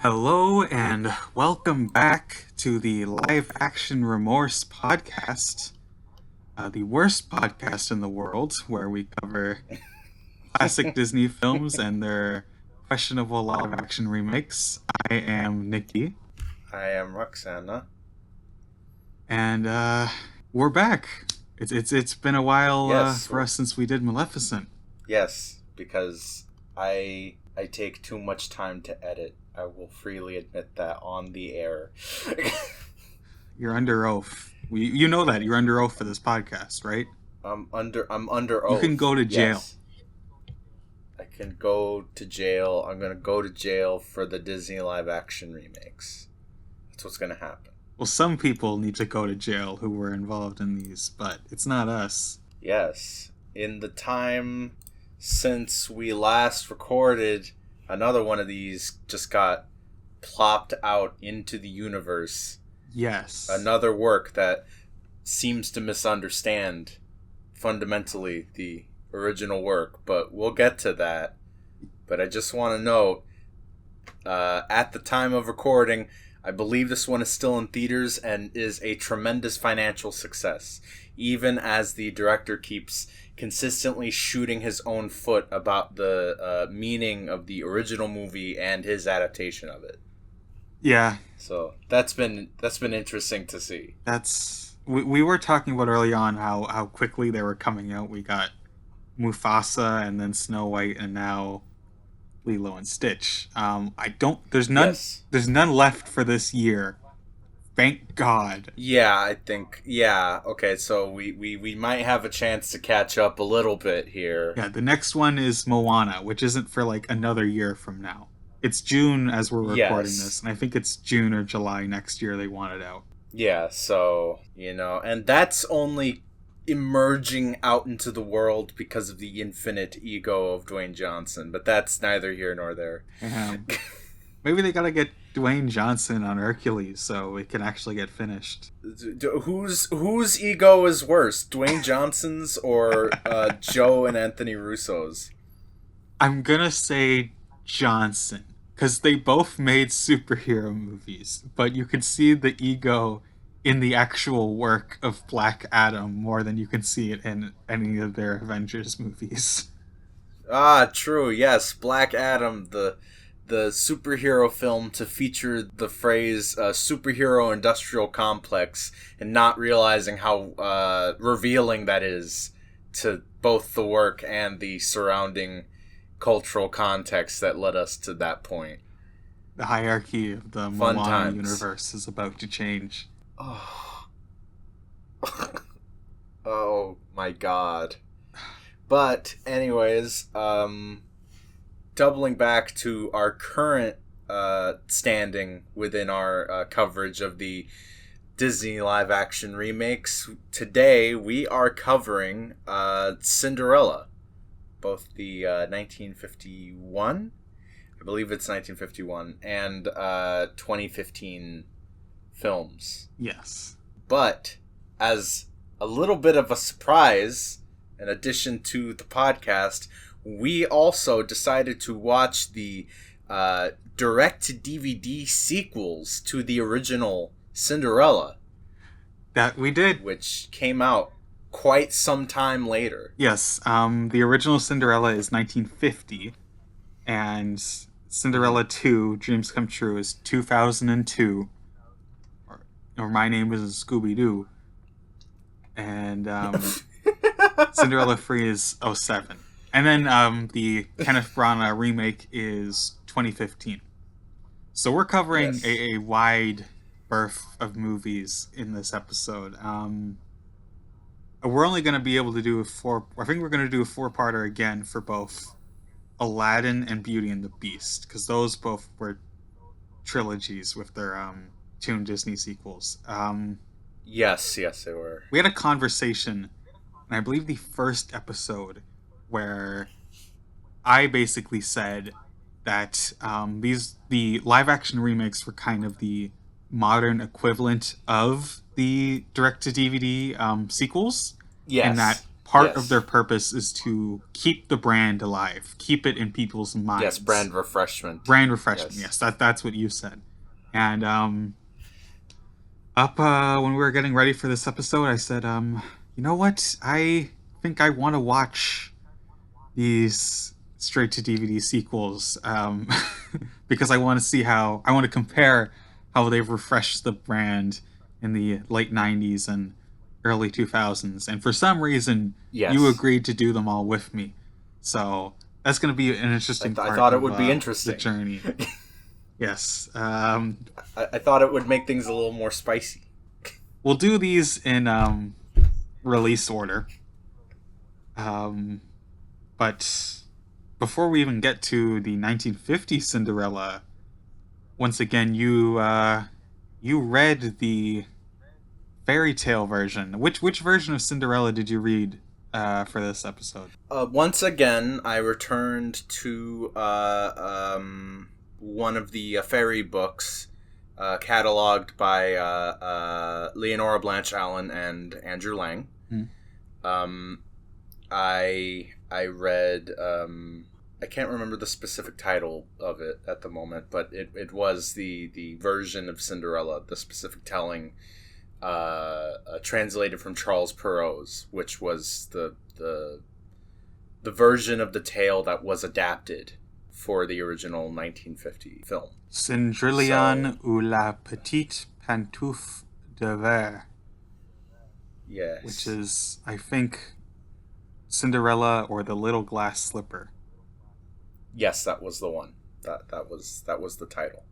Hello and welcome back to the live action Remorse podcast, the worst podcast in the world, where we cover classic Disney films and their questionable live action remakes. I am Nikki, I am Roxana. and we're back. It's been a while Yes, for us since we did Maleficent. yes, because I take too much time to edit. I will freely admit that on the air. You're under oath. You know that you're under oath for this podcast, right? I'm under oath. You can go to jail. Yes. I can go to jail. I'm gonna go to jail for the Disney live action remakes. That's what's gonna happen. Well, some people need to go to jail who were involved in these, but it's not us. Yes. In the time since we last recorded, another one of these just got plopped out into the universe. Yes. Another work that seems to misunderstand fundamentally the original work, but we'll get to that. But I just want to note, at the time of recording, I believe this one is still in theaters and is a tremendous financial success, even as the director keeps consistently shooting his own foot about the meaning of the original movie and his adaptation of it. Yeah. So that's been interesting to see. We were talking about early on how quickly they were coming out. We got Mufasa and then Snow White and now Lilo and Stitch. There's none Yes. there's none left for this year. Thank God. Yeah, I think, yeah. Okay, so we might have a chance to catch up a little bit here. Yeah, the next one is Moana, which isn't for like another year from now. It's June as we're recording Yes. this, and I think it's June or July next year they want it out. Yeah, so, and that's only emerging out into the world because of the infinite ego of Dwayne Johnson, but that's neither here nor there. Maybe they gotta get Dwayne Johnson on Hercules so it can actually get finished. Whose ego is worse, Dwayne Johnson's or Joe and Anthony Russo's? I'm gonna say Johnson, because they both made superhero movies, but you can see the ego in the actual work of Black Adam more than you can see it in any of their Avengers movies. Ah, true. Yes, Black Adam, the superhero film to feature the phrase superhero industrial complex, and not realizing how revealing that is to both the work and the surrounding cultural context that led us to that point. The hierarchy of the Fun Moana times. universe is about to change. Oh. Oh my god. But anyways, doubling back to our current standing within our coverage of the Disney live action remakes, today we are covering Cinderella, both the 1951, I believe it's 1951, and 2015 films. Yes. But as a little bit of a surprise, in addition to the podcast, we also decided to watch the direct-to-DVD sequels to the original Cinderella. That we did. Which came out quite some time later. Yes, the original Cinderella is 1950, and Cinderella 2, Dreams Come True, is 2002, or My Name is Scooby-Doo, and Cinderella 3 is 07. And then the Kenneth Branagh remake is 2015. So we're covering Yes. a wide berth of movies in this episode. We're only going to be able to do I think we're going to do a four-parter again for both Aladdin and Beauty and the Beast, because those both were trilogies with their Toon Disney sequels. Yes, they were. We had a conversation, and I believe the first episode, where I basically said that the live-action remakes were kind of the modern equivalent of the direct-to-DVD sequels. Yes. And that part of their Yes. purpose is to keep the brand alive, keep it in people's Yes, minds. brand refreshment. Brand refreshment. Yes. Yes, that's what you said. And up when we were getting ready for this episode, I said, you know what? I think I want to watch these straight to DVD sequels because I want to see how I want to compare how they've refreshed the brand in the late '90s and early 2000s. And for some reason, you Yes. agreed to do them all with me. So that's going to be an interesting I part thought it of would be the interesting. journey. Yes. I thought it would make things a little more spicy. We'll do these in release order. Um, but before we even get to the 1950 Cinderella, once again, you read the fairy tale version. Which version of Cinderella did you read for this episode? Once again, I returned to one of the fairy books cataloged by Leonora Blanche Allen and Andrew Lang. Hmm. I read I can't remember the specific title of it at the moment, but it was the version of Cinderella, the specific telling, translated from Charles Perrault's, which was the version of the tale that was adapted for the original 1950 film. Cendrillon ou la petite pantoufle de verre, Yes. which is, I think, Cinderella or the little glass slipper. Yes, that was the one. That was the title.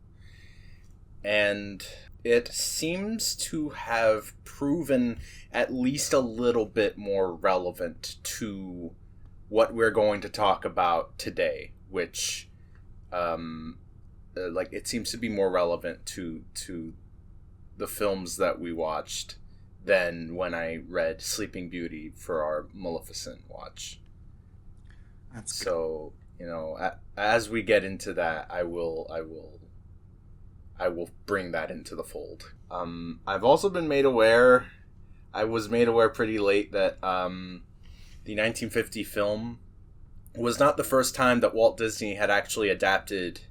And it seems to have proven at least a little bit more relevant to what we're going to talk about today, which like it seems to be more relevant to the films that we watched than when I read Sleeping Beauty for our Maleficent watch. That's good. So, as we get into that, I will bring that into the fold. I've also been made aware. I was made aware pretty late that the 1950 film was not the first time that Walt Disney had actually adapted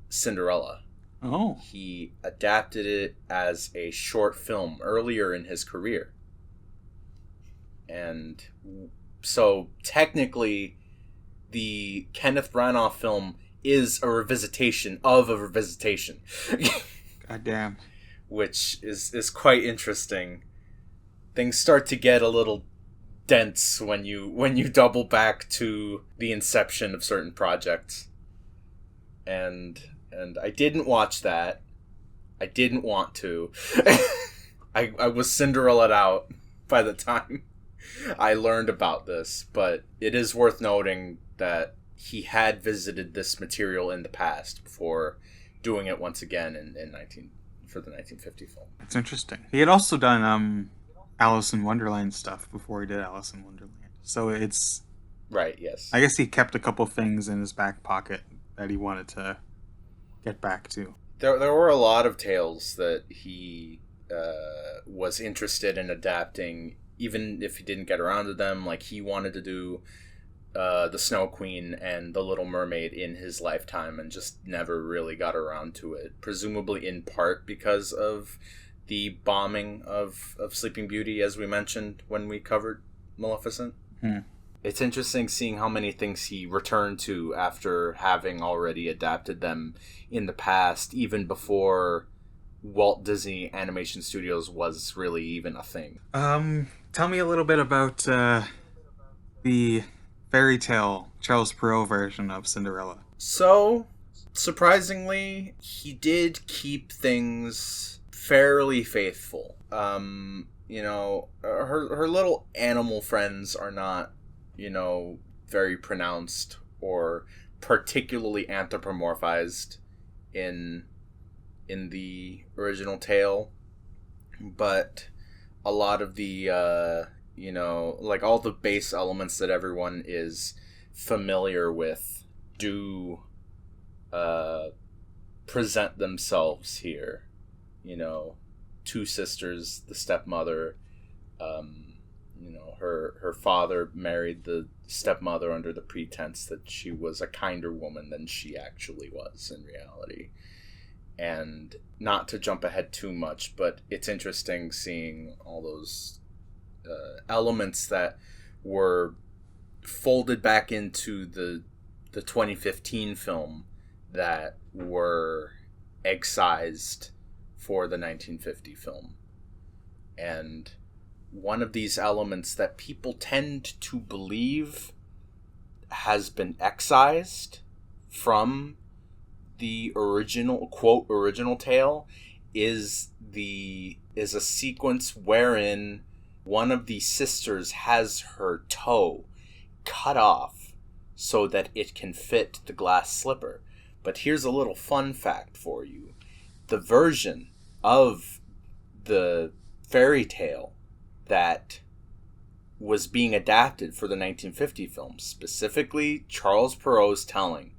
Cinderella. Oh. He adapted it as a short film earlier in his career. And so technically, the Kenneth Branagh film is a revisitation of a revisitation. Goddamn. Which is quite interesting. Things start to get a little dense when you double back to the inception of certain projects. And I didn't watch that. I didn't want to. I was Cinderella'd out by the time I learned about this, but it is worth noting that he had visited this material in the past before doing it once again for the 1950 film. That's interesting. He had also done Alice in Wonderland stuff before he did Alice in Wonderland. So it's right. Yes. I guess he kept a couple things in his back pocket that he wanted to get back to. There were a lot of tales that he was interested in adapting, even if he didn't get around to them. Like he wanted to do the Snow Queen and the Little Mermaid in his lifetime and just never really got around to it, presumably in part because of the bombing of Sleeping Beauty, as we mentioned when we covered Maleficent. It's interesting seeing how many things he returned to after having already adapted them in the past, even before Walt Disney Animation Studios was really even a thing. Tell me a little bit about the fairy tale Charles Perrault version of Cinderella. So, surprisingly, he did keep things fairly faithful. Her little animal friends are not, very pronounced or particularly anthropomorphized in the original tale, but a lot of the like all the base elements that everyone is familiar with do present themselves here. Two sisters, the stepmother, her father married the stepmother under the pretense that she was a kinder woman than she actually was in reality. And not to jump ahead too much, but it's interesting seeing all those elements that were folded back into the 2015 film that were excised for the 1950 film. And one of these elements that people tend to believe has been excised from the original, quote, original tale is a sequence wherein one of the sisters has her toe cut off so that it can fit the glass slipper. But here's a little fun fact for you. The version of the fairy tale that was being adapted for the 1950 film, specifically Charles Perrault's telling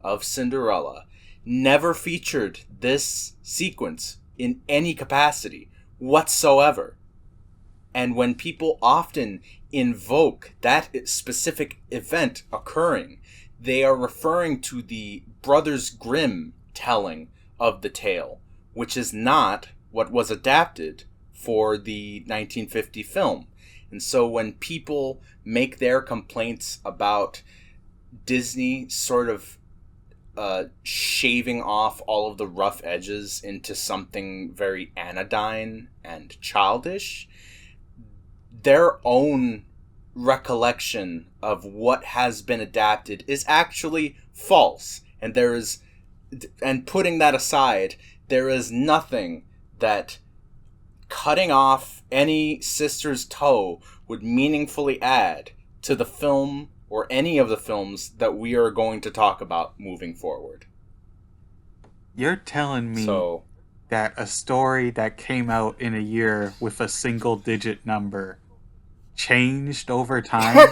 of Cinderella, never featured this sequence in any capacity whatsoever. And when people often invoke that specific event occurring, they are referring to the Brothers Grimm telling of the tale, which is not what was adapted for the 1950 film. And so when people make their complaints about Disney sort of shaving off all of the rough edges into something very anodyne and childish, their own recollection of what has been adapted is actually false. And putting that aside, there is nothing that cutting off any sister's toe would meaningfully add to the film or any of the films that we are going to talk about moving forward. You're telling me that a story that came out in a year with a single digit number changed over time?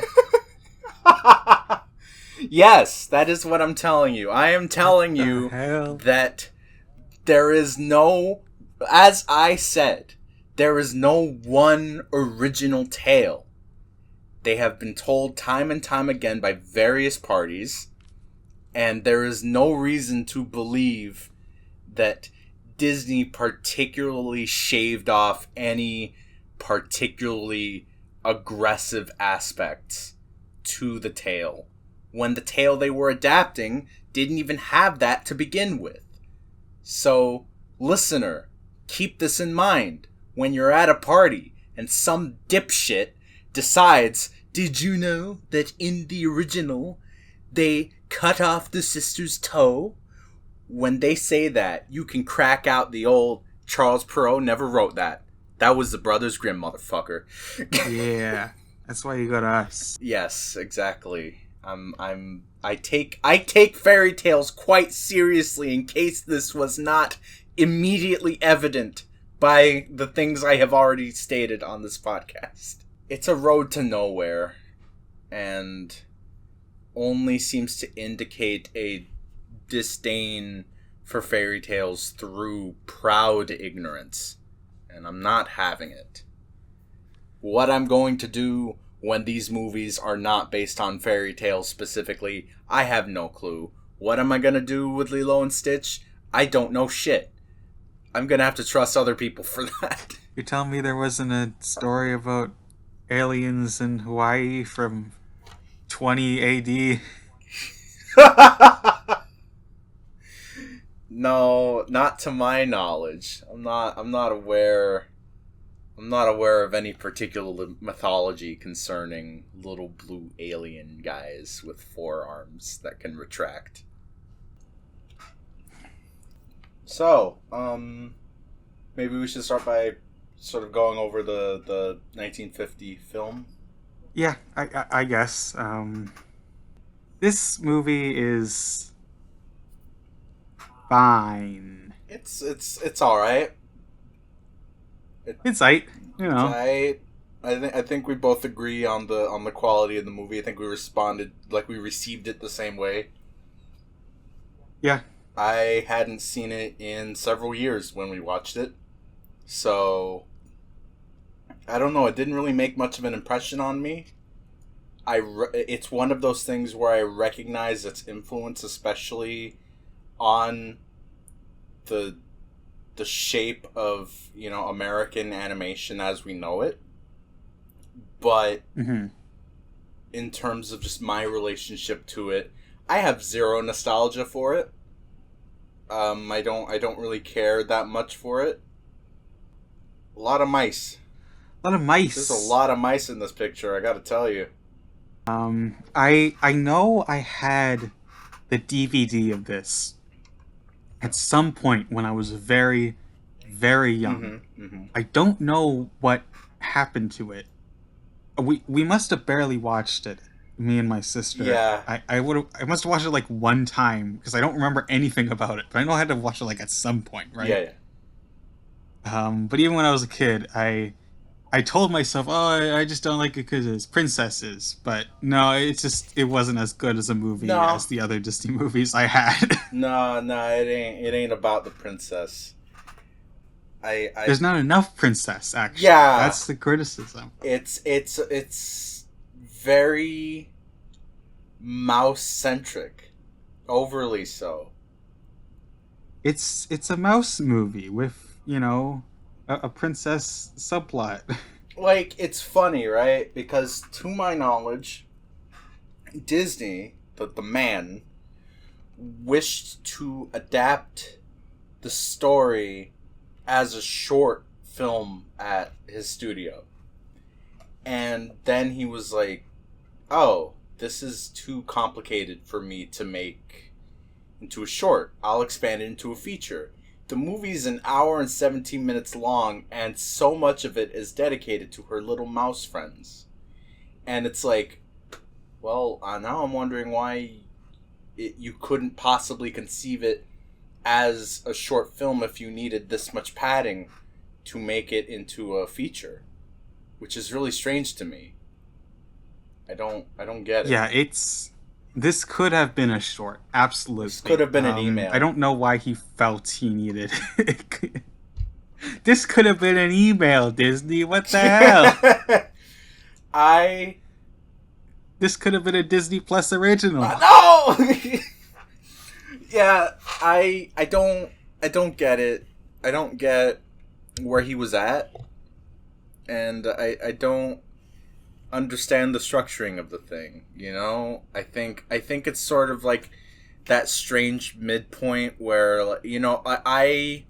Yes, that is what I'm telling you. I am telling you that there is no, as I said, there is no one original tale. They have been told time and time again by various parties, and there is no reason to believe that Disney particularly shaved off any particularly aggressive aspects to the tale, when the tale they were adapting didn't even have that to begin with. So, listener, keep this in mind when you're at a party and some dipshit decides, did you know that in the original they cut off the sister's toe? When they say that, you can crack out the old Charles Perrault never wrote that. That was the Brothers Grimm, motherfucker. Yeah, that's why you got us. Yes, exactly. I take fairy tales quite seriously, in case this was not immediately evident by the things I have already stated on this podcast. It's a road to nowhere, and only seems to indicate a disdain for fairy tales through proud ignorance, and I'm not having it. What I'm going to do when these movies are not based on fairy tales specifically, I have no clue. What am I going to do with Lilo and Stitch? I don't know shit. I'm going to have to trust other people for that. You're telling me there wasn't a story about aliens in Hawaii from 20 AD? No, not to my knowledge. I'm not aware of any particular mythology concerning little blue alien guys with forearms that can retract. So, maybe we should start by sort of going over the 1950 film. Yeah, I guess. This movie is fine. It's all right. It's aight, you know. I think we both agree on the quality of the movie. I think we received it the same way. Yeah. I hadn't seen it in several years when we watched it, so I don't know. It didn't really make much of an impression on me. It's one of those things where I recognize its influence, especially on the the shape of American animation as we know it. But Hmm. in terms of just my relationship to it, I have zero nostalgia for it. I don't really care that much for it. A lot of mice. A lot of There's a mice. lot of mice in this picture. I got to tell you. I know I had the DVD of this at some point when I was very, very young. Mm-hmm. Mm-hmm. I don't know what happened to it. We must have barely watched it. Me and my sister. Yeah. I must have watched it like one time because I don't remember anything about it. But I know I had to watch it like at some point, Yeah. right? Yeah. But even when I was a kid, I told myself, oh, I just don't like it because it's princesses. But no, it wasn't as good as a movie No. as the other Disney movies I had. No. No. It ain't about the princess. I. There's not enough princess, actually. Yeah. That's the criticism. It's very mouse centric, overly so. It's a mouse movie with a princess subplot. Like, it's funny, right? Because to my knowledge, Disney, the man, wished to adapt the story as a short film at his studio. And then he was like, oh, this is too complicated for me to make into a short. I'll expand it into a feature. The movie's an hour and 17 minutes long, and so much of it is dedicated to her little mouse friends. And it's like, well, now I'm wondering why you couldn't possibly conceive it as a short film if you needed this much padding to make it into a feature, which is really strange to me. I don't get it. Yeah, this could have been a short, This could absolutely. have been an I email. don't know why he felt he needed. This could have been an email, Disney. What the hell? I This could have been a Disney Plus original. no. Yeah, I don't get it. I don't get where he was at, and I don't understand the structuring of the thing. I think it's sort of like that strange midpoint where I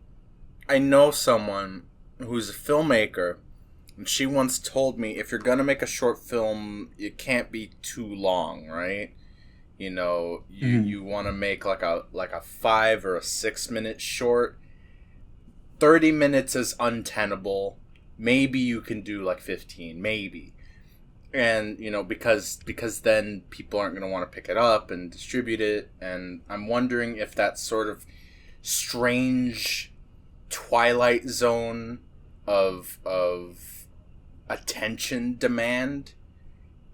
know someone who's a filmmaker, and she once told me if you're gonna make a short film, it can't be too long, right? You Mhm. you want to make like a 5 or 6 minute short. 30 minutes is untenable. Maybe you can do like 15, maybe, and because then people aren't going to want to pick it up and distribute it. And I'm wondering if that sort of strange twilight zone of attention demand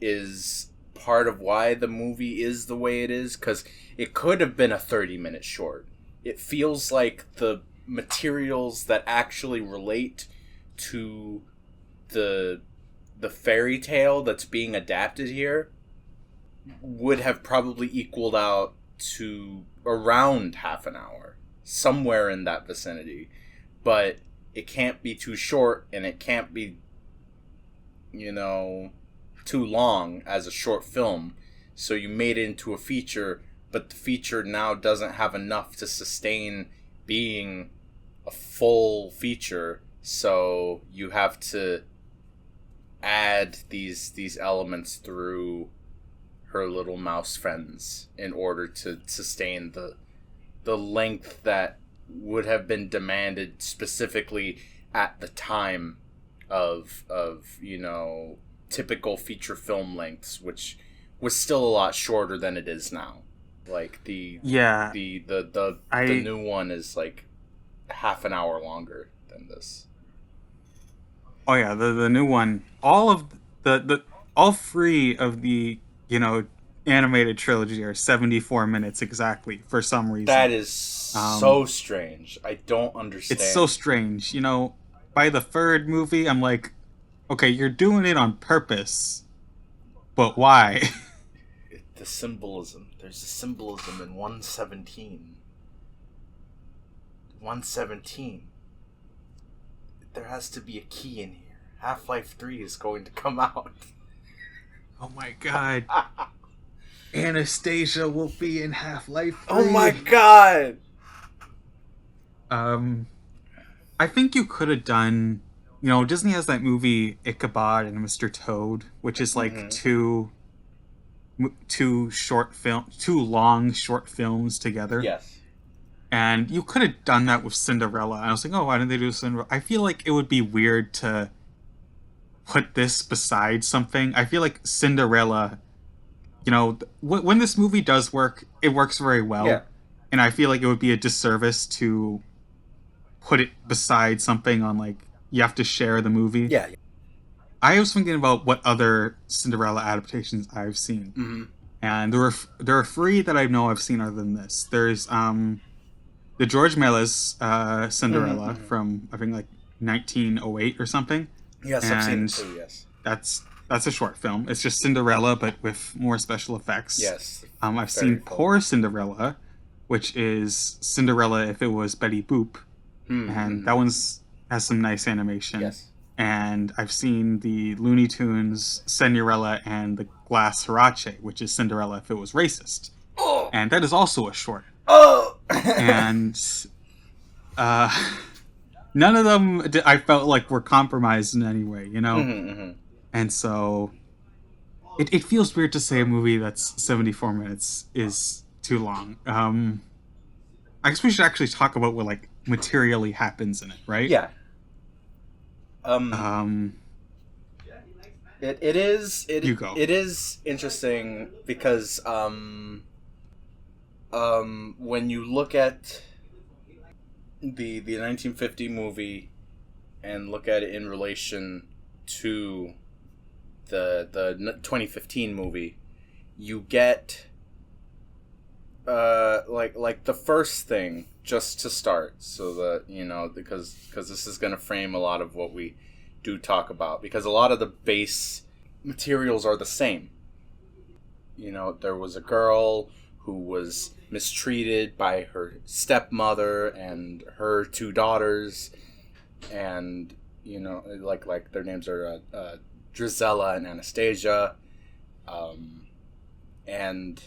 is part of why the movie is the way it is, because it could have been a 30-minute short. It feels like the materials that actually relate to the the fairy tale that's being adapted here would have probably equaled out to around half an hour, somewhere in that vicinity. But it can't be too short, and it can't be, too long as a short film. So you made it into a feature, but the feature now doesn't have enough to sustain being a full feature. So you have to add these elements through her little mouse friends in order to sustain the length that would have been demanded specifically at the time of typical feature film lengths, which was still a lot shorter than it is now. Like the Yeah, the the the, the I new one is like half an hour longer than this. oh yeah, the new one. All of the all three of the animated trilogy are 74 minutes exactly for some That reason. is Um, so strange. I don't it's so understand. strange. By the third movie, I'm like, okay, you're doing it on purpose, but why? The symbolism. There's a symbolism in 117. 117. There has to be a key in here. Half-Life 3 is going to come out. Oh my god. Anastasia will be in Half-Life Oh 3. my god! Um, I think you could have done. Disney has that movie Ichabod and Mr. Toad, which is like Mm-hmm. two long short films together. Yes. And you could have done that with Cinderella. And I was like, oh, why didn't they do Cinderella? I feel like it would be weird to put this beside something. I feel like Cinderella, when this movie does work, it works very Yeah. well. And I feel like it would be a disservice to put it beside something on like you have to share the movie. Yeah. I was thinking about what other Cinderella adaptations I've seen, Mm-hmm. and there are three that I know I've seen other than this. There's the George Melas Cinderella Mm-hmm. from I think like 1908 or something, Yes, I've seen it and too, yes. that's a short film. It's just Cinderella but with more special effects. Yes. I've Very seen cool. Poor Cinderella, which is Cinderella if it was Betty Boop, and that one's has some nice animation. Yes. And I've seen the Looney Tunes Cinderella and the Glass Sriracha, which is Cinderella if it was racist, Oh! and that is also a short. Oh! And none of them I felt like were compromised in any way, Mm-hmm, mm-hmm. And so it feels weird to say a movie that's 74 minutes is too long. I guess we should actually talk about what like materially happens in it, right? Yeah. Um, You go. It is interesting because when you look at the 1950 movie and look at it in relation to the 2015 movie, you get like the first thing just to start, so that because this is going to frame a lot of what we do talk about, because a lot of the base materials are the same. There was a girl who was mistreated by her stepmother and her two daughters, and like their names are Drizella and Anastasia, and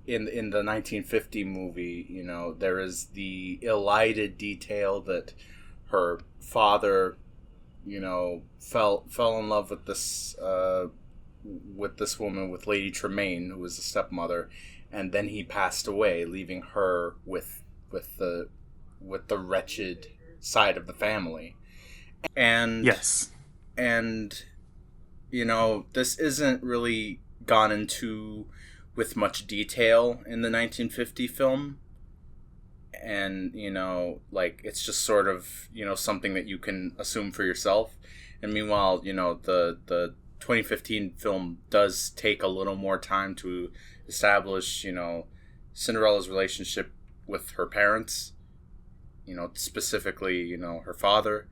in the 1950 movie, there is the elided detail that her father, fell in love with this woman, with Lady Tremaine, who was the stepmother, and then he passed away, leaving her with the wretched side of the family. And yes. and this isn't really gone into with much detail in the 1950 film, and like it's just sort of something that you can assume for yourself. And meanwhile, the 2015 film does take a little more time to establish Cinderella's relationship with her parents, specifically her father,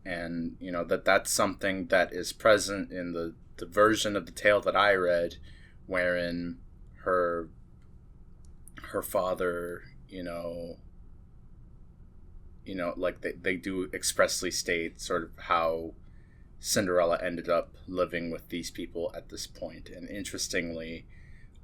and that's something that is present in the version of the tale that I read, wherein her father, like they do expressly state sort of how Cinderella ended up living with these people at this point. And interestingly,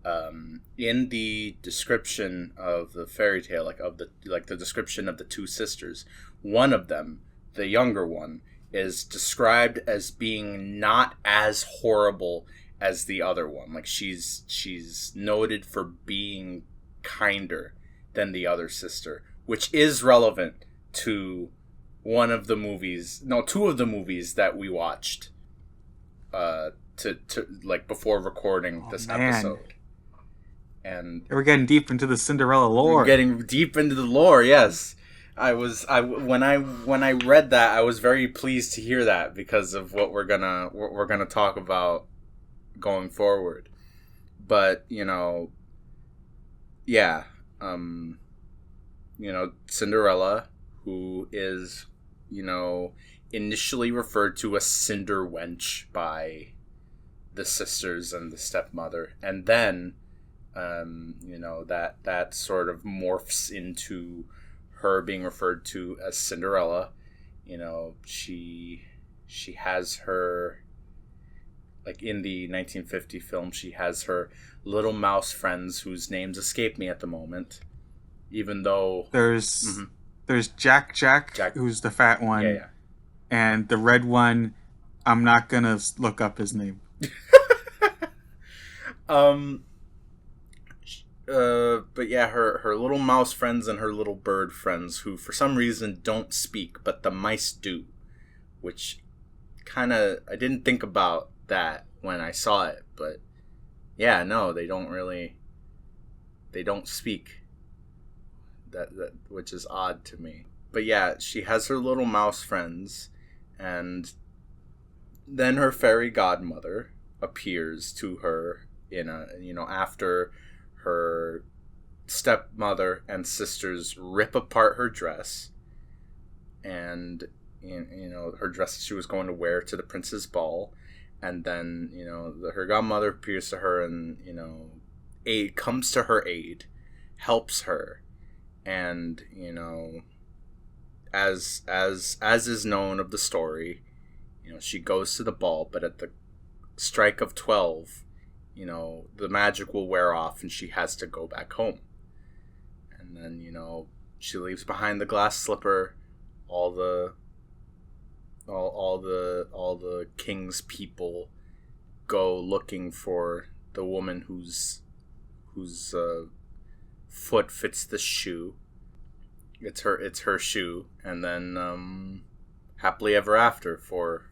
in the description of the fairy tale, the description of the two sisters, one of them, the younger one, is described as being not as horrible as the other one. Like she's noted for being kinder than the other sister, which is relevant to two of the movies that we watched to like before recording this episode. And we're getting deep into the Cinderella lore. We're getting deep into the lore, yes. When I read that, I was very pleased to hear that, because of what we're gonna talk about going forward. But Cinderella, who is initially referred to as Cinder Wench by the sisters and the stepmother, and then that sort of morphs into her being referred to as Cinderella. She has her, like in the 1950 film, she has her little mouse friends whose names escape me at the moment, even though there's Jack, who's the fat one, yeah. and the red one, I'm not gonna look up his name. But yeah, her little mouse friends and her little bird friends, who for some reason don't speak, but the mice do, which I didn't think about that when I saw it, but yeah, no, they don't speak. That which is odd to me. But yeah, she has her little mouse friends, and then her fairy godmother appears to her after her stepmother and sisters rip apart her dress, and her dress she was going to wear to the prince's ball, and then her godmother appears to her and comes to her aid, helps her, and as is known of the story, she goes to the ball, but at the strike of 12, the magic will wear off and she has to go back home. And then, she leaves behind the glass slipper. All the king's people go looking for the woman whose foot fits the shoe. It's her shoe, and then happily ever after for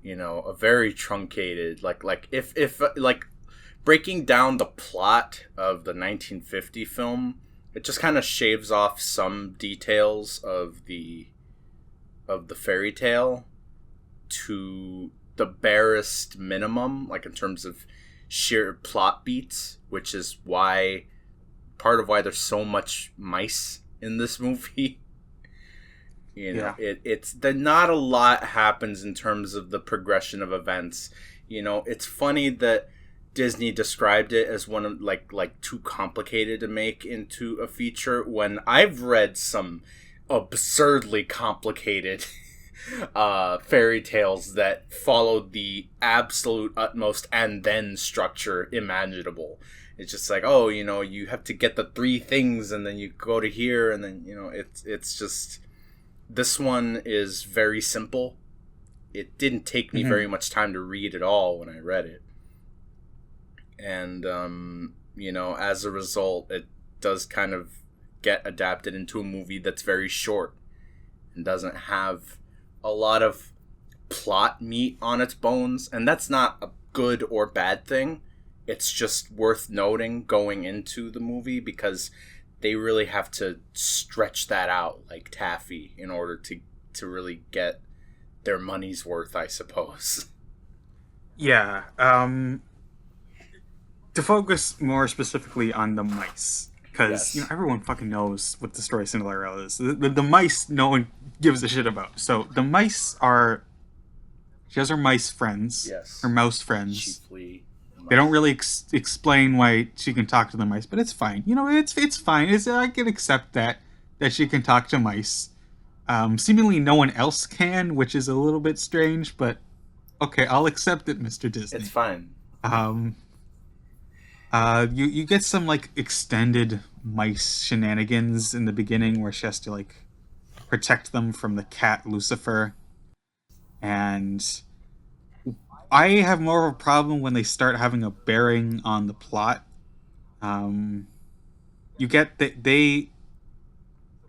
a very truncated, if breaking down the plot of the 1950 film, it just kind of shaves off some details of the fairy tale to the barest minimum, like in terms of sheer plot beats, which is part of why there's so much mice in this movie. It's that not a lot happens in terms of the progression of events. It's funny that Disney described it as one of like too complicated to make into a feature, when I've read some absurdly complicated fairy tales that followed the absolute utmost and then structure imaginable. It's just like, you have to get the 3 things and then you go to here, and then it's just, this one is very simple. It didn't take me very much time to read at all when I read it. And, as a result, it does kind of get adapted into a movie that's very short and doesn't have a lot of plot meat on its bones. And that's not a good or bad thing. It's just worth noting going into the movie, because they really have to stretch that out like taffy in order to really get their money's worth, I suppose. Yeah. To focus more specifically on the mice, because Yes. everyone fucking knows what the story of Cinderella is. The mice, no one gives a shit about. So the mice are, she has her mice friends, Yes. her mouse friends. Chiefly. They don't really explain why she can talk to the mice, but it's fine. It's fine. I can accept that she can talk to mice. Seemingly no one else can, which is a little bit strange, but okay, I'll accept it, Mr. Disney. It's fine. You get some extended mice shenanigans in the beginning where she has to protect them from the cat Lucifer, and I have more of a problem when they start having a bearing on the plot. You get that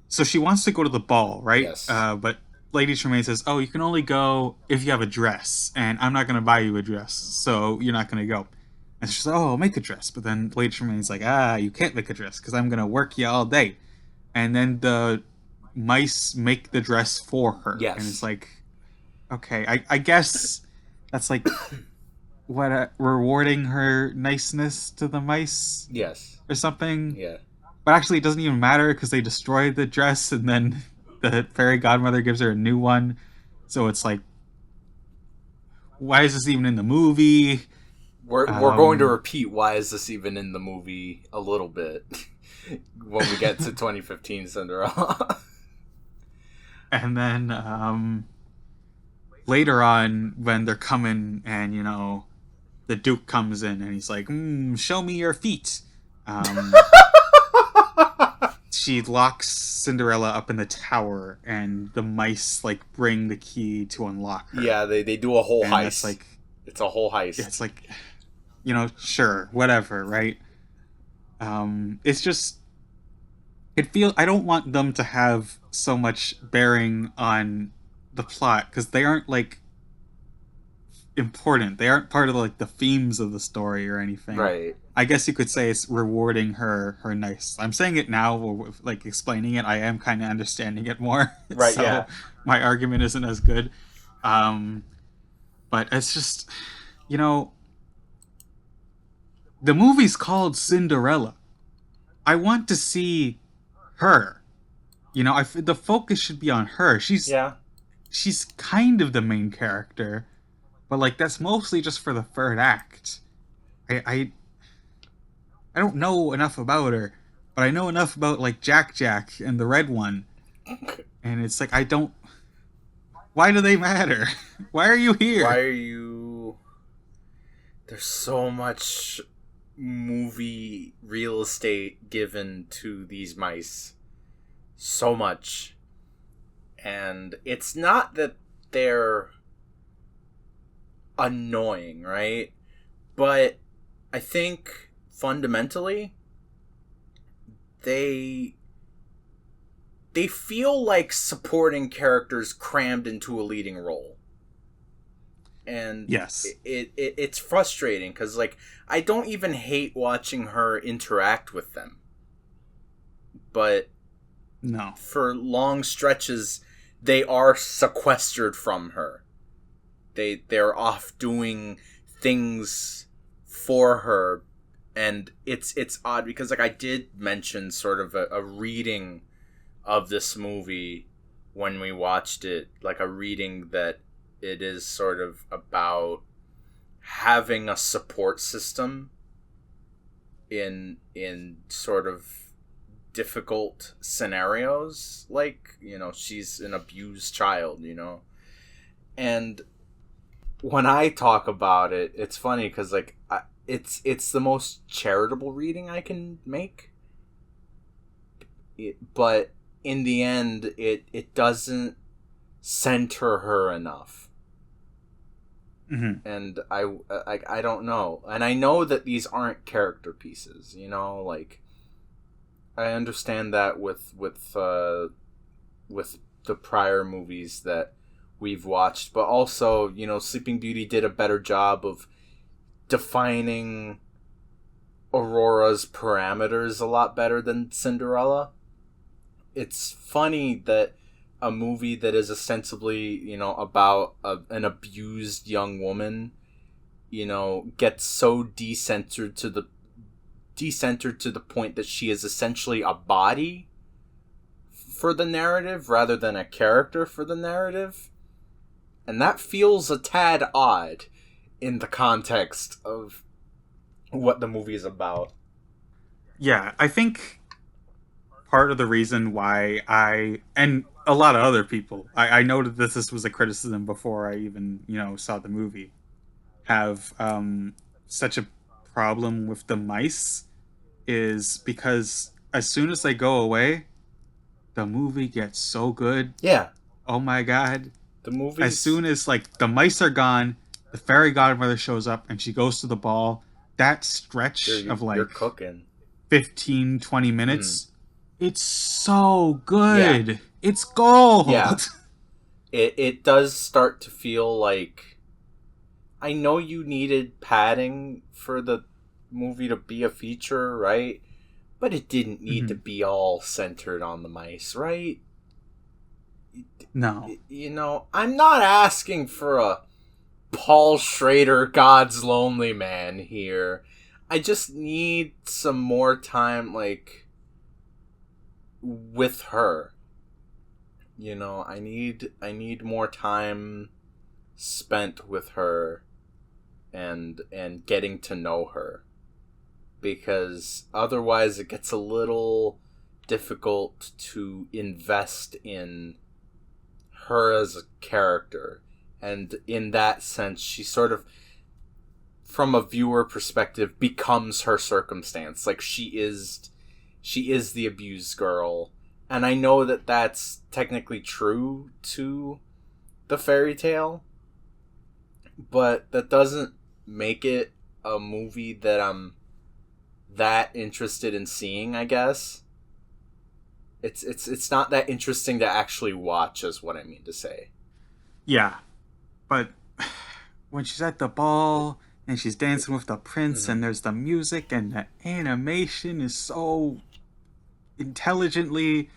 so she wants to go to the ball, right? Yes. But Lady Tremaine says, "Oh, you can only go if you have a dress, and I'm not going to buy you a dress, so you're not going to go." And she's like, "Oh, I'll make a dress." But then Lady Tremaine's like, "You can't make a dress because I'm going to work you all day." And then the mice make the dress for her. Yes. And it's like, okay, I guess that's rewarding her niceness to the mice. Yes. Or something. Yeah. But actually, it doesn't even matter because they destroy the dress and then the fairy godmother gives her a new one. So it's like, why is this even in the movie? We're going to repeat why is this even in the movie a little bit when we get to 2015 Cinderella. And then later on, when they're coming and, the Duke comes in and he's like, show me your feet. She locks Cinderella up in the tower and the mice, like, bring the key to unlock her. Yeah, they do a whole and heist. That's like, it's a whole heist. It's like, sure, whatever, right? It's just, I don't want them to have so much bearing on the plot because they aren't like important. They aren't part of like the themes of the story or anything. Right. I guess you could say it's rewarding her nice. I'm saying it now, like explaining it. I am kind of understanding it more. Right. So yeah. My argument isn't as good. But it's just, the movie's called Cinderella. I want to see her. The focus should be on her. She's kind of the main character, but like that's mostly just for the third act. I don't know enough about her, but I know enough about like Jack and the red one, and it's like I don't. Why do they matter? Why are you here? Why are you? There's so much movie real estate given to these mice. So much. And it's not that they're annoying, right? But I think fundamentally they feel like supporting characters crammed into a leading role. And yes, it's frustrating because like I don't even hate watching her interact with them, but no, for long stretches they are sequestered from her. They're off doing things for her, and it's odd because like I did mention sort of a reading of this movie when we watched it, like a reading that it is sort of about having a support system in sort of difficult scenarios, like she's an abused child, and when I talk about it, it's funny because like it's the most charitable reading I can make, but in the end it doesn't center her enough. Mm-hmm. And I don't know, and I know that these aren't character pieces, like I understand that with the prior movies that we've watched, but also Sleeping Beauty did a better job of defining Aurora's parameters a lot better than Cinderella. It's funny that a movie that is ostensibly, about an abused young woman, gets so decentered to the point that she is essentially a body for the narrative rather than a character for the narrative. And that feels a tad odd in the context of what the movie is about. Yeah, I think part of the reason why and a lot of other people, I noted that this was a criticism before I even, saw the movie, have such a problem with the mice is because as soon as they go away, the movie gets so good. Yeah. Oh my god. The movie. As soon as like the mice are gone, the fairy godmother shows up and she goes to the ball. That stretch of like you're cooking 15-20 minutes, it's so good. Yeah. It's gold. Yeah. It does start to feel like, I know you needed padding for the movie to be a feature, right? But it didn't need to be all centered on the mice, right? No. I'm not asking for a Paul Schrader God's Lonely Man here. I just need some more time, like, with her. I need more time spent with her and getting to know her, because otherwise it gets a little difficult to invest in her as a character. And in that sense, she sort of, from a viewer perspective, becomes her circumstance. Like, she is the abused girl. And I know that that's technically true to the fairy tale, but that doesn't make it a movie that I'm that interested in seeing, I guess. It's not that interesting to actually watch, is what I mean to say. Yeah, but when she's at the ball and she's dancing with the prince Mm-hmm. and there's the music and the animation is so intelligently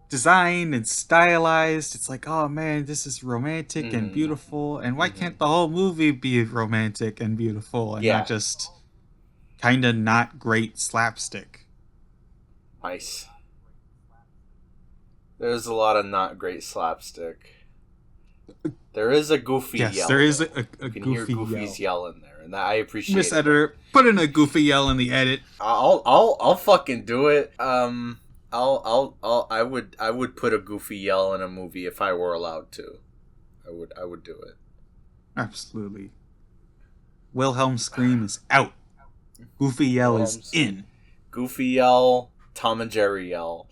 designed and stylized, it's like, oh man, this is romantic and Mm-hmm. beautiful. And why Mm-hmm. can't the whole movie be romantic and beautiful and not Yeah. just kind of not great slapstick? Nice. There's a lot of not great slapstick. There is a goofy Yes, yell, there is though. a You can hear goofy yell. Goofy's yell in there, and that I Miss appreciate it. Editor, put in a goofy yell in the edit. I'll fucking do it. I would put a goofy yell in a movie if I were allowed to. I would do it. Absolutely. Wilhelm scream is out. Goofy yell is Wilhelm's in. goofy yell, Tom and Jerry yell.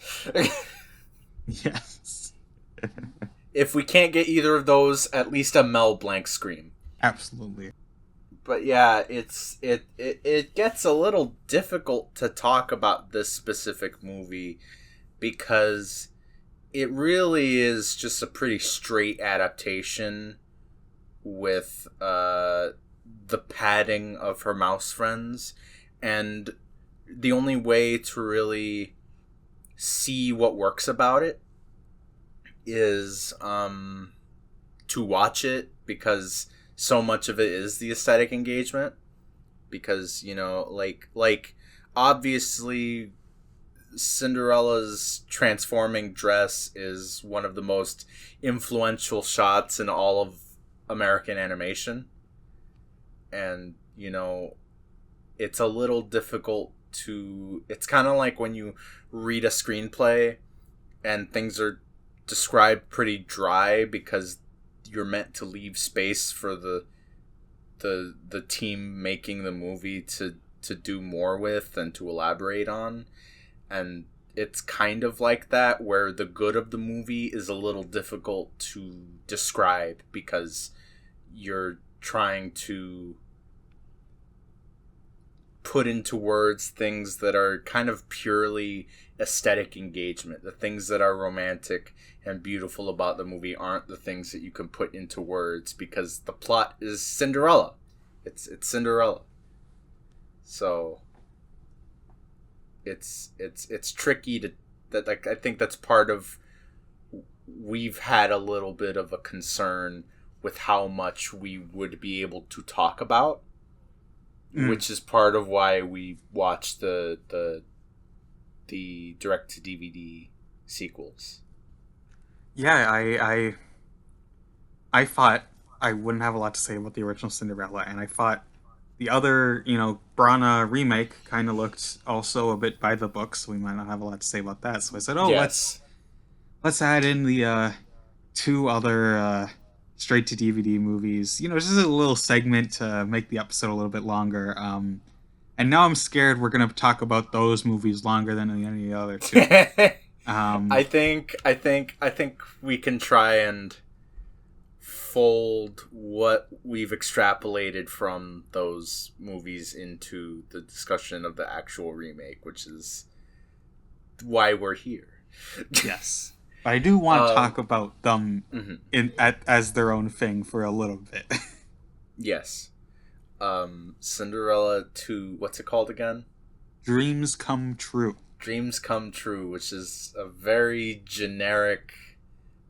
Yes. If we can't get either of those, at least a Mel Blanc scream. Absolutely. But yeah, it gets a little difficult to talk about this specific movie, because it really is just a pretty straight adaptation with the padding of her mouse friends, and the only way to really see what works about it is to watch it, because so much of it is the aesthetic engagement. Because, like obviously Cinderella's transforming dress is one of the most influential shots in all of American animation. And, it's a little difficult to... It's kind of like when you read a screenplay and things are described pretty dry, because you're meant to leave space for the team making the movie to do more with and to elaborate on. And it's kind of like that, where the good of the movie is a little difficult to describe, because you're trying to put into words things that are kind of purely aesthetic engagement. The things that are romantic and beautiful about the movie aren't the things that you can put into words, because the plot is Cinderella. It's Cinderella. So it's tricky to that. Like, I think that's part of... We've had a little bit of a concern with how much we would be able to talk about, which is part of why we watched the direct to DVD sequels. Yeah, I thought I wouldn't have a lot to say about the original Cinderella, and I thought the other, Brana remake kind of looked also a bit by the book, so we might not have a lot to say about that. So I said, oh, Yes. let's add in the two other straight to DVD movies. Just a little segment to make the episode a little bit longer. And now I'm scared we're gonna talk about those movies longer than any other two. I think we can try and fold what we've extrapolated from those movies into the discussion of the actual remake, which is why we're here. Yes. But I do want to talk about them Mm-hmm. as their own thing for a little bit. Yes. Cinderella 2, what's it called again? Dreams Come True. Dreams Come True, which is a very generic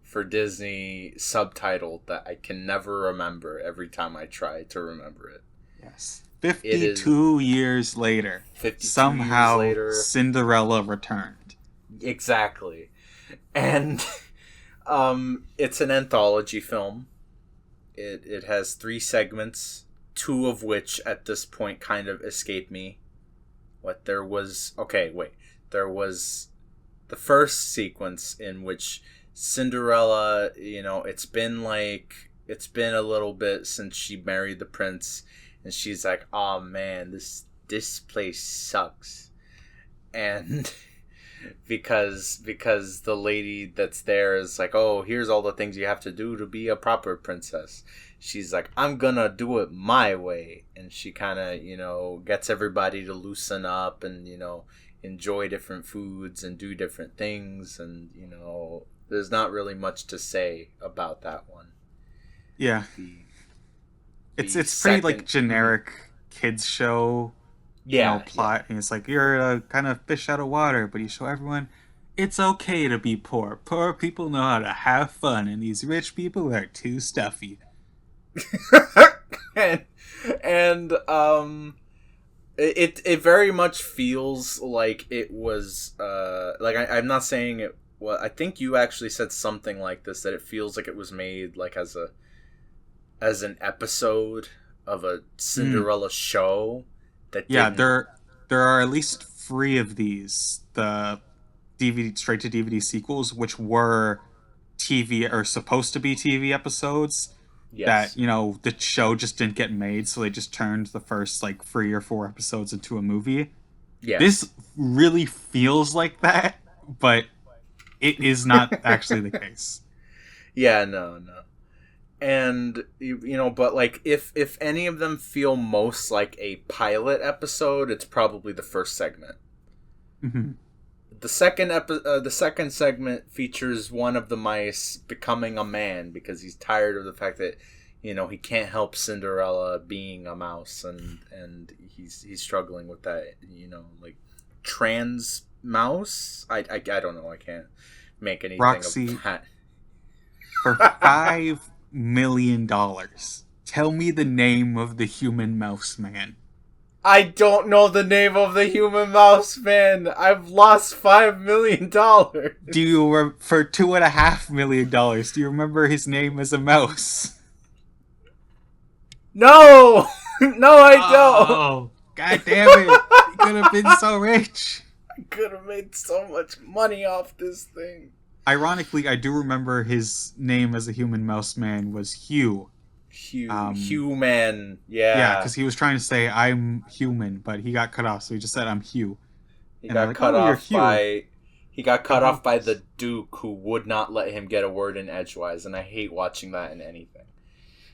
for Disney subtitle that I can never remember every time I try to remember it. Yes. 52 years later. 52 somehow years later. Cinderella returned. Exactly. And It's an anthology film. It has 3 segments, 2 of which at this point kind of escape me. There was the first sequence in which Cinderella, it's been a little bit since she married the prince, and she's like, "Oh man, this place sucks," and because the lady that's there is like, "Oh, here's all the things you have to do to be a proper princess." She's like, "I'm gonna do it my way," and she kind of gets everybody to loosen up and enjoy different foods and do different things, and there's not really much to say about that one. Yeah. The, It's pretty like generic kids show, plot, yeah. and it's like you're a kind of fish out of water, but you show everyone it's okay to be poor. Poor people know how to have fun, and these rich people are too stuffy. and it very much feels like it was like I'm not saying it. Well, I think you actually said something like this, that it feels like it was made like as an episode of a Cinderella show. There are at least 3 of these, the DVD straight to DVD sequels, which were TV or supposed to be TV episodes. That Yes. the show just didn't get made, so they just turned the first like 3 or 4 episodes into a movie. Yes. This really feels like that, but it is not actually the case. Yeah. No. And but like if any of them feel most like a pilot episode, it's probably the first segment. Mm-hmm. The second segment features one of the mice becoming a man because he's tired of the fact that he can't help Cinderella being a mouse, and he's struggling with that, like trans mouse. I don't know. I can't make anything Roxy, of that. for $5 million, tell me the name of the human mouse man. I don't know the name of the human mouse man. I've lost $5 million. Do you for $2.5 million? Do you remember his name as a mouse? No, no, I don't. Oh, god damn it! He could have been so rich. I could have made so much money off this thing. Ironically, I do remember his name as a human mouse man was Hugh. Human, Yeah, because he was trying to say I'm human, but he got cut off, so he just said I'm Hugh. He got cut off by the Duke, who would not let him get a word in edgewise, and I hate watching that in anything.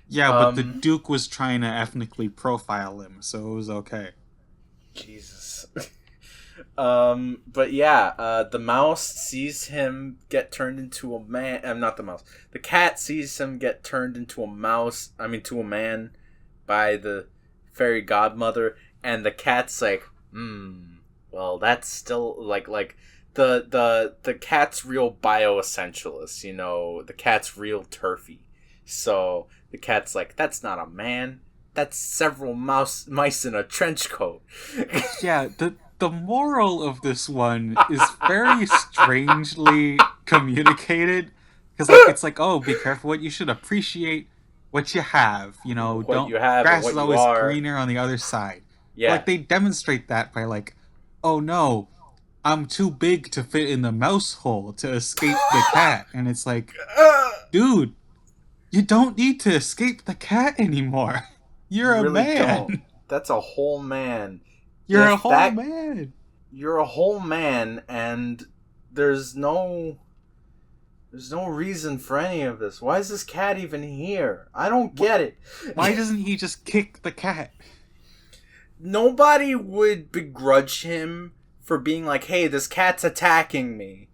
Yeah, but the Duke was trying to ethnically profile him, so it was okay. Jesus. But yeah, the mouse sees him get turned into a man. Not the mouse. The cat sees him get turned into a mouse. To a man by the fairy godmother, and the cat's like, well, that's still like the cat's real bioessentialist. The cat's real turfy. So the cat's like, that's not a man. That's several mice in a trench coat. Yeah, the moral of this one is very strangely communicated, because it's like, oh, be careful what you should appreciate what you have. What Don't you have grass and is what always you are. greener on the other side. Yeah. Like they demonstrate that by like, oh no, I'm too big to fit in the mouse hole to escape the cat, and it's like, dude, you don't need to escape the cat anymore. You're a really man. Don't. That's a whole man. You're a whole man. You're a whole man, and there's no reason for any of this. Why is this cat even here? I don't get it. Why doesn't he just kick the cat? Nobody would begrudge him for being like, hey, this cat's attacking me.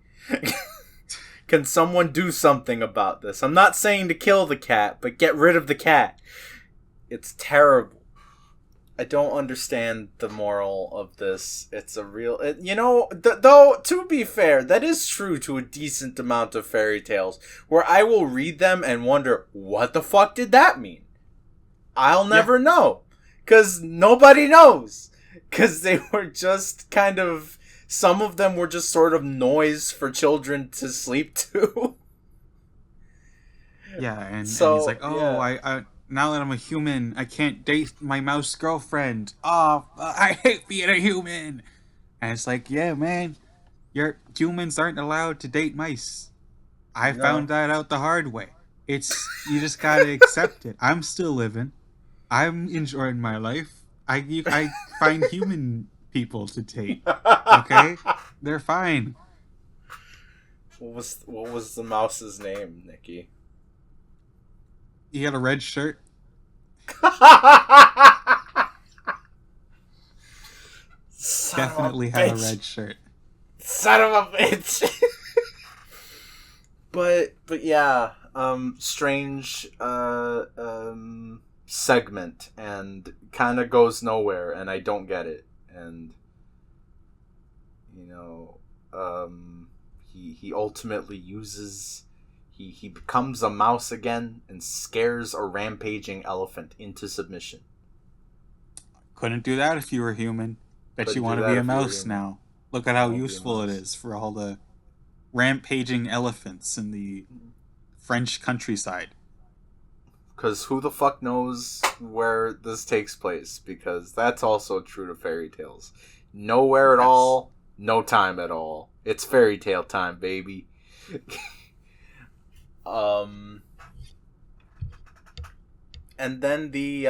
Can someone do something about this? I'm not saying to kill the cat, but get rid of the cat. It's terrible. I don't understand the moral of this. It's a real... though, to be fair, that is true to a decent amount of fairy tales, where I will read them and wonder, what the fuck did that mean? I'll never know. Because nobody knows. Because they were just kind of... Some of them were just sort of noise for children to sleep to. Yeah, and he's like, So oh, yeah. I now that I'm a human, I can't date my mouse girlfriend. Oh, I hate being a human. And it's like, yeah, man, your humans aren't allowed to date mice. I found No. that out the hard way. It's you just gotta accept it. I'm still living. I'm enjoying my life. I find human people to date. Okay, they're fine. What was the mouse's name, Nikki? He had a red shirt. Son of a Definitely had a bitch. red shirt. Son of a bitch. But yeah, strange segment and kind of goes nowhere, and I don't get it. And you know, he ultimately uses he becomes a mouse again and scares a rampaging elephant into submission. Couldn't do that if you were human. Bet you Couldn't do want to be that a if you were mouse human. now. Look at I how won't be a useful it mouse. is for all the rampaging elephants in the French countryside. Because who the fuck knows where this takes place? Because that's also true to fairy tales. Nowhere at Yes. all, no time at all. It's fairy tale time, baby. um, and then the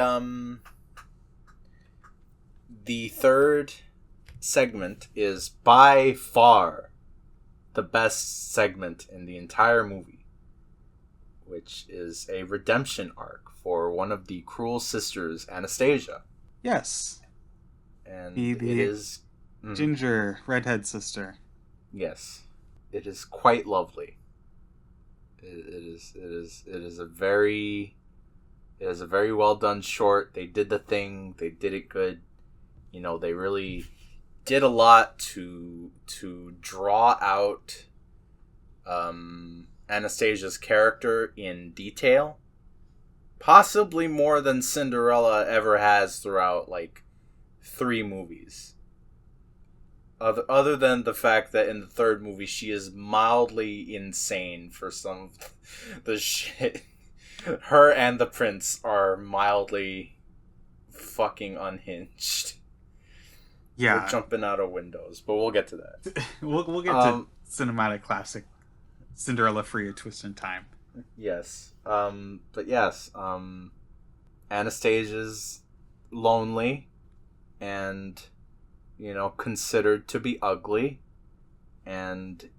third segment is by far the best segment in the entire movie, which is a redemption arc for one of the cruel sisters, Anastasia. Yes. And it The is ginger redhead sister. yes, it is quite lovely. It is a very well done short. They did the thing. They did it good. They really did a lot to draw out Anastasia's character in detail, possibly more than Cinderella ever has throughout like 3 movies. Other than the fact that in the third movie she is mildly insane for some of the shit. Her and the prince are mildly fucking unhinged. They're Yeah. jumping out of windows, but we'll get to that. We'll get to Um, cinematic classic Cinderella free a twist in time. yes. But yes. Anastasia's lonely and considered to be ugly, and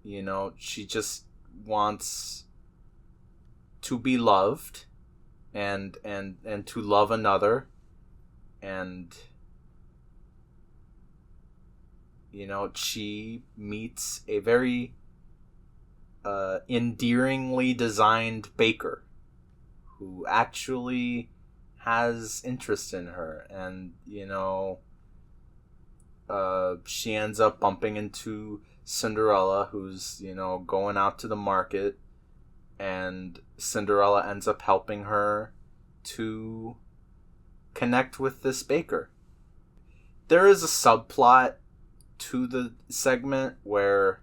she just wants to be loved and to love another, and she meets a very endearingly designed baker who actually has interest in her, and she ends up bumping into Cinderella, who's going out to the market, and Cinderella ends up helping her to connect with this baker. There is a subplot to the segment where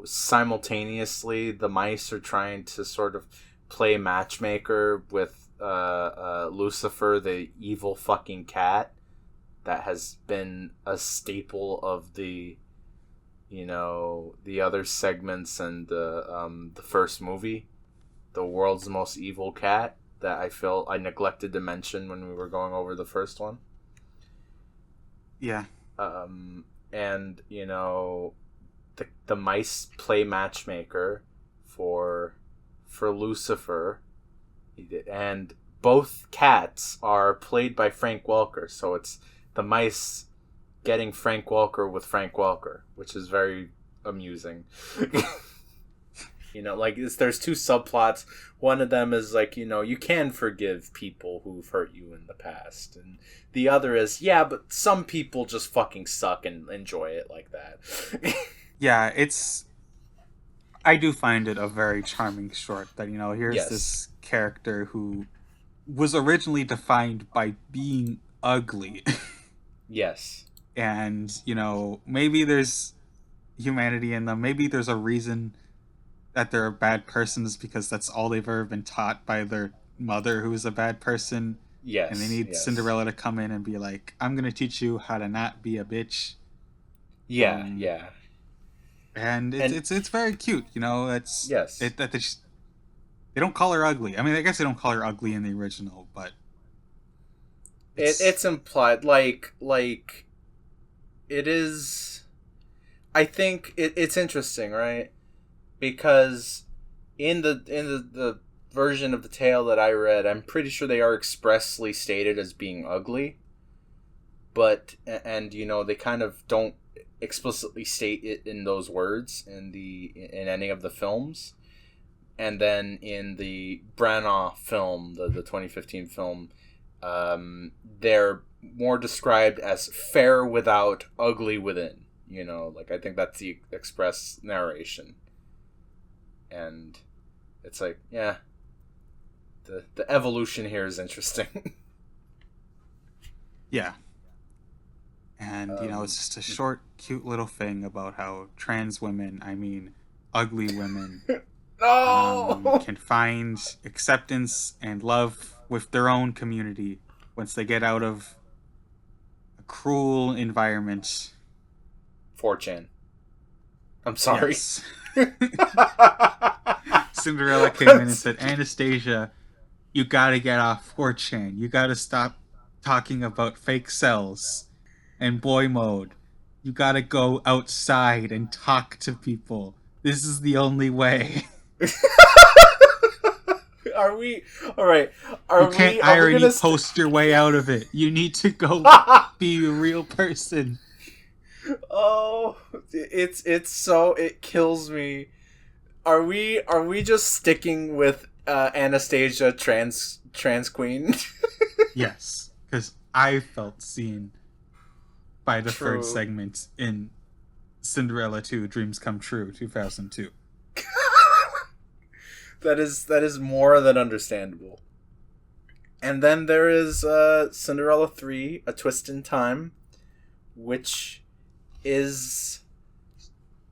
simultaneously the mice are trying to sort of play matchmaker with Lucifer, the evil fucking cat that has been a staple of the other segments and the first movie, the world's most evil cat, that I feel I neglected to mention when we were going over the first one. Yeah. And the mice play matchmaker for Lucifer, and both cats are played by Frank Welker, so it's the mice getting Frank Welker with Frank Welker, which is very amusing. There's 2 subplots. One of them is like, you can forgive people who've hurt you in the past, and the other is, yeah, but some people just fucking suck and enjoy it like that. Yeah, I do find it a very charming short that, here's Yes. this character who was originally defined by being ugly. Yes. And, maybe there's humanity in them. Maybe there's a reason that they're a bad person is because that's all they've ever been taught by their mother, who is a bad person, and they Yes, need yes. Cinderella to come in and be like, "I'm gonna teach you how to not be a bitch." Yeah, Um, yeah. and it's And it's it's very cute, you know. It's yes. it that they don't call her ugly. I mean, I guess they don't call her ugly in the original, but it's It's implied like it is. I think it's interesting, right? Because in the version of the tale that I read, I'm pretty sure they are expressly stated as being ugly, but and they kind of don't explicitly state it in those words in any of the films. And then in the Branagh film, the 2015 film, they're more described as fair without, ugly within. Like I think that's the express narration, and it's like, yeah, the evolution here is interesting. yeah. And it's just a short, cute little thing about how trans women, I mean, ugly women, No. can find acceptance and love with their own community once they get out of a cruel environment. 4chan. I'm sorry. Yes. Cinderella came in and said, Anastasia, you gotta get off 4chan. You gotta stop talking about fake cells and boy mode. You gotta go outside and talk to people. This is the only way. Are we all right? You can't Are we irony gonna? post your way out of it. You need to go be a real person. Oh, it's so it kills me. Are we just sticking with Anastasia trans queen? Yes, because I felt seen by the third True. segment in Cinderella 2 Dreams Come True 2002. That is more than understandable. And then there is Cinderella 3, A Twist in Time, which is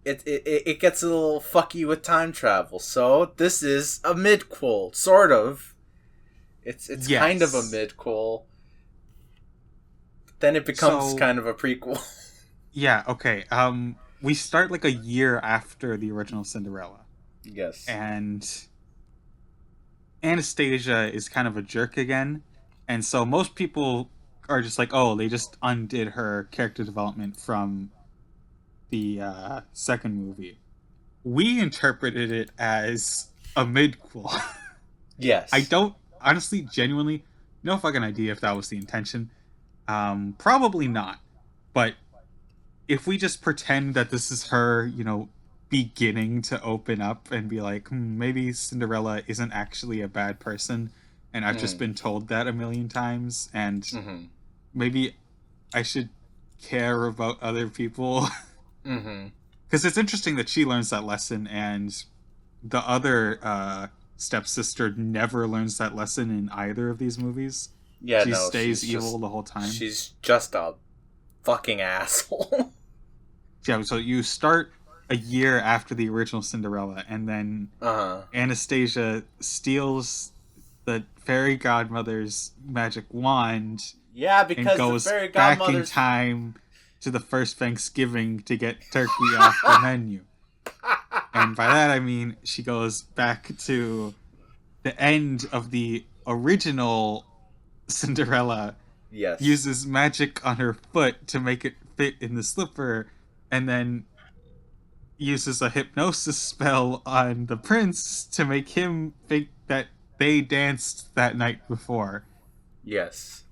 it gets a little fucky with time travel. So this is a midquel, sort of. It's kind of a Yes. midquel. Then it becomes So, kind of a prequel. yeah, okay. We start like a year after the original Cinderella. Yes. And Anastasia is kind of a jerk again. And so most people are just like, oh, they just undid her character development from the second movie. We interpreted it as a midquel. I Yes. don't honestly, genuinely, no fucking idea if that was the intention. Probably not. But if we just pretend that this is her, beginning to open up and be like, maybe Cinderella isn't actually a bad person, and I've just Mm. been told that a million times, and Mm-hmm. maybe I should care about other people. Mm-hmm. Because it's interesting that she learns that lesson, and the other stepsister never learns that lesson in either of these movies. Yeah, She no, stays evil the whole time. she's just a fucking asshole. Yeah, so you start a year after the original Cinderella, and then Uh-huh. Anastasia steals the fairy godmother's magic wand Yeah, and because the goes fairy back in godmother's time to the first Thanksgiving to get turkey off the menu. And by that I mean she goes back to the end of the original Cinderella, Yes. uses magic on her foot to make it fit in the slipper, and then uses a hypnosis spell on the prince to make him think that they danced that night before. Yes.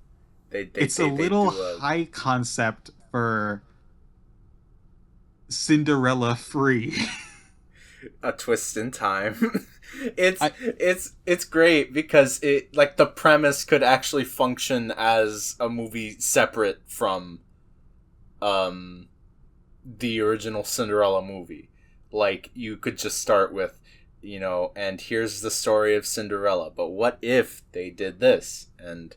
It's a They little do a high concept for Cinderella free. a twist in time. it's I, it's great because it like the premise could actually function as a movie separate from um the original Cinderella movie. Like you could just start with, and here's the story of Cinderella, but what if they did this? And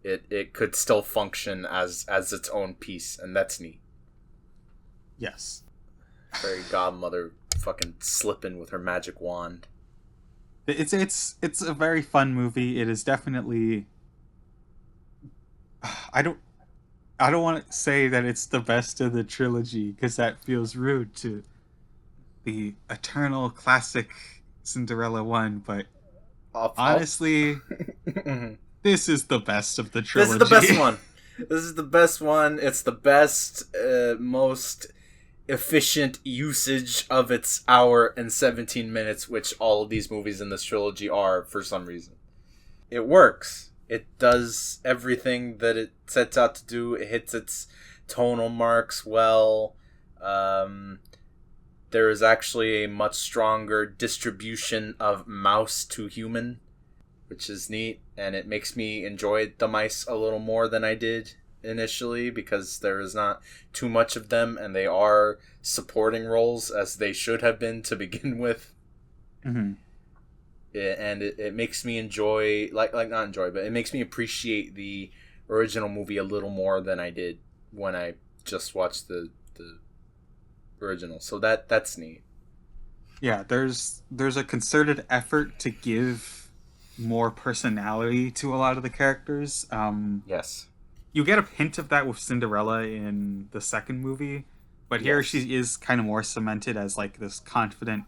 it could still function as its own piece, and that's neat. yes. Fairy godmother fucking slipping with her magic wand. It's a very fun movie. It is definitely. I don't I don't want to say that it's the best of the trilogy because that feels rude to the eternal classic Cinderella one, but honestly, this is the best of the trilogy. This is the best one. This is the best one. It's the best, most efficient usage of its hour and 17 minutes, which all of these movies in this trilogy are for some reason. It works. It does everything that it sets out to do. It hits its tonal marks well. There is actually a much stronger distribution of mouse to human, which is neat, and it makes me enjoy the mice a little more than I did initially because there is not too much of them, and they are supporting roles as they should have been to begin with. Mm-hmm. And it makes me enjoy, like not enjoy, but it makes me appreciate the original movie a little more than I did when I just watched the original. So that's neat. Yeah, there's a concerted effort to give more personality to a lot of the characters. Yes. You get a hint of that with Cinderella in the second movie, but here she is kind of more cemented as like this confident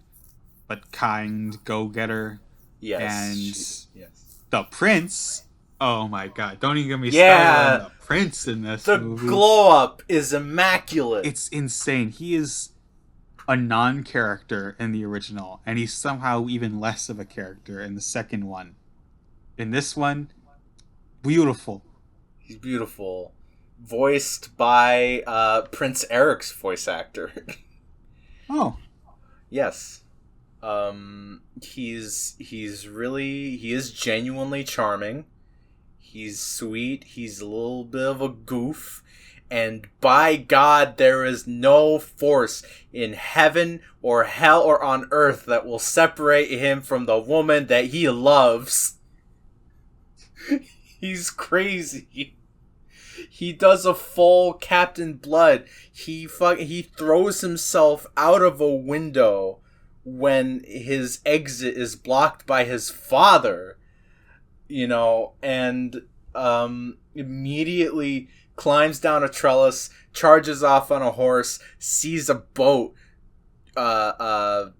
but kind go-getter. Yes. And the prince, oh my god, don't even get me started on the prince in this movie. The glow-up is immaculate. It's insane. He is a non-character in the original, and he's somehow even less of a character in the second one. In this one, beautiful. He's beautiful. Voiced by Prince Eric's voice actor. Oh. Yes. He is genuinely charming. He's sweet. He's a little bit of a goof. And by God, there is no force in heaven or hell or on earth that will separate him from the woman that he loves. He's crazy. He does a full Captain Blood. He throws himself out of a window when his exit is blocked by his father, and immediately climbs down a trellis, charges off on a horse, sees a boat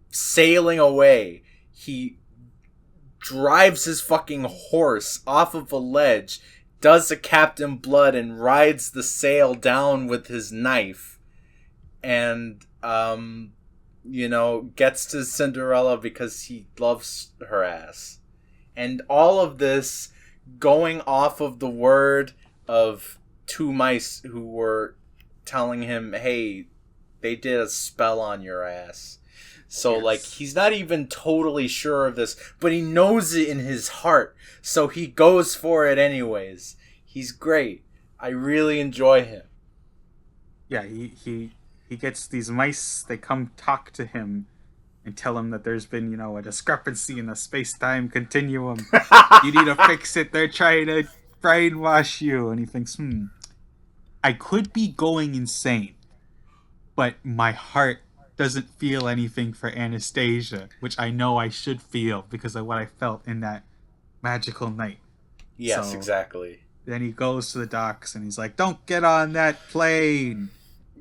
sailing away. He drives his fucking horse off of a ledge, does a Captain Blood, and rides the sail down with his knife, and gets to Cinderella because he loves her ass. And all of this going off of the word of two mice who were telling him, hey, they did a spell on your ass. So, yes. He's not even totally sure of this, but he knows it in his heart. So he goes for it anyways. He's great. I really enjoy him. Yeah, he gets these mice, they come talk to him and tell him that there's been, a discrepancy in the space-time continuum. You need to fix it. They're trying to brainwash you. And he thinks, I could be going insane, but my heart doesn't feel anything for Anastasia, which I know I should feel because of what I felt in that magical night. Yes, so, exactly. Then he goes to the docks and he's like, don't get on that plane.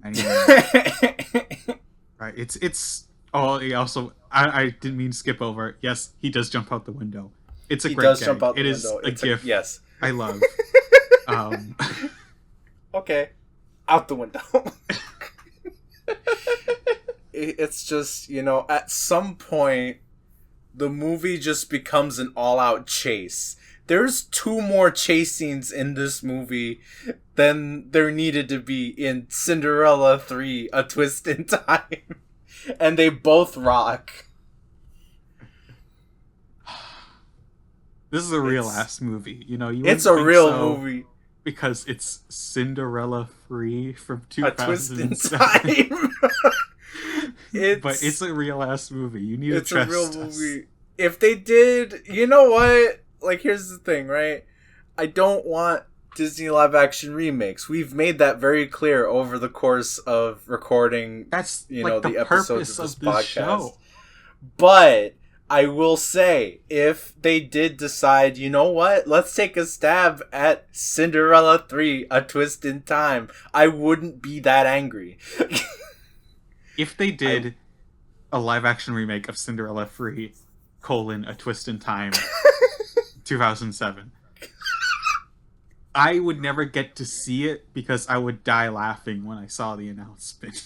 And right, it's he also I didn't mean to skip over. Yes, he does jump out the window. It's a great gag. Jump out the window. It is a gift. Yes, I love. Okay, out the window. It's just, at some point the movie just becomes an all-out chase. There's 2 more chase scenes in this movie than there needed to be in Cinderella 3, A Twist in Time. And they both rock. This is a real ass movie. It's a real movie. Because it's Cinderella 3 from 2007. A Twist in Time. But it's a real ass movie. You need to trust us. It's a real movie. If they did, you know what? Here's the thing, right? I don't want Disney live action remakes. We've made that very clear over the course of recording, That's you know, like the the episodes of purpose this of this podcast. show. But I will say, if they did decide, you know what, let's take a stab at Cinderella 3, A Twist in Time, I wouldn't be that angry. If they did a live action remake of Cinderella 3, A Twist in Time, 2007, I would never get to see it because I would die laughing when I saw the announcement.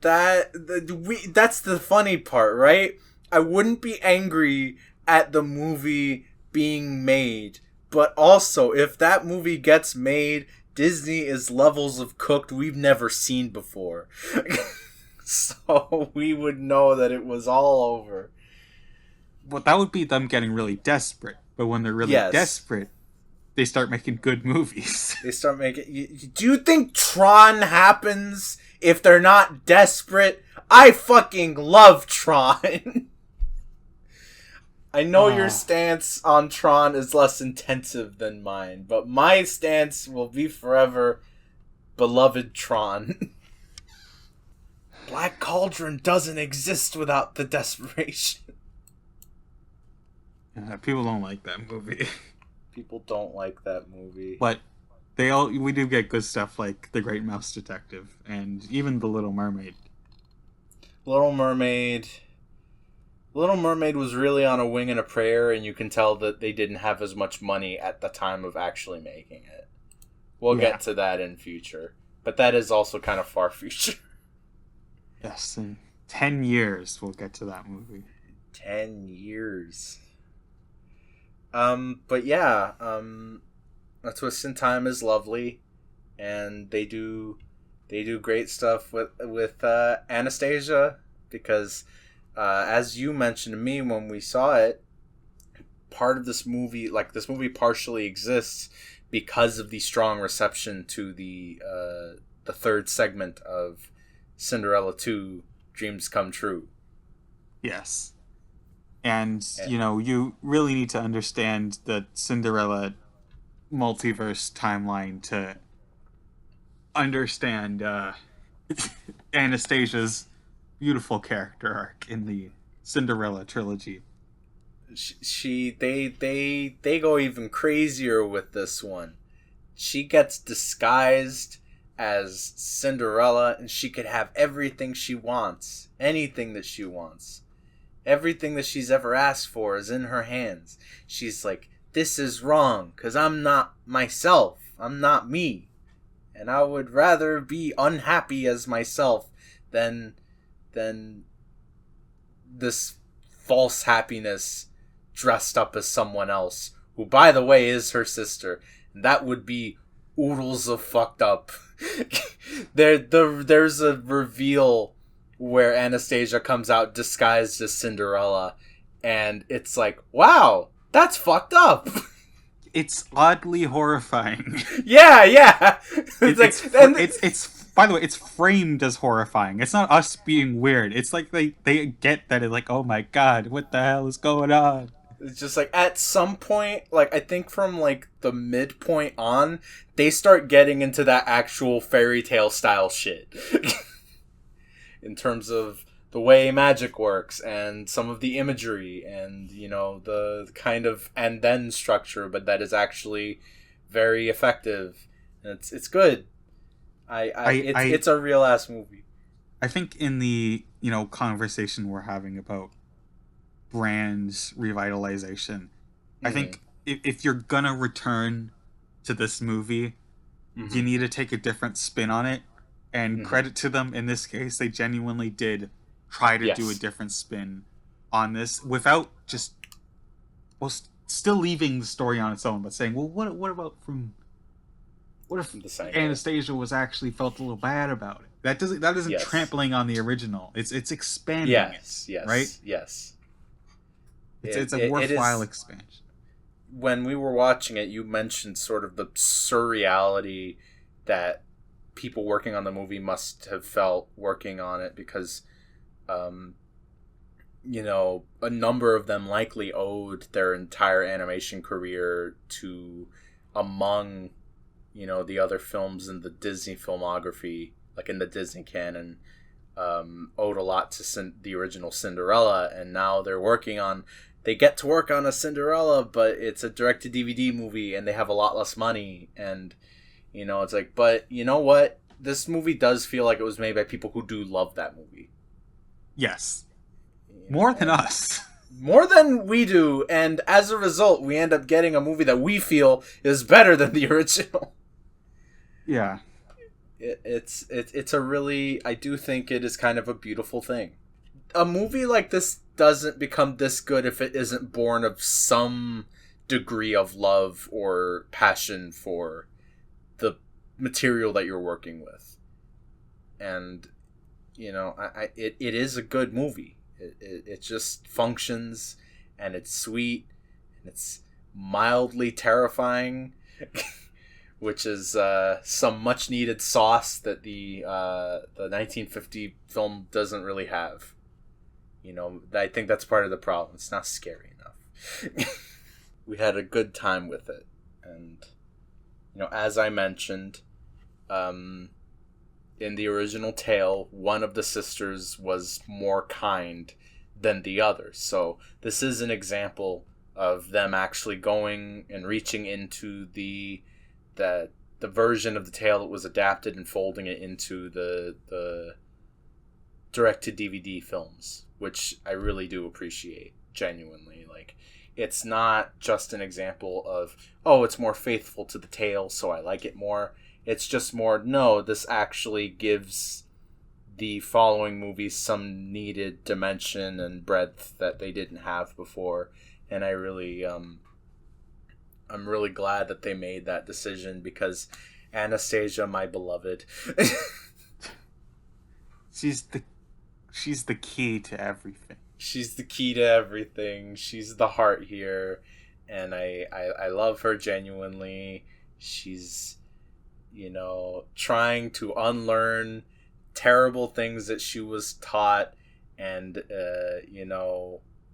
That's the funny part, right? I wouldn't be angry at the movie being made, but also if that movie gets made, Disney is levels of cooked we've never seen before. So we would know that it was all over. Well, that would be them getting really desperate. But when they're really desperate, they start making good movies. They start making... Do you think Tron happens if they're not desperate? I fucking love Tron. I know your stance on Tron is less intensive than mine, but my stance will be forever beloved Tron. Black Cauldron doesn't exist without the desperation. People don't like that movie. People don't like that movie. But we do get good stuff like The Great Mouse Detective and even The Little Mermaid. Little Mermaid was really on a wing and a prayer, and you can tell that they didn't have as much money at the time of actually making it. We'll get to that in future. But that is also kind of far future. Yes, in 10 years we'll get to that movie. 10 years. But yeah, A Twist in Time is lovely, and they do great stuff with Anastasia, because as you mentioned to me when we saw it, part of this movie partially exists because of the strong reception to the third segment of Cinderella 2, Dreams Come True. Yes. And, you really need to understand the Cinderella multiverse timeline to understand Anastasia's beautiful character arc in the Cinderella trilogy. They go even crazier with this one. She gets disguised as Cinderella, and she could have everything she wants, anything that she wants. Everything that she's ever asked for is in her hands. She's like, this is wrong, because I'm not myself. I'm not me. And I would rather be unhappy as myself than this false happiness dressed up as someone else, who, by the way, is her sister. And that would be oodles of fucked up. There's a reveal where Anastasia comes out disguised as Cinderella, and it's like, wow, that's fucked up. It's oddly horrifying. Yeah. It's by the way, it's framed as horrifying. It's not us being weird. It's like they get that it's like, oh my god, what the hell is going on? It's just like at some point, like I think from like the midpoint on, they start getting into that actual fairy tale style shit. In terms of the way magic works and some of the imagery and, the kind of and then structure, but that is actually very effective. And it's good. It's a real ass movie. I think in the, conversation we're having about brand's revitalization, I think if you're gonna return to this movie, you need to take a different spin on it. And credit to them, in this case, they genuinely did try to do a different spin on this without just, still leaving the story on its own, but saying, well, what if Anastasia was actually felt a little bad about it? That isn't trampling on the original. It's expanding it. Right? Yes. It's a worthwhile expansion. When we were watching it, you mentioned sort of the surreality that people working on the movie must have felt working on it, because a number of them likely owed their entire animation career to, among, the other films in the Disney filmography, like in the Disney canon, owed a lot to the original Cinderella, and now they get to work on a Cinderella, but it's a direct-to-DVD movie, and they have a lot less money, and, it's like, but you know what? This movie does feel like it was made by people who do love that movie. Yes. More than us. More than we do, and as a result, we end up getting a movie that we feel is better than the original. Yeah. It's a really, I do think it is kind of a beautiful thing. A movie like this doesn't become this good if it isn't born of some degree of love or passion for the material that you're working with. And, it is a good movie. It just functions, and it's sweet, and it's mildly terrifying, which is some much needed sauce that the 1950 film doesn't really have. I think that's part of the problem. It's not scary enough. We had a good time with it, and as I mentioned, in the original tale, one of the sisters was more kind than the other. So this is an example of them actually going and reaching into the version of the tale that was adapted and folding it into the direct-to-DVD films, which I really do appreciate, genuinely. Like, it's not just an example of, oh, it's more faithful to the tale, so I like it more. It's just more, no, this actually gives the following movies some needed dimension and breadth that they didn't have before. And I really, I'm really glad that they made that decision, because Anastasia, my beloved, she's the key to everything. She's the key to everything. She's the heart here, and I love her genuinely. She's, trying to unlearn terrible things that she was taught, and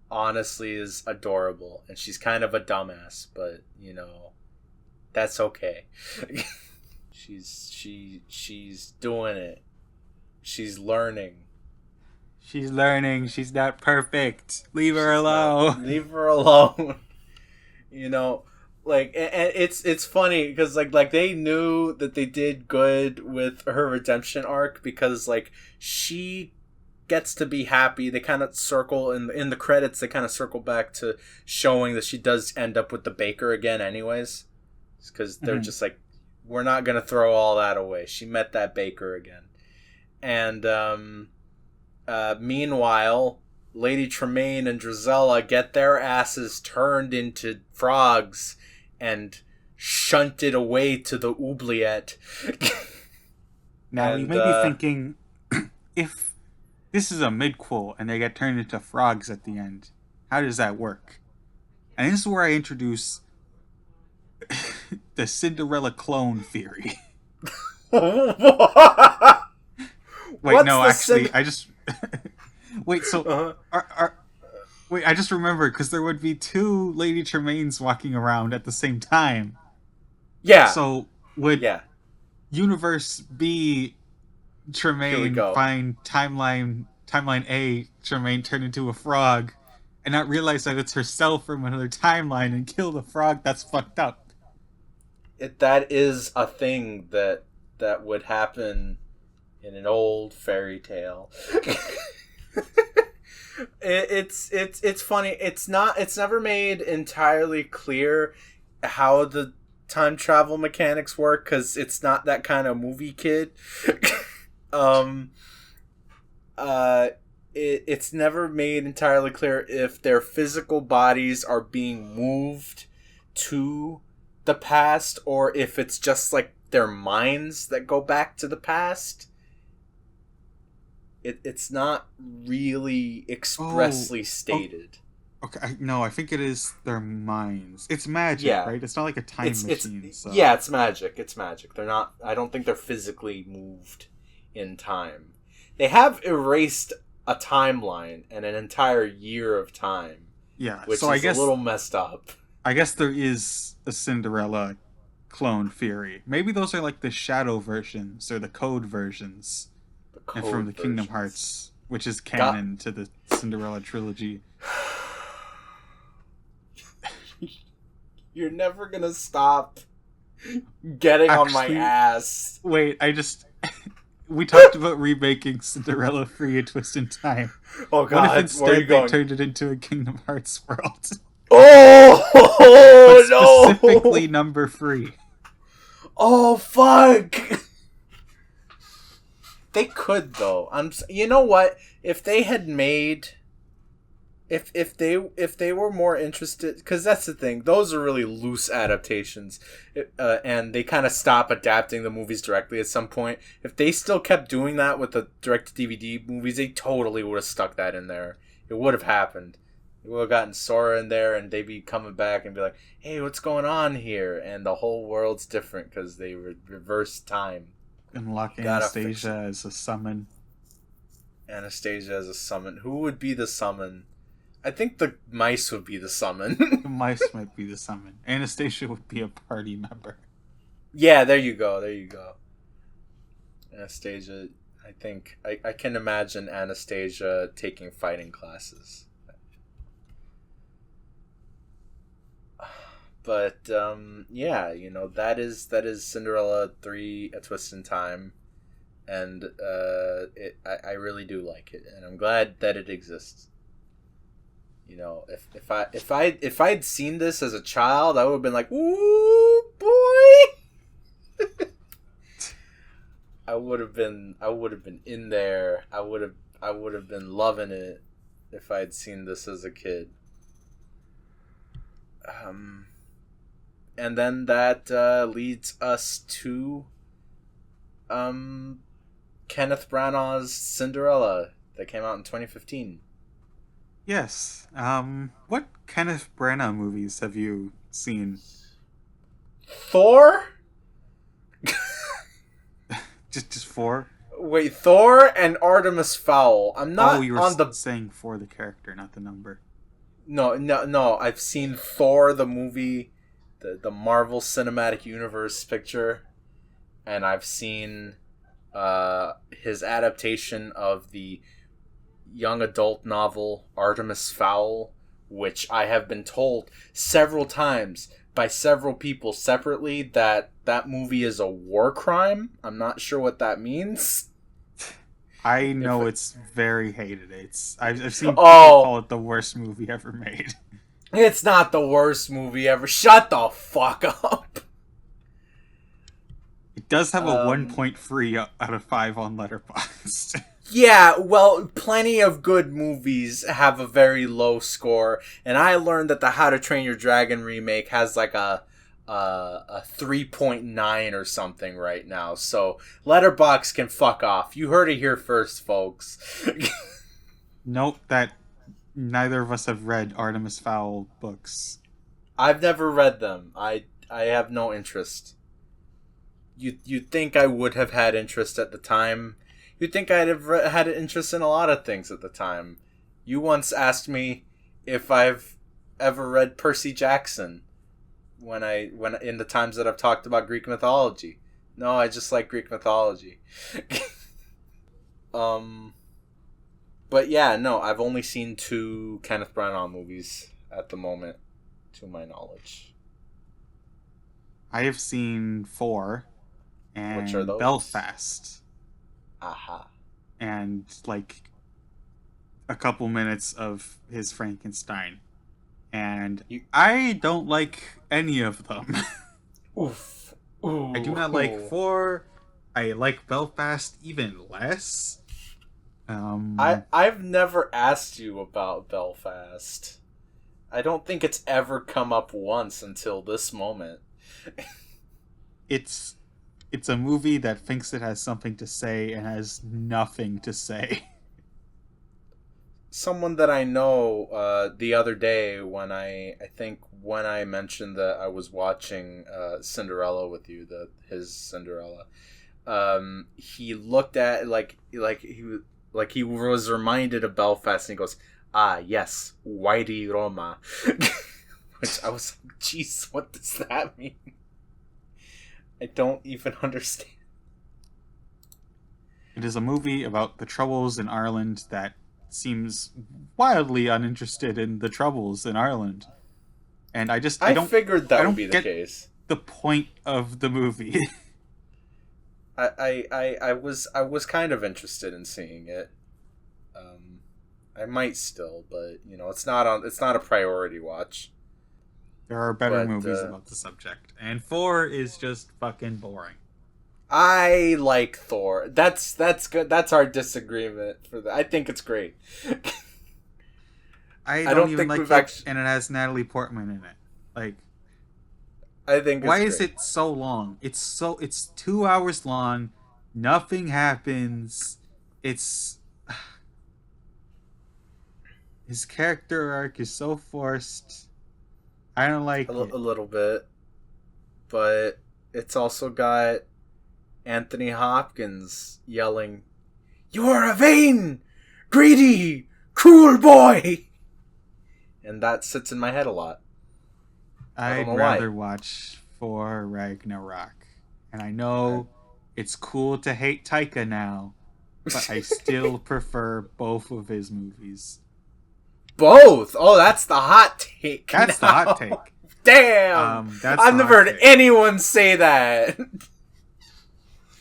honestly is adorable. And she's kind of a dumbass, but that's okay. she's doing it. She's learning. She's learning. She's not perfect. Leave her alone. Leave her alone. And it's funny because like they knew that they did good with her redemption arc, because like she gets to be happy. They kind of circle in the credits. They kind of circle back to showing that she does end up with the baker again, anyways, because they're just like, we're not gonna throw all that away. She met that baker again, and meanwhile, Lady Tremaine and Drizella get their asses turned into frogs and shunted away to the oubliette. Now, you may be thinking, if this is a midquel and they get turned into frogs at the end, how does that work? And this is where I introduce the Cinderella clone theory. Wait, no, actually, I just... Wait, so... Wait, I just remembered, because there would be two Lady Tremaines walking around at the same time. Yeah. So, would Universe B Tremaine find timeline A Tremaine turn into a frog, and not realize that it's herself from another timeline and kill the frog? That's fucked up. That is a thing that would happen in an old fairy tale. It's funny. It's never made entirely clear how the time travel mechanics work, because it's not that kind of movie, kid. It's never made entirely clear if their physical bodies are being moved to the past, or if it's just like their minds that go back to the past. It's not really expressly stated. Okay, no, I think it is their minds. It's magic, right? It's not like a time machine. Yeah, it's magic. It's magic. They're not... I don't think they're physically moved in time. They have erased a timeline and an entire year of time, Yeah, which so I is a guess little messed up. there is a Cinderella clone theory. Maybe those are like the shadow versions or the code versions, The and from code the Kingdom versions. Hearts, which is Got. canon to the Cinderella trilogy. You're never gonna stop getting on my Actually, ass. wait, we talked about remaking Cinderella for A Twist in Time. Oh What if god, where are you instead they going? turned it into a Kingdom Hearts world? But Oh specifically no! number 3. Oh fuck! They could though. You know what? If they had made, if they were more interested, because that's the thing. Those are really loose adaptations, and they kind of stop adapting the movies directly at some point. If they still kept doing that with the direct to DVD movies, they totally would have stuck that in there. It would have happened. We would have gotten Sora in there, and they'd be coming back and be like, "Hey, what's going on here?" And the whole world's different because they reverse time. Unlock Gotta fix Anastasia it. as a summon. Anastasia as a summon. Who would be the summon? I think the mice would be the summon. The mice might be the summon. Anastasia would be a party member. Yeah, there you go. There you go. Anastasia. I think I can imagine Anastasia taking fighting classes. But yeah, that is Cinderella 3: A Twist in Time, and I really do like it, and I'm glad that it exists. If I'd seen this as a child, I would have been like, "Ooh, boy!" I would have been in there. I would have been loving it if I'd seen this as a kid. And then that leads us to Kenneth Branagh's Cinderella that came out in 2015. Yes. What Kenneth Branagh movies have you seen? Thor? Just 4? Wait, Thor and Artemis Fowl. I'm Oh, not you were on the. saying for the character, not the number. No, no, no. I've seen Thor the movie, the Marvel Cinematic Universe picture, and I've seen his adaptation of the young adult novel Artemis Fowl, which I have been told several times by several people separately that that movie is a war crime. I'm not sure what that means. I If know it's very hated. I've seen people Oh, call it the worst movie ever made. it's not the worst movie ever. Shut the fuck up. It does have a Um, 1.3 out of 5 on Letterboxd. Yeah, well, plenty of good movies have a very low score, and I learned that the How to Train Your Dragon remake has like a 3.9 or something right now. So Letterbox can fuck off. You heard it here first, folks. Note that neither of us have read Artemis Fowl books. I've never read them. I have no interest. You'd think I would have had interest at the time. You'd think I'd have had an interest in a lot of things at the time. You once asked me if I've ever read Percy Jackson when in the times that I've talked about Greek mythology. No, I just like Greek mythology. um, but yeah, no, I've only seen 2 Kenneth Branagh movies at the moment, to my knowledge. I have seen 4 Which are and those? Belfast Aha. and like a couple minutes of his Frankenstein. And You. I don't like any of them. Oof. I do not like 4. I like Belfast even less. I've never asked you about Belfast. I don't think it's ever come up once until this moment. It's a movie that thinks it has something to say and has nothing to say. Someone that I know the other day I think when I mentioned that I was watching Cinderella with you, his Cinderella, he looked at like he like he was reminded of Belfast, and he goes, "Ah, yes, Whitey Roma," which I was like, "Jeez, what does that mean?" I don't even understand. It is a movie about the troubles in Ireland that seems wildly uninterested in the troubles in Ireland. And I figured that I would be don't the get case. the point of the movie. I was kind of interested in seeing it. I might still, but it's not a priority watch. There are better But movies about the subject, and 4 is just fucking boring. I like Thor. That's good. That's our disagreement for that. I think it's great. I I don't don't even think like we've it, actually. and it has Natalie Portman in it. Like, I think why it's is great. it so long? It's 2 hours long. Nothing happens. It's his character arc is so forced. I don't like A it. little bit, but it's also got Anthony Hopkins yelling, "You are a vain, greedy, cruel boy," and that sits in my head a lot. I don't I'd know why. rather watch for Ragnarok. And I know it's cool to hate Taika now, but I still prefer both of his movies. Both. Oh, that's the hot take That's the hot now. take. Damn. That's I've the never hot heard take. anyone say that.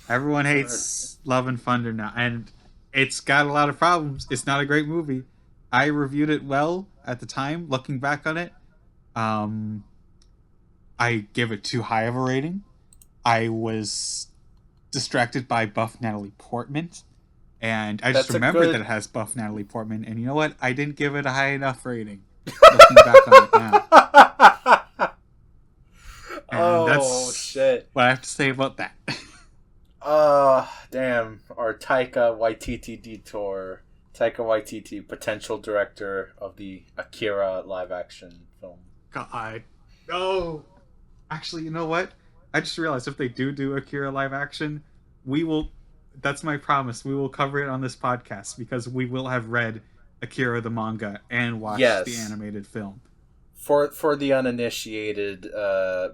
Everyone hates Love and Thunder now, and it's got a lot of problems. It's not a great movie. I reviewed it well at the time. Looking back on it, um, I give it too high of a rating. I was distracted by buff Natalie Portman, and I just That's a remembered that good. it has buff Natalie Portman. And you know what? I didn't give it a high enough rating. Looking back on it now, and Oh that's shit. what I have to say about that. Damn. Our Taika Waititi detour. Taika Waititi, potential director of the Akira live action film. God, no. Actually, you know what? I just realized if they do Akira live action, we will. That's my promise. We will cover it on this podcast because we will have read Akira the manga and watched the Yes. animated film. For the uninitiated,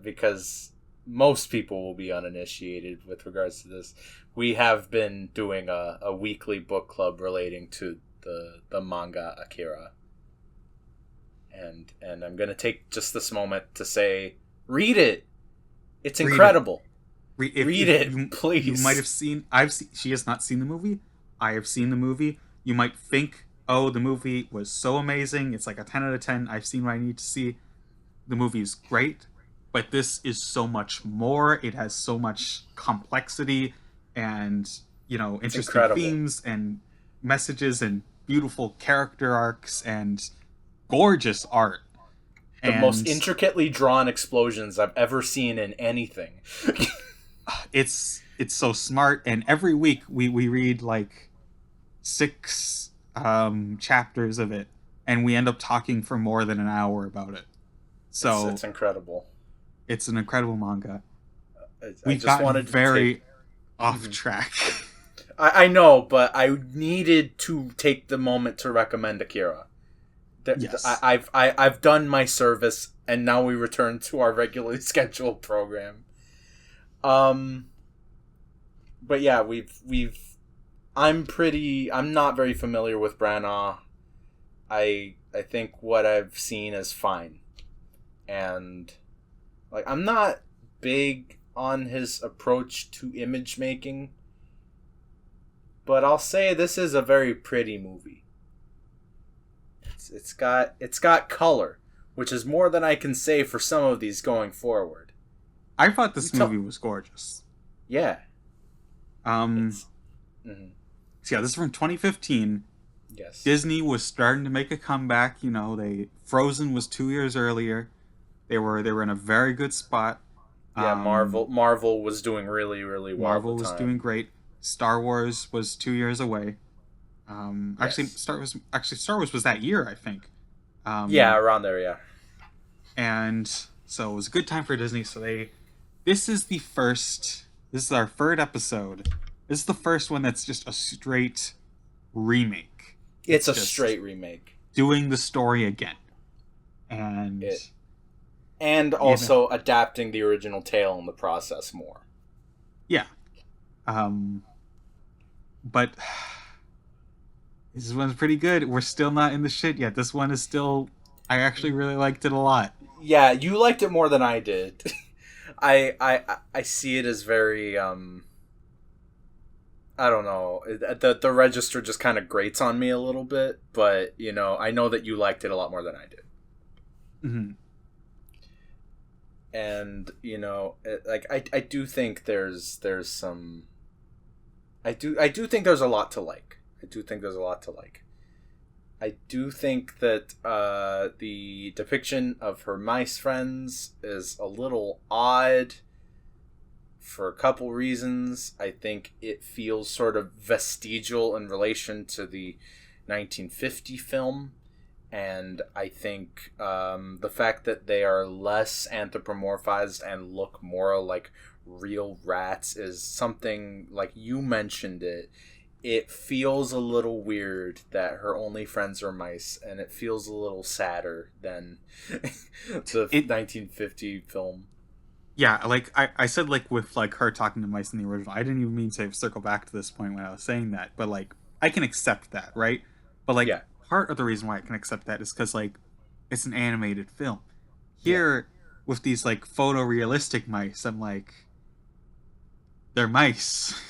because most people will be uninitiated with regards to this, we have been doing a weekly book club relating to the manga Akira. And I'm gonna take just this moment to say, read it. It's Read it. incredible. Read it, please. You might have seen. She has not seen the movie. I have seen the movie. You might think, oh, the movie was so amazing. It's like a 10 out of 10. I've seen what I need to see. The movie is great, but this is so much more. It has so much complexity and, It's interesting incredible. themes and messages and beautiful character arcs and gorgeous art. The most And intricately drawn explosions I've ever seen in anything. it's so smart. And every week we read like 6 chapters of it, and we end up talking for more than an hour about it. So It's incredible. it's an incredible manga. I We've just gotten wanted to very off Mhm. track. I know, but I needed to take the moment to recommend Akira. Yes. I've done my service, and now we return to our regularly scheduled program. But yeah, I'm not very familiar with Branagh. I think what I've seen is fine, and like I'm not big on his approach to image making, but I'll say this is a very pretty movie. It's got color, which is more than I can say for some of these going forward. I thought this movie was gorgeous. Yeah. Mhm. So yeah, this is from 2015. Yes. Disney was starting to make a comeback. Frozen was 2 years earlier. They were in a very good spot. Yeah, Marvel was doing really, really well. Marvel at the was time. doing great. Star Wars was 2 years away. Actually, Yes. Star Wars was that year, I think. Yeah, around there. Yeah. And so it was a good time for Disney. So this is our third episode. This is the first one that's just a straight remake. It's a just straight remake. doing the story again. And It and also adapting the original tale in the process more. yeah. But this one's pretty good. We're still not in the shit yet. This one is still. I actually really liked it a lot. Yeah, you liked it more than I did. I see it as very I don't know. The register just kind of grates on me a little bit, but I know that you liked it a lot more than I did. Mm-hmm. And I do think there's some. I do think there's a lot to like. I do think that the depiction of her mice friends is a little odd for a couple reasons. I think it feels sort of vestigial in relation to the 1950 film. And I think the fact that they are less anthropomorphized and look more like real rats is something, like you mentioned it. It feels a little weird that her only friends are mice, and it feels a little sadder than the 1950 film. Yeah, like I said, like with like her talking to mice in the original, I didn't even mean to circle back to this point when I was saying that, but like I can accept that, right? But like Yeah. part of the reason why I can accept that is because like it's an animated film. Here with these like photorealistic mice, I'm like, they're mice.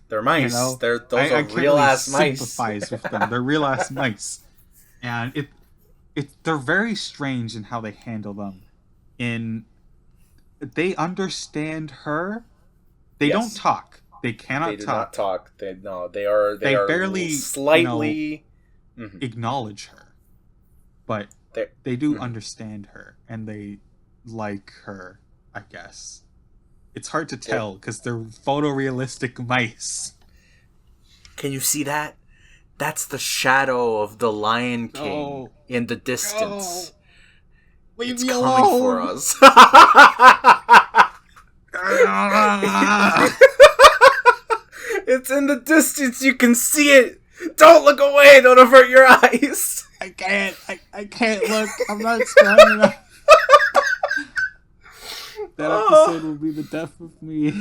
They're mice. Those are I can't real really ass mice. sympathize with them. They're real ass mice, and they're very strange in how they handle them. They understand her. They don't talk. They cannot They do talk. not talk. They are barely slightly acknowledge her, but they do understand her and they like her. I guess it's hard to tell because they're photorealistic mice. Can you see that? That's the shadow of the Lion King in the distance. Leave it's me coming alone. for us. It's in the distance. You can see it. Don't look away. Don't avert your eyes. I can't. I can't look. I'm not strong enough. That episode will be the death of me.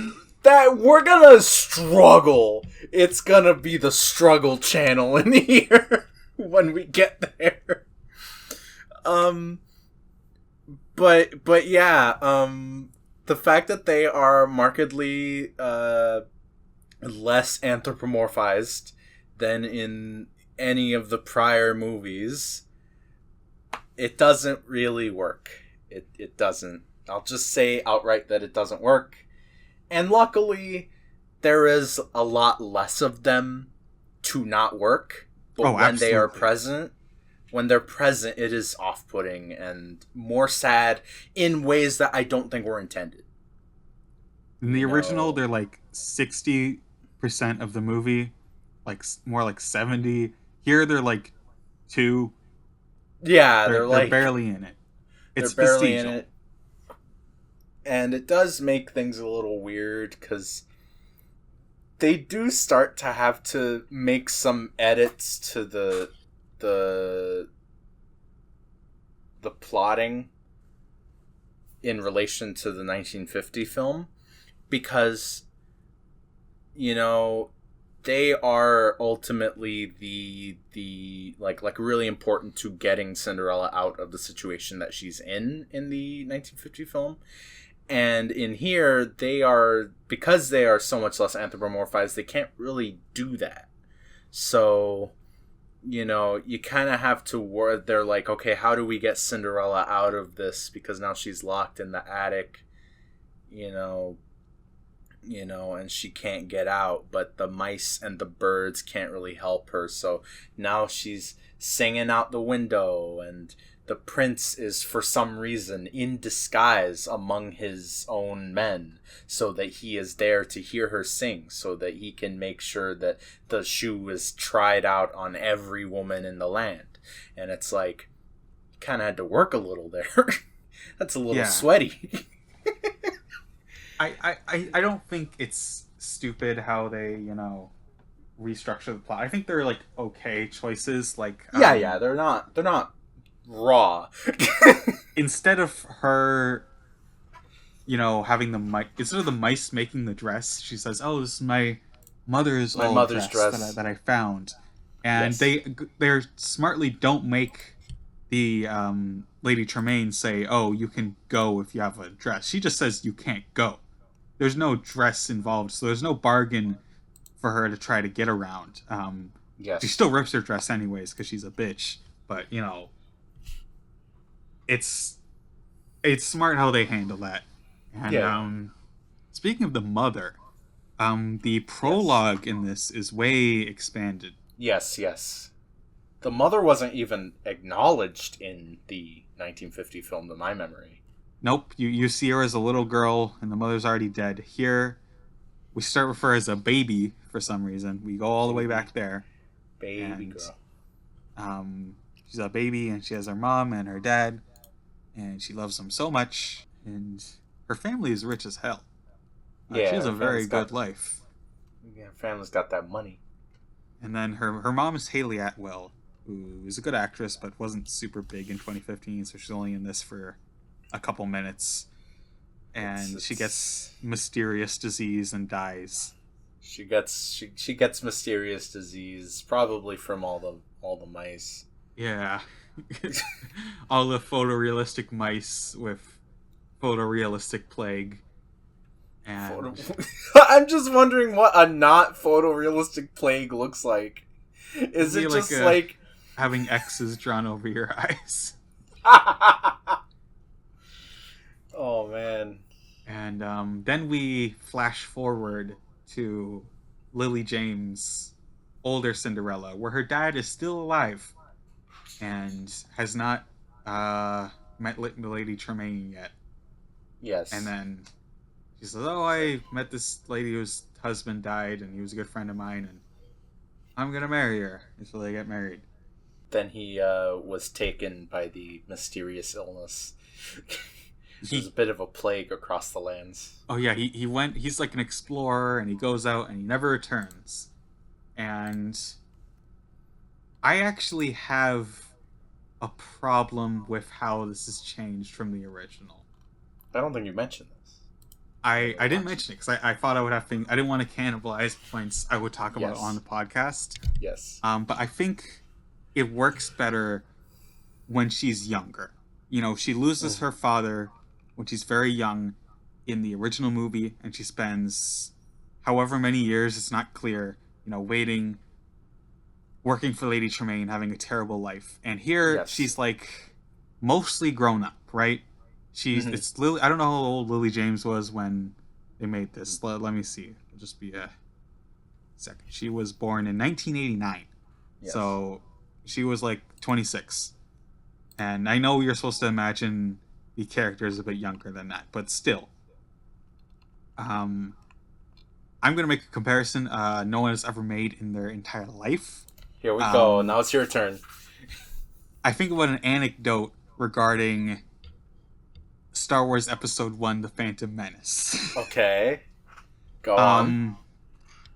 That we're gonna struggle. It's gonna be the struggle channel in here when we get there. But yeah, the fact that they are markedly less anthropomorphized than in any of the prior movies, it doesn't really work. It doesn't. I'll just say outright that it doesn't work. And luckily, there is a lot less of them to not work. But when they are present, it is off-putting and more sad in ways that I don't think were intended. In the original, they're like 60% of the movie, like more like 70. Here, they're like 2. Yeah, they're barely in it. It's barely vestigial. in it. And it does make things a little weird because they do start to have to make some edits to the plotting in relation to the 1950 film because they are ultimately the like really important to getting Cinderella out of the situation that she's in the 1950 film. And in here, because they are so much less anthropomorphized, they can't really do that. So, you kind of have to they're like, okay, how do we get Cinderella out of this? Because now she's locked in the attic, and she can't get out, but the mice and the birds can't really help her. So now she's singing out the window, and the prince is for some reason in disguise among his own men so that he is there to hear her sing so that he can make sure that the shoe is tried out on every woman in the land. And it's like, kind of had to work a little there. That's a little sweaty. I don't think it's stupid how they, restructure the plot. I think they're like okay choices. Like Yeah, they're not raw. instead of her, having the mice, instead of the mice making the dress, she says, "Oh, this is my mother's My old mother's dress that I, dress. that I found," and Yes. they're smartly don't make the Lady Tremaine say, "Oh, you can go if you have a dress." She just says you can't go. There's no dress involved, so there's no bargain for her to try to get around. She Yes. still rips her dress anyways because she's a bitch, but it's it's smart how they handle that. And Yeah. speaking of the mother, the Yes. prologue in this is way expanded. Yes. The mother wasn't even acknowledged in the 1950 film, to my memory. Nope, you see her as a little girl, and the mother's already dead. Here, we start with her as a baby for some reason. We go all the way Baby, back there, baby and girl. she's a baby, and she has her mom and her dad, and she loves them so much. And her family is rich as hell. She Yeah, has a her very family's good got life. yeah, her family's got that money. And then her mom is Haley Atwell, who is a good actress but wasn't super big in 2015, so she's only in this for a couple minutes. It's And she it's gets mysterious disease and dies. she gets mysterious disease probably from all the mice. Yeah. All the photorealistic mice with photorealistic plague. Photo. And I'm just wondering what a not photorealistic plague looks like. it'll Is be it like just like having X's drawn over your eyes. oh man. And then we flash forward to Lily James' older Cinderella, where her dad is still alive and has not met Lady Tremaine yet. And Yes. then she says, "Oh, I met this lady whose husband died, and he was a good friend of mine, and I'm gonna marry her." And so they get married. Then he was taken by the mysterious illness. It was a He, bit of a plague across the lands. oh yeah, he went. He's like an explorer, and he goes out and he never returns. And I actually have a problem with how this has changed from the original. I don't think you mentioned this when I we were I didn't watching. mention it because I thought I would have to. I didn't want to cannibalize points I would talk about on Yes. the podcast. Yes. But I think it works better when she's younger. She loses Mm. her father when she's very young in the original movie, and she spends however many years, it's not clear, waiting, working for Lady Tremaine, having a terrible life. And here Yes. she's like mostly grown up, right? Mm-hmm. It's Lily. I don't know how old Lily James was when they made this. Let me see. It'll just be a second. She was born in 1989, Yes. so she was like 26. And I know you're supposed to imagine the character is a bit younger than that, but still, um, I'm gonna make a comparison no one has ever made in their entire life. Here we go. Um, Now it's your turn. I think about an anecdote regarding Star Wars Episode One: The Phantom Menace. Okay. Go on. um,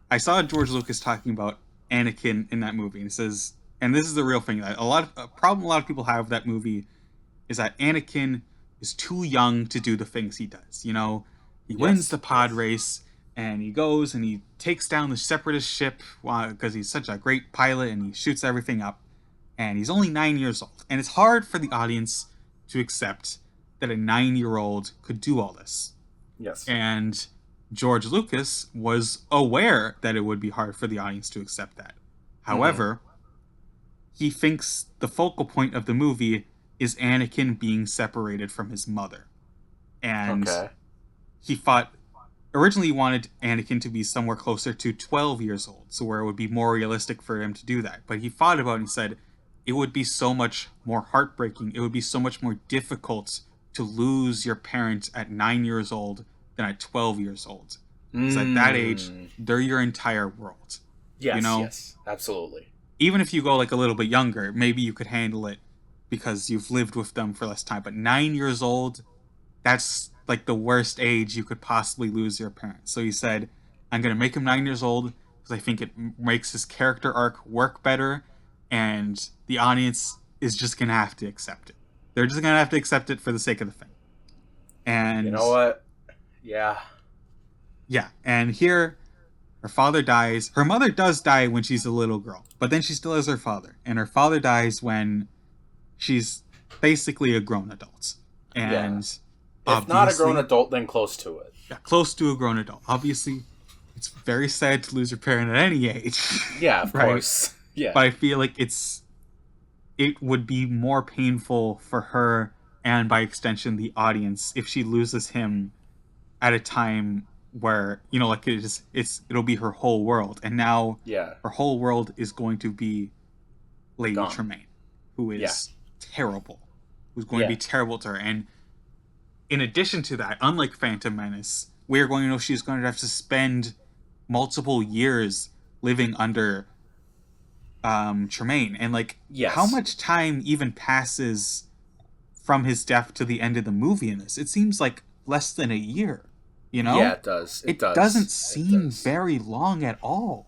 I saw George Lucas talking about Anakin in that movie, and he says, and this is the real thing, that a problem a lot of people have with that movie is that Anakin is too young to do the things he does. He wins the Yes. pod Yes. race, and he goes and he takes down the Separatist ship because he's such a great pilot, and he shoots everything up. And he's only 9 years old, and it's hard for the audience to accept that a 9-year-old could do all this. Yes. And George Lucas was aware that it would be hard for the audience to accept that. Mm-hmm. However, he thinks the focal point of the movie is Anakin being separated from his mother. And Okay. he thought originally he wanted Anakin to be somewhere closer to 12 years old, so where it would be more realistic for him to do that. But he thought about it and he said it would be so much more heartbreaking. It would be so much more difficult to lose your parents at 9 years old than at 12 years old. Because at that age, Mm. they're your entire world. You Yes. know, Yes. Absolutely. even if you go like a little bit younger, maybe you could handle it because you've lived with them for less time. But 9 years old, that's like the worst age you could possibly lose your parents. So he said, I'm going to make him 9 years old because I think it makes his character arc work better, and the audience is just gonna have to accept it. They're just gonna have to accept it for the sake of the thing. You And know what? Yeah. yeah, and here her father dies. Her mother does die when she's a little girl, but then she still has her father, and her father dies when she's basically a grown adult, Yeah. and If not a grown obviously, adult, then close to it. yeah, close to a grown adult. Obviously, it's very sad to lose your parent at any age, Yeah, of right? course. Yeah. But I feel like it would be more painful for her and by extension the audience if she loses him at a time where like it'll be her whole world, and now Yeah. her whole world is going to be Lady Gone. Tremaine, who Yeah. is terrible, who's going to Yeah. be terrible to her. And in addition to that, unlike Phantom Menace, we are going to know she's going to have to spend multiple years living under Tremaine, and like how Yes. much time even passes from his death to the end of the movie in this? It seems like less than a year, you Yeah, know? it does. It It doesn't does. It seem does. very long at all.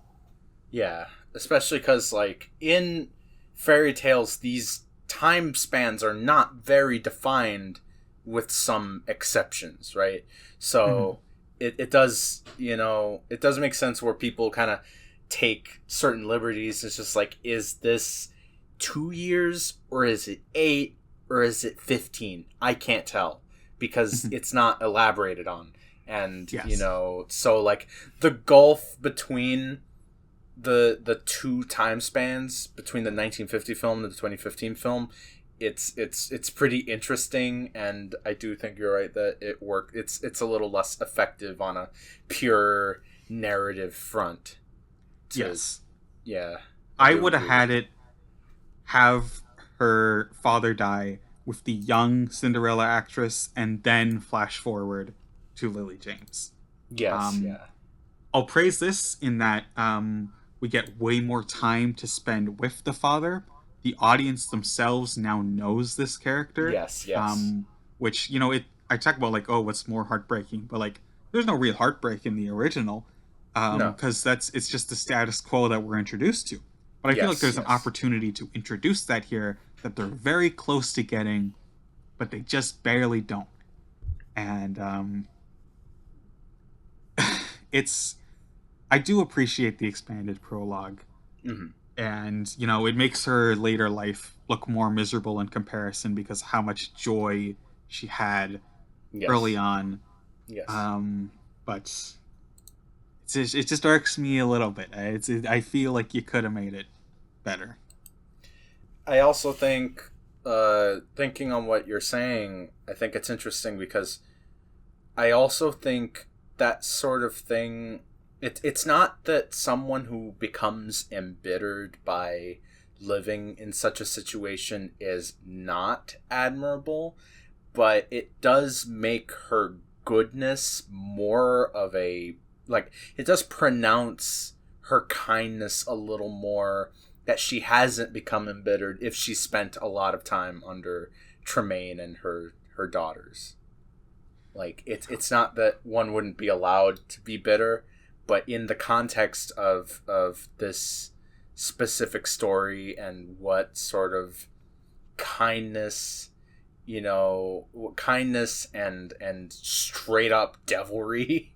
Yeah. Especially because, like, in fairy tales, these time spans are not very defined with some exceptions, right? Mhm. So it does, it does make sense where people kind of take certain liberties. It's just like, is this 2 years or is it eight or is it 15? I can't tell because Mhm. it's not elaborated on. And, Yes. so like the gulf between the two time spans between the 1950 film and the 2015 film, it's pretty interesting, and I do think you're right that it worked. It's a little less effective on a pure narrative front. To Yes. Yeah, I I do would have agree with had you. it have her father die with the young Cinderella actress and then flash forward to Lily James. Yes, Um, yeah, I'll praise this in that we get way more time to spend with the father. The audience themselves now knows this character, yes, yes. um, which I talk about like, oh, what's more heartbreaking, but like there's no real heartbreak in the original, No, because it's just the status quo that we're introduced to. But I feel like yes, there's an yes, opportunity to introduce that here that they're very close to getting, but they just barely don't. And it's I do appreciate the expanded prologue, hmm, and it makes her later life look more miserable in comparison because how much joy she had early yes, on. yes. But it just irks me a little bit. I feel like you could have made it better. I also think, thinking on what you're saying, I think it's interesting because I also think that sort of thing. It's not that someone who becomes embittered by living in such a situation is not admirable, but it does make her goodness more of a, like, it does pronounce her kindness a little more, that she hasn't become embittered if she spent a lot of time under Tremaine and her daughters. Like, it's not that one wouldn't be allowed to be bitter, but in the context of this specific story and what sort of kindness, kindness and straight up devilry,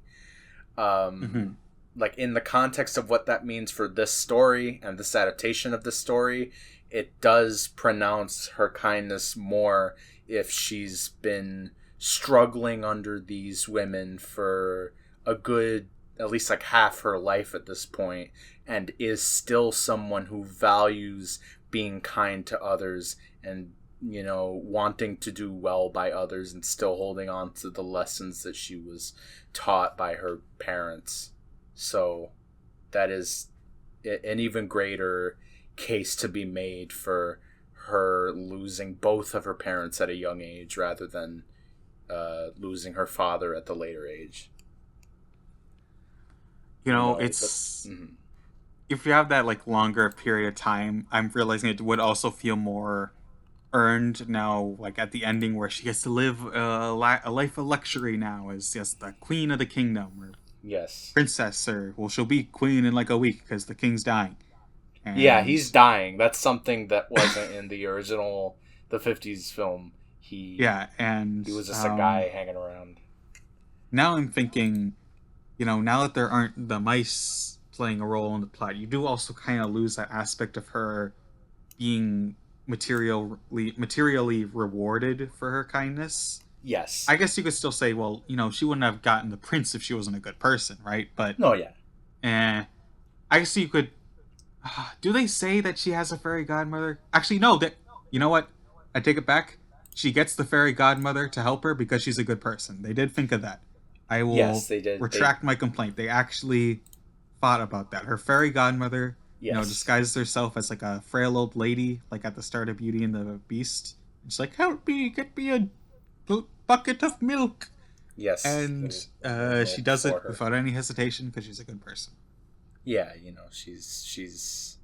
um Hmm. like in the context of what that means for this story and this adaptation of this story, it does pronounce her kindness more if she's been struggling under these women for a good, at least like half her life at this point, and is still someone who values being kind to others and wanting to do well by others and still holding on to the lessons that she was taught by her parents. So that is an even greater case to be made for her losing both of her parents at a young age rather than losing her father at the later age. But It's if you have that like longer period of time, I'm realizing it would also feel more earned now, like at the ending where she gets to live a life of luxury now as just the queen of the kingdom, or Yes. princess, or well, she'll be queen in like a week because the king's dying. Yeah, And he's dying. That's something that wasn't in the original, the '50s film. yeah, and He was just a guy hanging around. now I'm thinking, now that there aren't the mice playing a role in the plot, you do also kind of lose that aspect of her being materially rewarded for her kindness. Yes. I guess you could still say, well, she wouldn't have gotten the prince if she wasn't a good person, right? But No, yeah. I guess you could. Do they say that she has a fairy godmother? Actually, no. That you know what? I take it back. She gets the fairy godmother to help her because she's a good person. They did think of that. I Yes, will they did. retract my complaint. They actually thought about that. Her fairy godmother, Yes. disguises herself as like a frail old lady, like at the start of Beauty and the Beast. She's like, "Help me, get me a bucket of milk," Yes. and Little she milk does for it her. without any hesitation because she's a good person. Yeah, she's.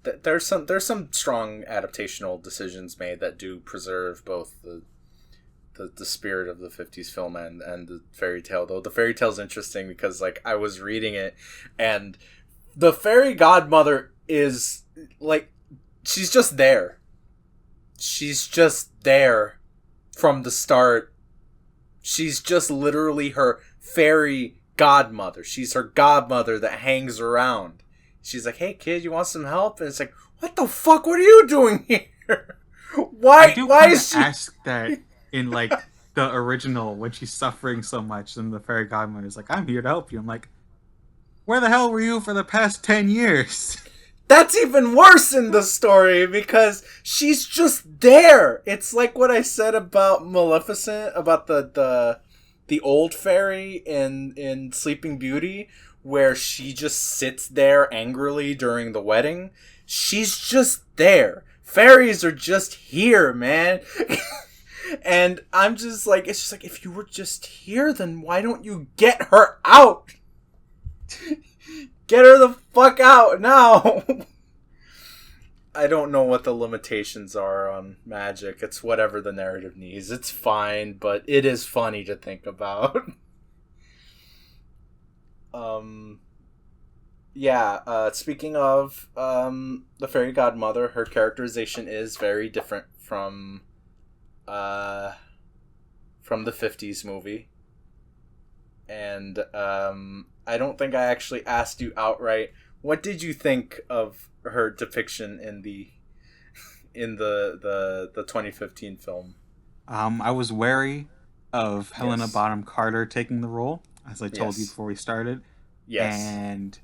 There's some strong adaptational decisions made that do preserve both the spirit of the '50s film and the fairy tale. Though the fairy tale's interesting because like I was reading it, and the fairy godmother is like she's just there. She's just there from the start. She's just literally her fairy godmother. She's her godmother that hangs around. She's like, "Hey kid, you want some help?" And it's like, "What the fuck? What are you doing here? I Why? do Why kind of is she?" ask that in like the original when she's suffering so much, and the fairy godmother is like, "I'm here to help you." I'm like, "Where the hell were you for the past 10 years?" That's even worse in the story because she's just there. It's like what I said about Maleficent, about the old fairy in Sleeping Beauty, where she just sits there angrily during the wedding. She's just there. Fairies are just here, man. And I'm just like, it's just like, if you were just here, then why don't you get her out? Get her the fuck out now. I don't know what the limitations are on magic. It's whatever the narrative needs. It's fine, but it is funny to think about. um yeah, speaking of the fairy godmother, her characterization is very different uh from the '50s movie. And I don't think I actually asked you outright. What did you think of her depiction in the 2015 film? I was wary of Helena Yes. Bonham Carter taking the role, as I told you Yes. before we started, Yes. and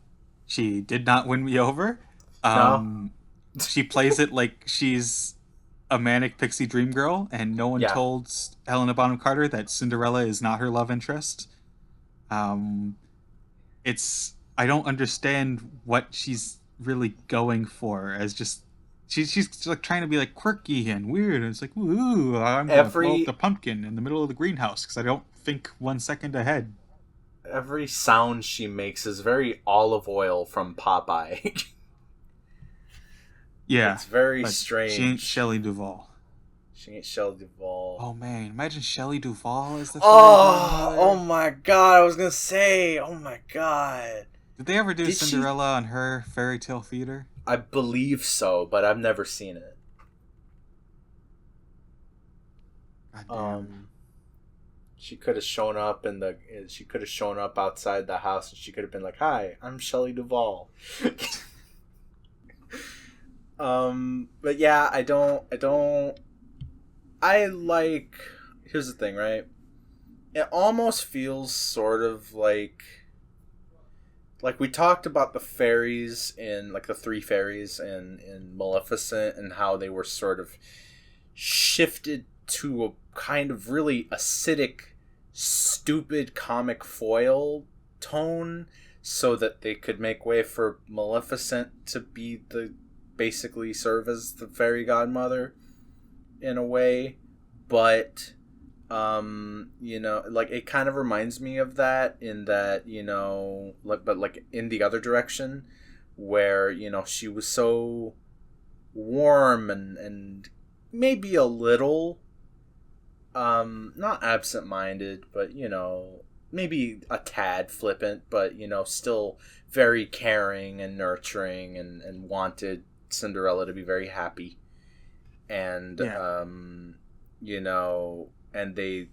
she did not win me over. No. Um, she plays it like she's a manic pixie dream girl, and no one Yeah. told Helena Bonham Carter that Cinderella is not her love interest. Um, it's I don't understand what she's really going for as just she's like trying to be like quirky and weird, and it's like, ooh, I'm gonna blow up the Every pumpkin in the middle of the greenhouse because I don't think 1 second ahead. every sound she makes is very olive oil from Popeye. Yeah, It's very but she ain't strange. Shelley Duvall. She ain't Shelley Duvall. Oh man, imagine Shelley Duvall as the fairy Oh godmother. my god! I was gonna say. Oh my god! Did they ever do Did she? Cinderella on her fairy tale theater? I believe so, but I've never seen it. God damn. Um, she could have shown up in the. She could have shown up outside the house, and she could have been like, "Hi, I'm Shelley Duvall." But yeah, I don't. I don't. I like. Here's the thing, right? It almost feels sort of like we talked about the fairies in like the three fairies in Maleficent and how they were sort of shifted to a kind of really acidic, stupid comic foil tone so that they could make way for Maleficent to be the basically serve as the fairy godmother in a way. But like it kind of reminds me of that in that, like, but like in the other direction where, she was so warm and maybe a little not absent-minded, but maybe a tad flippant, but still very caring and nurturing, and wanted Cinderella to be very happy. And Yeah. and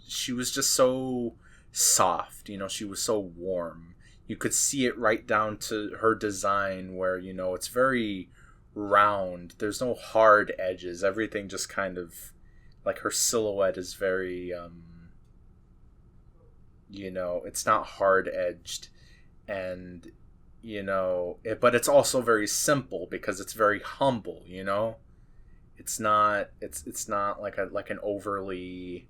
she was just so soft, she was so warm. You could see it right down to her design, where it's very round. There's no hard edges. Everything just kind of, like, her silhouette is very it's not hard edged. And but it's also very simple, because it's very humble. It's not like an overly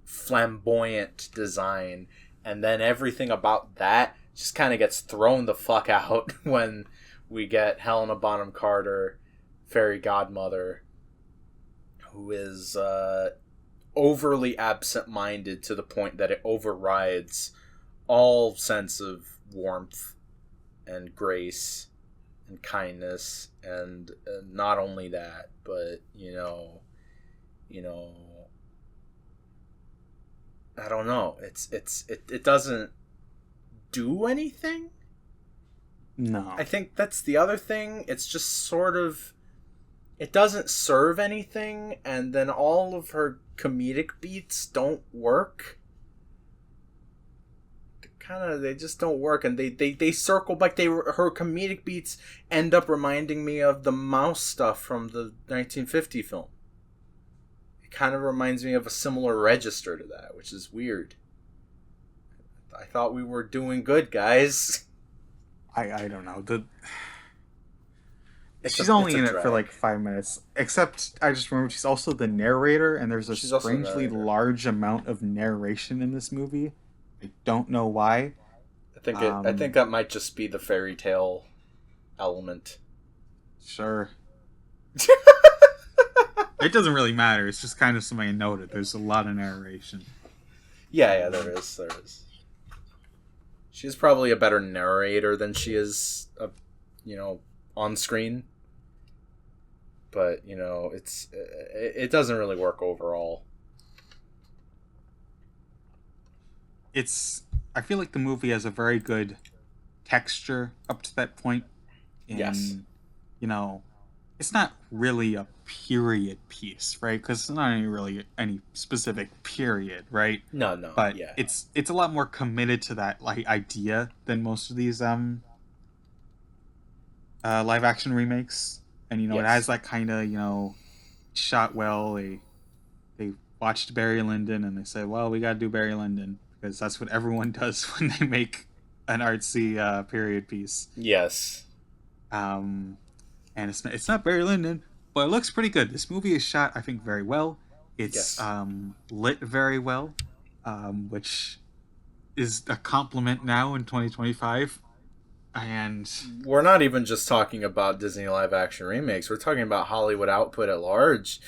flamboyant design. And then everything about that just kind of gets thrown the fuck out when we get Helena Bonham Carter, fairy godmother, who is overly absent-minded to the point that it overrides all sense of warmth and grace and kindness. And not only that, but I don't know. It doesn't do anything. No. I think that's the other thing. It's just sort of, it doesn't serve anything, and then all of her comedic beats don't work. They just don't work, and they circle back. Her comedic beats end up reminding me of the mouse stuff from the 1950 film. It kind of reminds me of a similar register to that, which is weird. I thought we were doing good, guys. I don't know. She's only in it for like 5 minutes. Except I just remember she's also the narrator, and there's a strangely large amount of narration in this movie. I don't know why. I think that might just be the fairy tale element. Sure. It doesn't really matter. It's just kind of something I noted. There's a lot of narration. Yeah, there is. She's probably a better narrator than she is, on screen. But it doesn't really work overall. I feel like the movie has a very good texture up to that point. And, yes. It's not really a period piece, right? Because it's not really any specific period, right? No. But yeah. it's a lot more committed to that idea than most of these live action remakes. And yes. It has that kind of shot well. They watched Barry Lyndon and they said, well, we got to do Barry Lyndon, because that's what everyone does when they make an artsy period piece. Yes. And it's not Barry Lyndon, but it looks pretty good. This movie is shot, I think, very well. It's lit very well, which is a compliment now in 2025. And we're not even just talking about Disney live action remakes. We're talking about Hollywood output at large.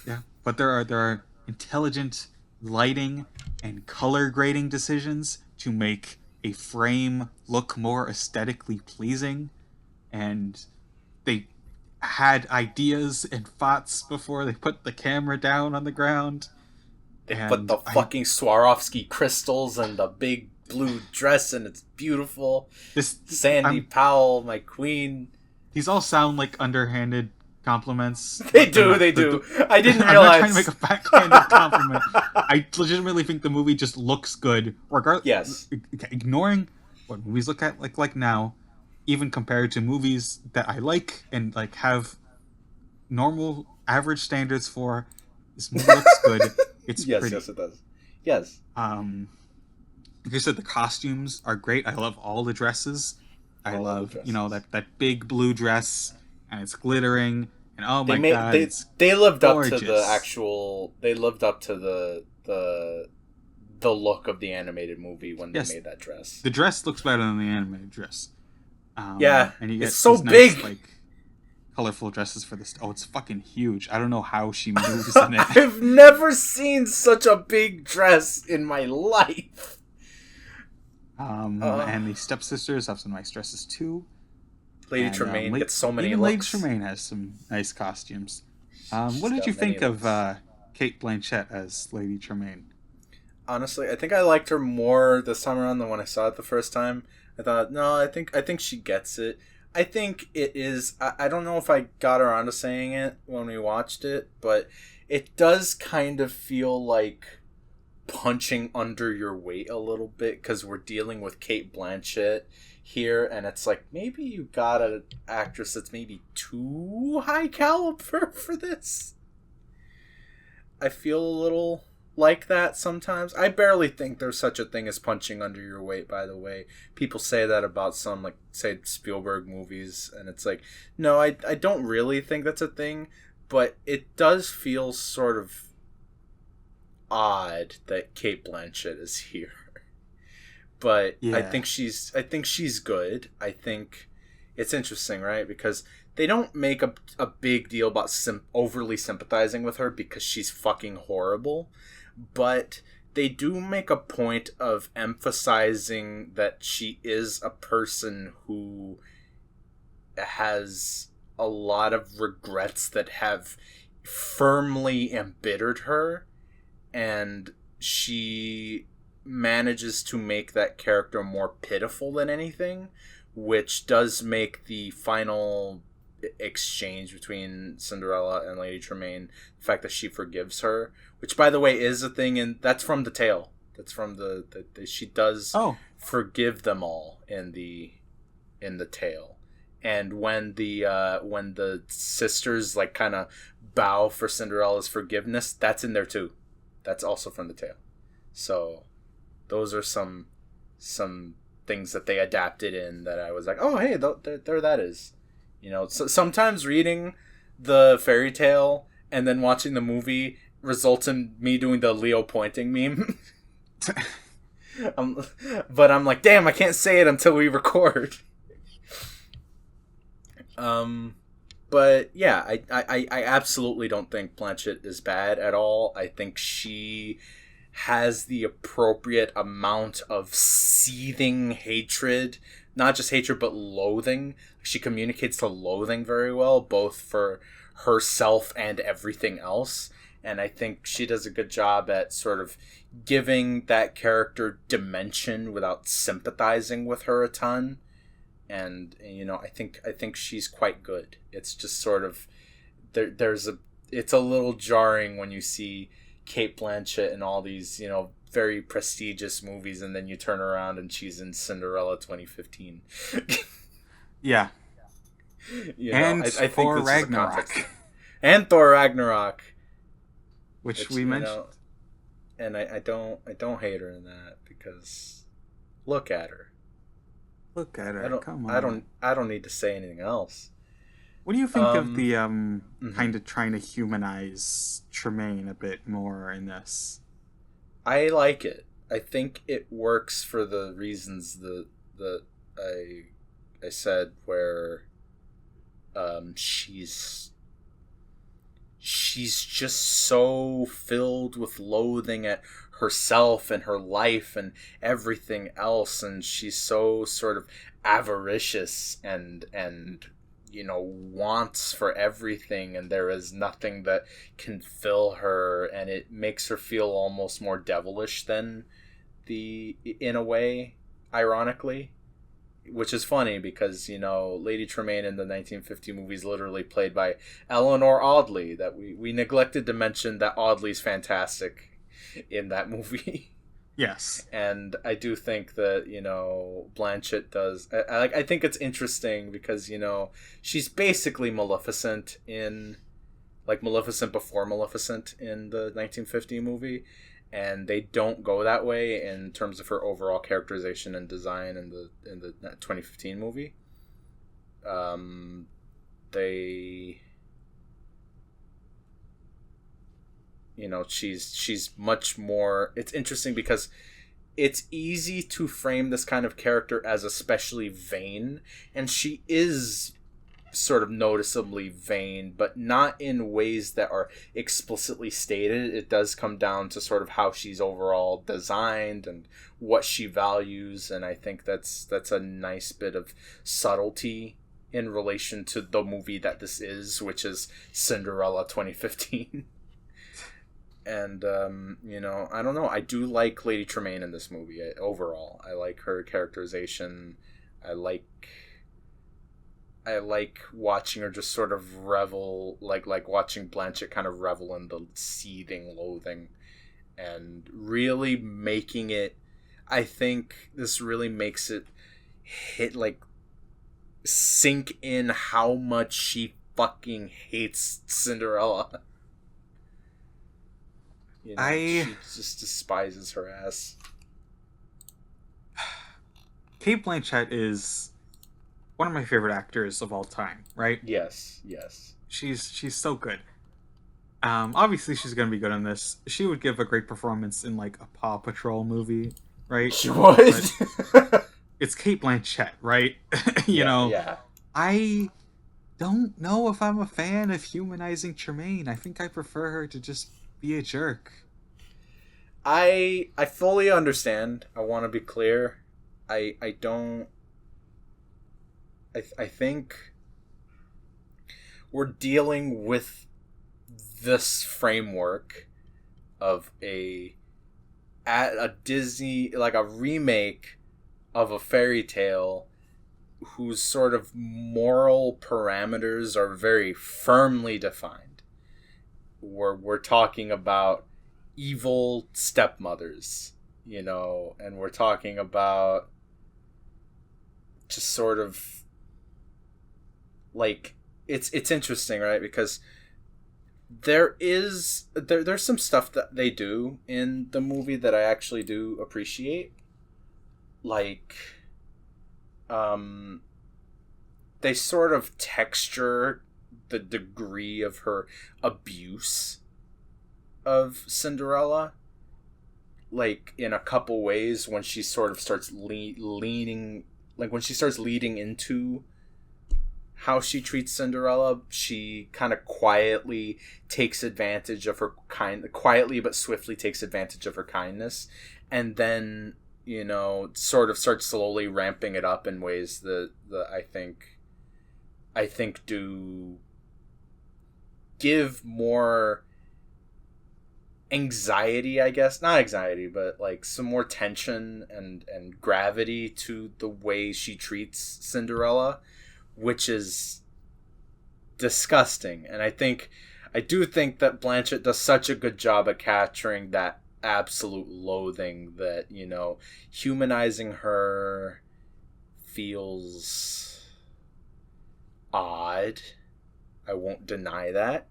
Yeah, but there are intelligent lighting and color grading decisions to make a frame look more aesthetically pleasing, and they had ideas and thoughts before they put the camera down on the ground. They put the fucking Swarovski crystals and the big blue dress, and it's beautiful. Sandy Powell, my queen. These all sound like underhanded compliments. They do. I didn't realize. I'm not trying to make a backhanded compliment. I legitimately think the movie just looks good, regardless. Yes. Ignoring what movies look at like now, even compared to movies that I like and have normal average standards for. This movie looks good. It's pretty. Yes, it does. Yes. Like I said, the costumes are great. I love all the dresses. I love that big blue dress, and it's glittering, and oh my god, they lived gorgeous. Up to the actual. They lived up to the look of the animated movie when they made that dress. The dress looks better than the animated dress. And you get it's so nice, big. Colorful dresses for this. Oh, it's fucking huge. I don't know how she moves in it. I've never seen such a big dress in my life. And the stepsisters have some nice dresses too. Lady Tremaine gets so many even looks. Lady Tremaine has some nice costumes. What did you think of Kate Blanchett as Lady Tremaine? honestly, I think I liked her more this time around than when I saw it the first time. I thought, no, I think she gets it. I think it is. I don't know if I got around to saying it when we watched it, but it does kind of feel like punching under your weight a little bit because we're dealing with Kate Blanchett here, and it's like maybe you got an actress that's maybe too high caliber for this. I feel a little like that sometimes. I barely think there's such a thing as punching under your weight, by the way. People say that about some, like, say, Spielberg movies, and it's like, no, I don't really think that's a thing, but it does feel sort of odd that Kate Blanchett is here. But Yeah. I think she's good. I think it's interesting, right? Because they don't make a big deal about overly sympathizing with her because she's fucking horrible, but they do make a point of emphasizing that she is a person who has a lot of regrets that have firmly embittered her, and she manages to make that character more pitiful than anything, which does make the final exchange between Cinderella and Lady Tremaine, the fact that she forgives her, which by the way is a thing, and that's from the tale. That's from the she does Oh, forgive them all in the tale. And when the sisters like kind of bow for Cinderella's forgiveness, that's in there too. That's also from the tale. So those are some things that they adapted in that I was like, oh hey, there that is. You know, so sometimes reading the fairy tale and then watching the movie results in me doing the Leo pointing meme. um, but I'm like, damn, I can't say it until we record. But yeah, I absolutely don't think Blanchett is bad at all. I think she has the appropriate amount of seething hatred, not just hatred but loathing. She communicates the loathing very well, both for herself and everything else. And I think she does a good job at sort of giving that character dimension without sympathizing with her a ton. And you know, I think she's quite good. It's just sort of it's a little jarring when you see Kate Blanchett in all these, you know, very prestigious movies, and then you turn around and she's in Cinderella 2015. yeah. You know, And I think for this is a context. Ragnarok, And Thor Ragnarok, which which we you mentioned. know, and I don't hate her in that because look at her. Look at I her. don't Come I on. don't I don't need to say anything else. What do you think of Um, the mhm. kind of trying to humanize Tremaine a bit more in this? I like it. I think it works for the reasons that I said, where she's just so filled with loathing at herself and her life and everything else, and she's so sort of avaricious and you know, wants for everything, and there is nothing that can fill her, and it makes her feel almost more devilish than the in a way, ironically, which is funny because, you know, Lady Tremaine in the 1950 movie is literally played by Eleanor Audley. That we neglected to mention that Audley's fantastic in that movie. Yes. And I do think that, you know, Blanchett does. I think it's interesting because, you know, she's basically Maleficent in, like, Maleficent before Maleficent in the 1950 movie, and they don't go that way in terms of her overall characterization and design in the 2015 movie. Um, they, you know, she's much more. It's interesting because it's easy to frame this kind of character as especially vain, and she is sort of noticeably vain, but not in ways that are explicitly stated. It does come down to sort of how she's overall designed and what she values, and I think that's a nice bit of subtlety in relation to the movie that this is, which is Cinderella 2015. And I don't know. I do like Lady Tremaine in this movie overall. I like her characterization. I like I like watching her just sort of revel, like watching Blanchett kind of revel in the seething loathing, and really making it. I think this really makes it hit, like, sink in how much she fucking hates Cinderella. I She just despises her ass. Kate Blanchett is one of my favorite actors of all time, right? Yes, yes. She's so good. Obviously she's gonna be good in this. She would give a great performance in like a Paw Patrol movie, right? She would. But it's Kate Blanchett, right? you Yeah, know, yeah. I don't know if I'm a fan of humanizing Tremaine. I think I prefer her to just be a jerk. I fully understand. I want to be clear. I don't. I think we're dealing with this framework of a Disney, like a remake of a fairy tale whose sort of moral parameters are very firmly defined. We're talking about evil stepmothers, and we're talking about just sort of, like, it's interesting, right? Because there's some stuff that they do in the movie that I actually do appreciate. Like, um they sort of texture the degree of her abuse of Cinderella, like, in a couple ways, when she sort of starts leaning, like when she starts leading into how she treats Cinderella. She kind of quietly takes advantage of her quietly but swiftly takes advantage of her kindness, and then, sort of starts slowly ramping it up in ways that I think do give more anxiety, I guess. Not anxiety, but like some more tension and gravity to the way she treats Cinderella, which is disgusting. And I do think that Blanchett does such a good job at capturing that absolute loathing that, humanizing her feels odd. I won't deny that.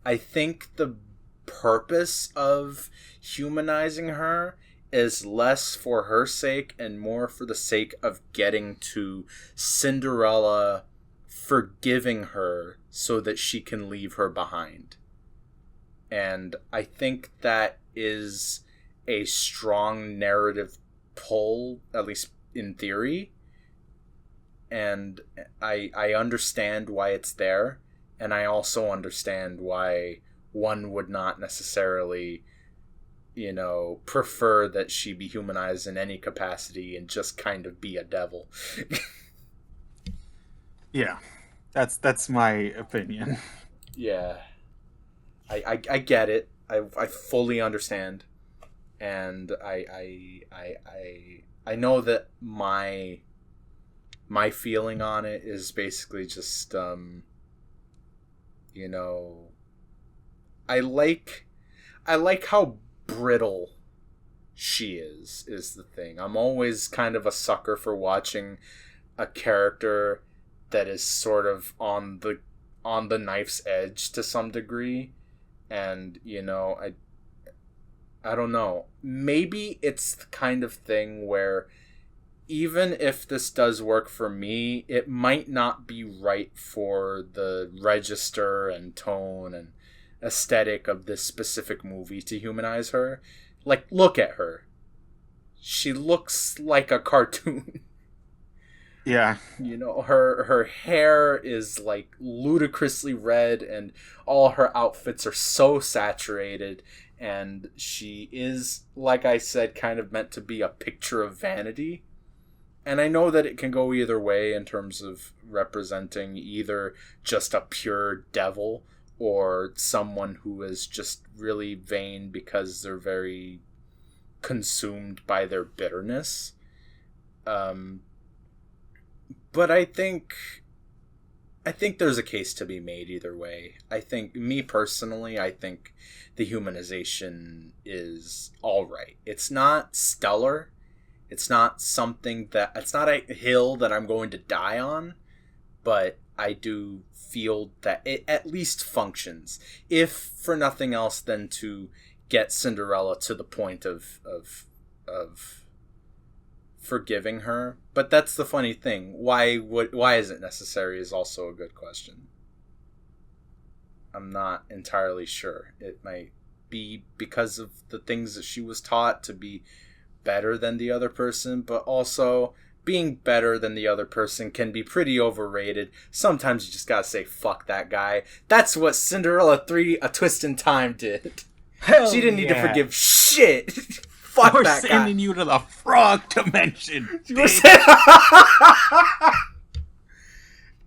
I think the purpose of humanizing her is less for her sake and more for the sake of getting to Cinderella forgiving her so that she can leave her behind. And I think that is a strong narrative pull, at least in theory. And I understand why it's there, and I also understand why one would not necessarily, prefer that she be humanized in any capacity and just kind of be a devil. Yeah, that's my opinion. Yeah, I get it. I fully understand, and I know that my feeling on it is basically just, you know I like how brittle she is the thing. I'm always kind of a sucker for watching a character that is sort of on the knife's edge to some degree. And, I don't know, maybe it's the kind of thing where even if this does work for me, it might not be right for the register and tone and aesthetic of this specific movie to humanize her. Like, look at her. She looks like a cartoon. Yeah, Her hair is like ludicrously red, and all her outfits are so saturated, and she is, like I said, kind of meant to be a picture of vanity. And I know that it can go either way in terms of representing either just a pure devil or someone who is just really vain because they're very consumed by their bitterness. Um, but I think there's a case to be made either way. I think, me personally, I think the humanization is all right. It's not stellar. It's not it's not a hill that I'm going to die on, but I do feel that it at least functions, if for nothing else than to get Cinderella to the point of forgiving her. But that's the funny thing. Why is it necessary is also a good question. I'm not entirely sure. It might be because of the things that she was taught to be better than the other person, but also being better than the other person can be pretty overrated. Sometimes you just gotta say, fuck that guy. That's what Cinderella 3 A Twist in Time did. Hell She didn't need to yeah. forgive shit. Fuck We're that guy. sending you to the frog dimension.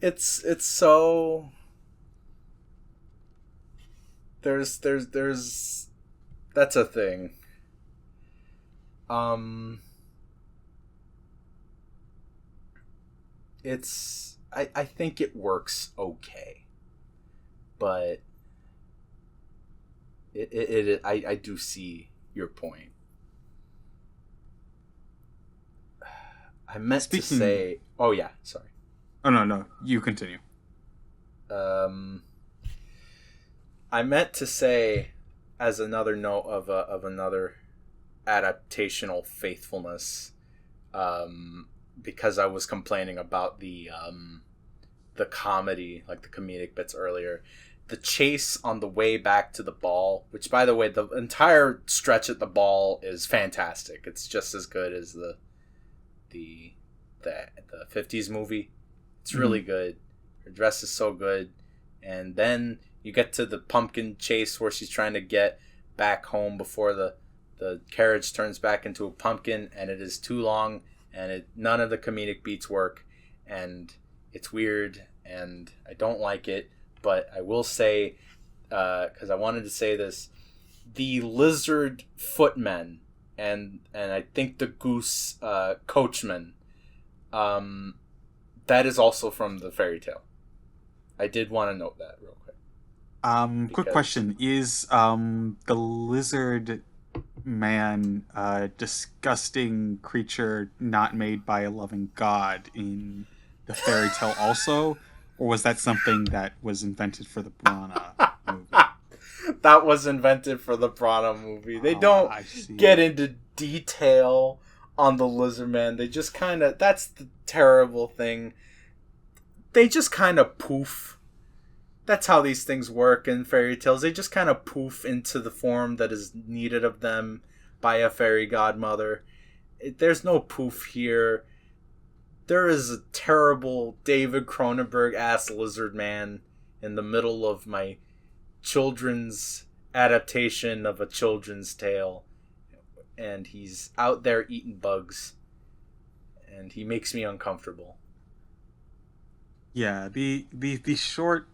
It's so... There's that's a thing. It's I think it works okay, but I do see your point. I meant to say, oh yeah, sorry. Oh no, you continue. I meant to say, as another note of another adaptational faithfulness, because I was complaining about the comedy, like the comedic bits earlier. The chase on the way back to the ball, which, by the way, the entire stretch at the ball is fantastic. It's just as good as the 50s movie. It's really good. Her dress is so good. And then you get to the pumpkin chase where she's trying to get back home before the carriage turns back into a pumpkin, and it is too long, and none of the comedic beats work, and it's weird, and I don't like it. But I will say, because I wanted to say this, the lizard footmen and I think the goose coachman, that is also from the fairy tale. I did want to note that real quick. Quick question: is the lizard man a disgusting creature not made by a loving god in the fairy tale also? Or was that something that was invented for the Brana movie? That was invented for the Brana movie. They don't get into detail on the lizard man. They just kind of... That's the terrible thing. They just kind of poof. That's how these things work in fairy tales. They just kind of poof into the form that is needed of them by a fairy godmother. There's no poof here. There is a terrible David Cronenberg-ass lizard man in the middle of my children's adaptation of a children's tale. And he's out there eating bugs. And he makes me uncomfortable. Yeah, the short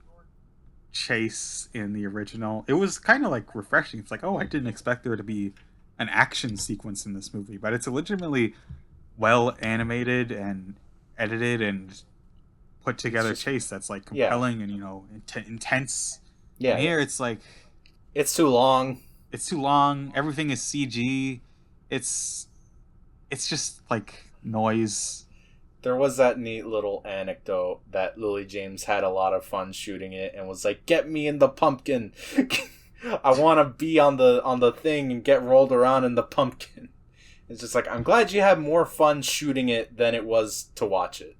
chase in the original, it was kind of like refreshing. It's like, oh, I didn't expect there to be an action sequence in this movie, but it's a legitimately well animated and edited and put together chase that's like compelling and intense. Yeah. And here it's like it's too long. Everything is CG. It's just like noise. There was that neat little anecdote that Lily James had a lot of fun shooting it and was like, "Get me in the pumpkin. I want to be on the thing and get rolled around in the pumpkin." It's just like, I'm glad you had more fun shooting it than it was to watch it.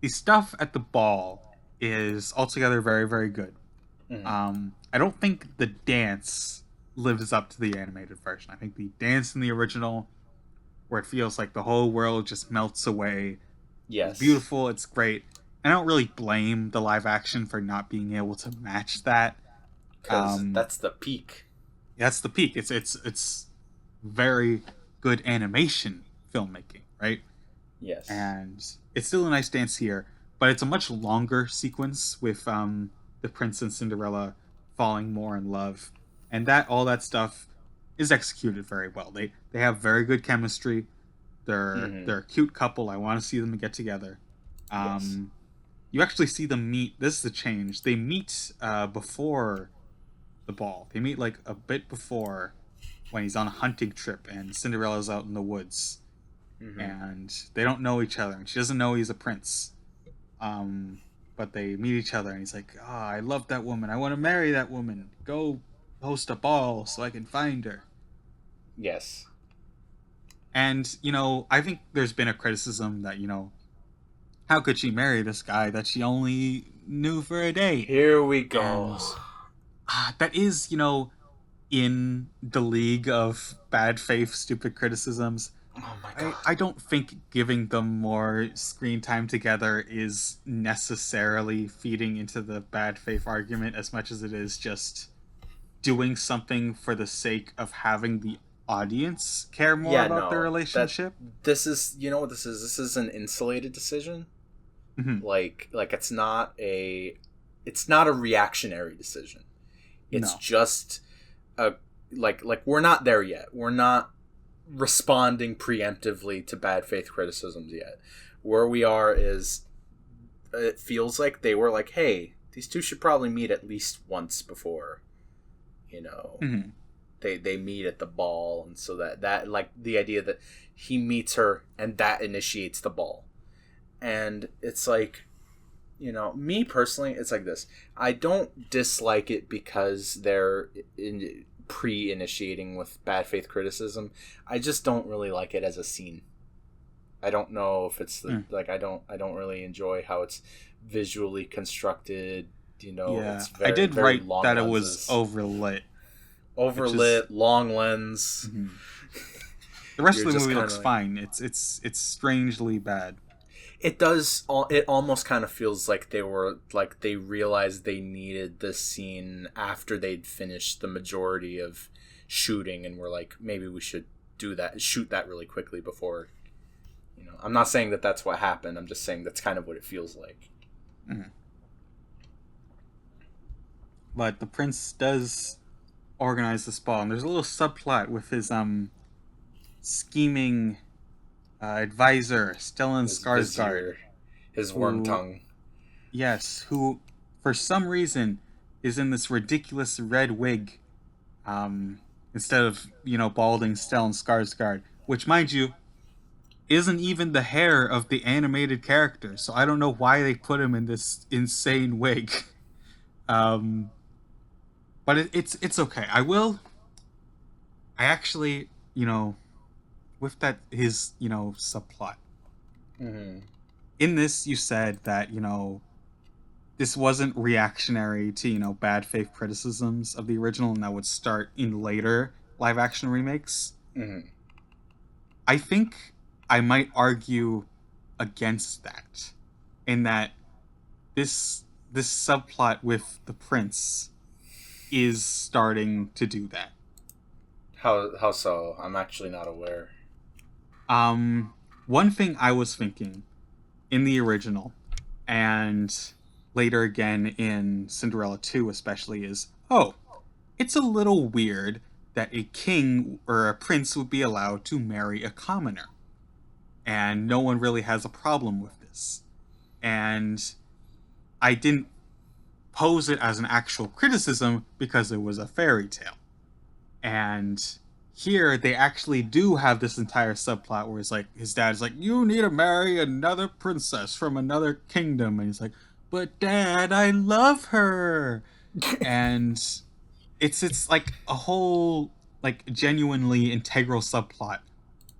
The stuff at the ball is altogether very, very good. Mm-hmm. I don't think the dance lives up to the animated version. I think the dance in the original, where it feels like the whole world just melts away. Yes. It's beautiful, it's great. I don't really blame the live action for not being able to match that. Because that's the peak. That's the peak. It's very good animation filmmaking, right? Yes. And it's still a nice dance here, but it's a much longer sequence with the prince and Cinderella falling more in love, and that all that stuff is executed very well. They have very good chemistry. They're a cute couple. I want to see them get together. Yes. Um, you actually see them meet. This is the change. They meet before the ball. They meet like a bit before when he's on a hunting trip and Cinderella's out in the woods, Mm-hmm. and they don't know each other, and she doesn't know he's a prince. Um, but they meet each other, and he's like, "Ah, oh, I love that woman. I want to marry that woman. Go host a ball so I can find her." Yes. And I think there's been a criticism that how could she marry this guy that she only knew for a day? Here we go. And that is, in the league of bad faith, stupid criticisms. Oh my I god. don't think giving them more screen time together is necessarily feeding into the bad faith argument as much as it is just doing something for the sake of having the audience care more Yeah, about their no. That relationship. this is, you know what this is? This is an insulated decision. Mm-hmm. Like it's not a reactionary decision. It's No. just a like we're not there yet. We're not responding preemptively to bad faith criticisms yet. Where we are is it feels like they were like, "Hey, these two should probably meet at least once before, you know, Mm-hmm. they meet at the ball." And so that like the idea that he meets her and that initiates the ball. And it's like, me personally, it's like this. I don't dislike it because they're pre-initiating with bad faith criticism. I just don't really like it as a scene. I don't know if it's like I don't really enjoy how it's visually constructed. Yeah, It's I very did very write long that it was lenses, overlit, which is overlit, long lens. mhm. The rest You're of the just movie kind looks of like, fine. It's strangely bad. it does. It almost kind of feels like they realized they needed this scene after they'd finished the majority of shooting, and were like, maybe we should shoot that really quickly before. I'm not saying that that's what happened. I'm just saying that's kind of what it feels like. Mhm. But the prince does organize this ball, and there's a little subplot with his scheming advisor Stellan His Skarsgård, vizier, his worm who tongue. who for some reason is in this ridiculous red wig, instead of balding Stellan Skarsgård, which, mind you, isn't even the hair of the animated character. So I don't know why they put him in this insane wig. Um, but it's okay. I actually, with that his subplot Mm-hmm. in this, you said that this wasn't reactionary to bad faith criticisms of the original, and that would start in later live action remakes. Mm-hmm. I think I might argue against that, in that this subplot with the prince is starting to do that. How so? I'm actually not aware. One thing I was thinking in the original, and later again in Cinderella 2 especially, is, oh, it's a little weird that a king or a prince would be allowed to marry a commoner, and no one really has a problem with this. And I didn't pose it as an actual criticism because it was a fairy tale. And here they actually do have this entire subplot where it's like his dad's like, "You need to marry another princess from another kingdom," and he's like, "But Dad, I love her." And it's like a whole, like, genuinely integral subplot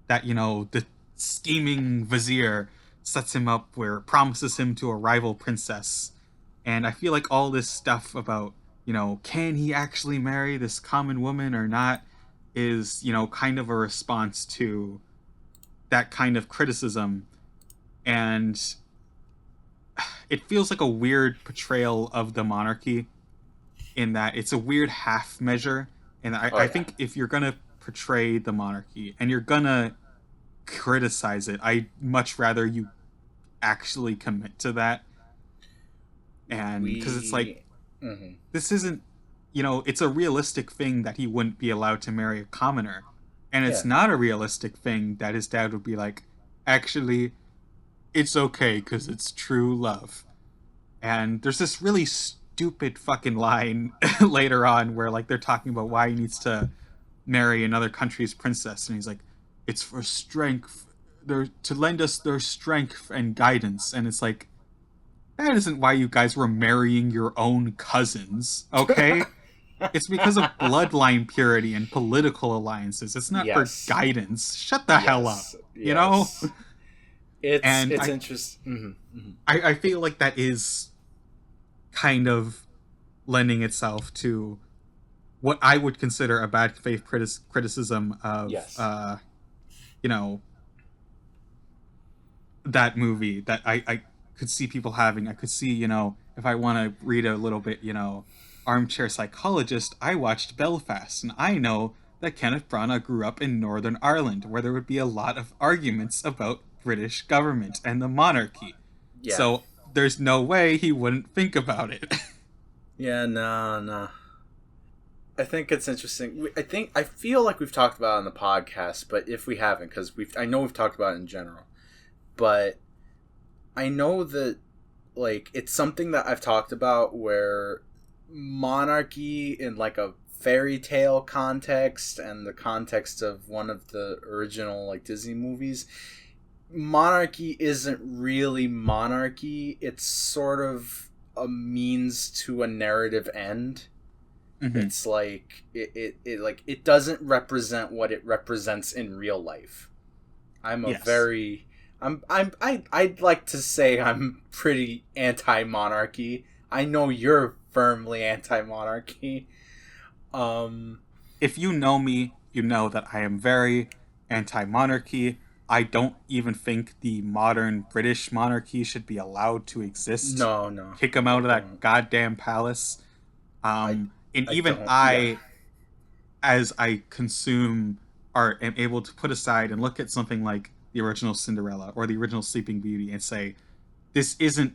that the scheming vizier sets him up, where it promises him to a rival princess. And I feel like all this stuff about can he actually marry this common woman or not is kind of a response to that kind of criticism. And it feels like a weird portrayal of the monarchy, in that it's a weird half measure. And Oh I yeah. think if you're gonna portray the monarchy and you're gonna criticize it, I much rather you actually commit to that. And because it's like, We Mm-hmm. This isn't, it's a realistic thing that he wouldn't be allowed to marry a commoner. And it's Yeah. not a realistic thing that his dad would be like, actually, it's okay because it's true love. And there's this really stupid fucking line later on where like they're talking about why he needs to marry another country's princess, and he's like, it's for strength, they're to lend us their strength and guidance. And it's like, that isn't why you guys were marrying your own cousins, okay? It's because of bloodline purity and political alliances. It's not for Yes. guidance. Shut the hell up, Yes. you know? Yes. It's And it's interesting. Mm-hmm. Mm-hmm. I feel like that is kind of lending itself to what I would consider a bad faith criticism of, Yes. you know, that movie that I could see people having. I could see, if I want to read a little bit, armchair psychologist, I watched Belfast, and I know that Kenneth Branagh grew up in Northern Ireland, where there would be a lot of arguments about British government and the monarchy. Yeah. So there's no way he wouldn't think about it. Yeah. No. No. I think it's interesting. I feel like we've talked about it on the podcast, but if we haven't, because I know we've talked about it in general, but I know that like it's something that I've talked about where monarchy in like a fairy tale context and the context of one of the original like Disney movies, monarchy isn't really monarchy. It's sort of a means to a narrative end. Mm-hmm. It's like it doesn't represent what it represents in real life. Yes. I'd like to say I'm pretty anti-monarchy. I know you're firmly anti-monarchy. If you know me, you know that I am very anti-monarchy. I don't even think the modern British monarchy should be allowed to exist. No. Kick them out of that goddamn palace. And I even don't, I, as I consume art, am able to put aside and look at something like the original Cinderella or the original Sleeping Beauty and say, this isn't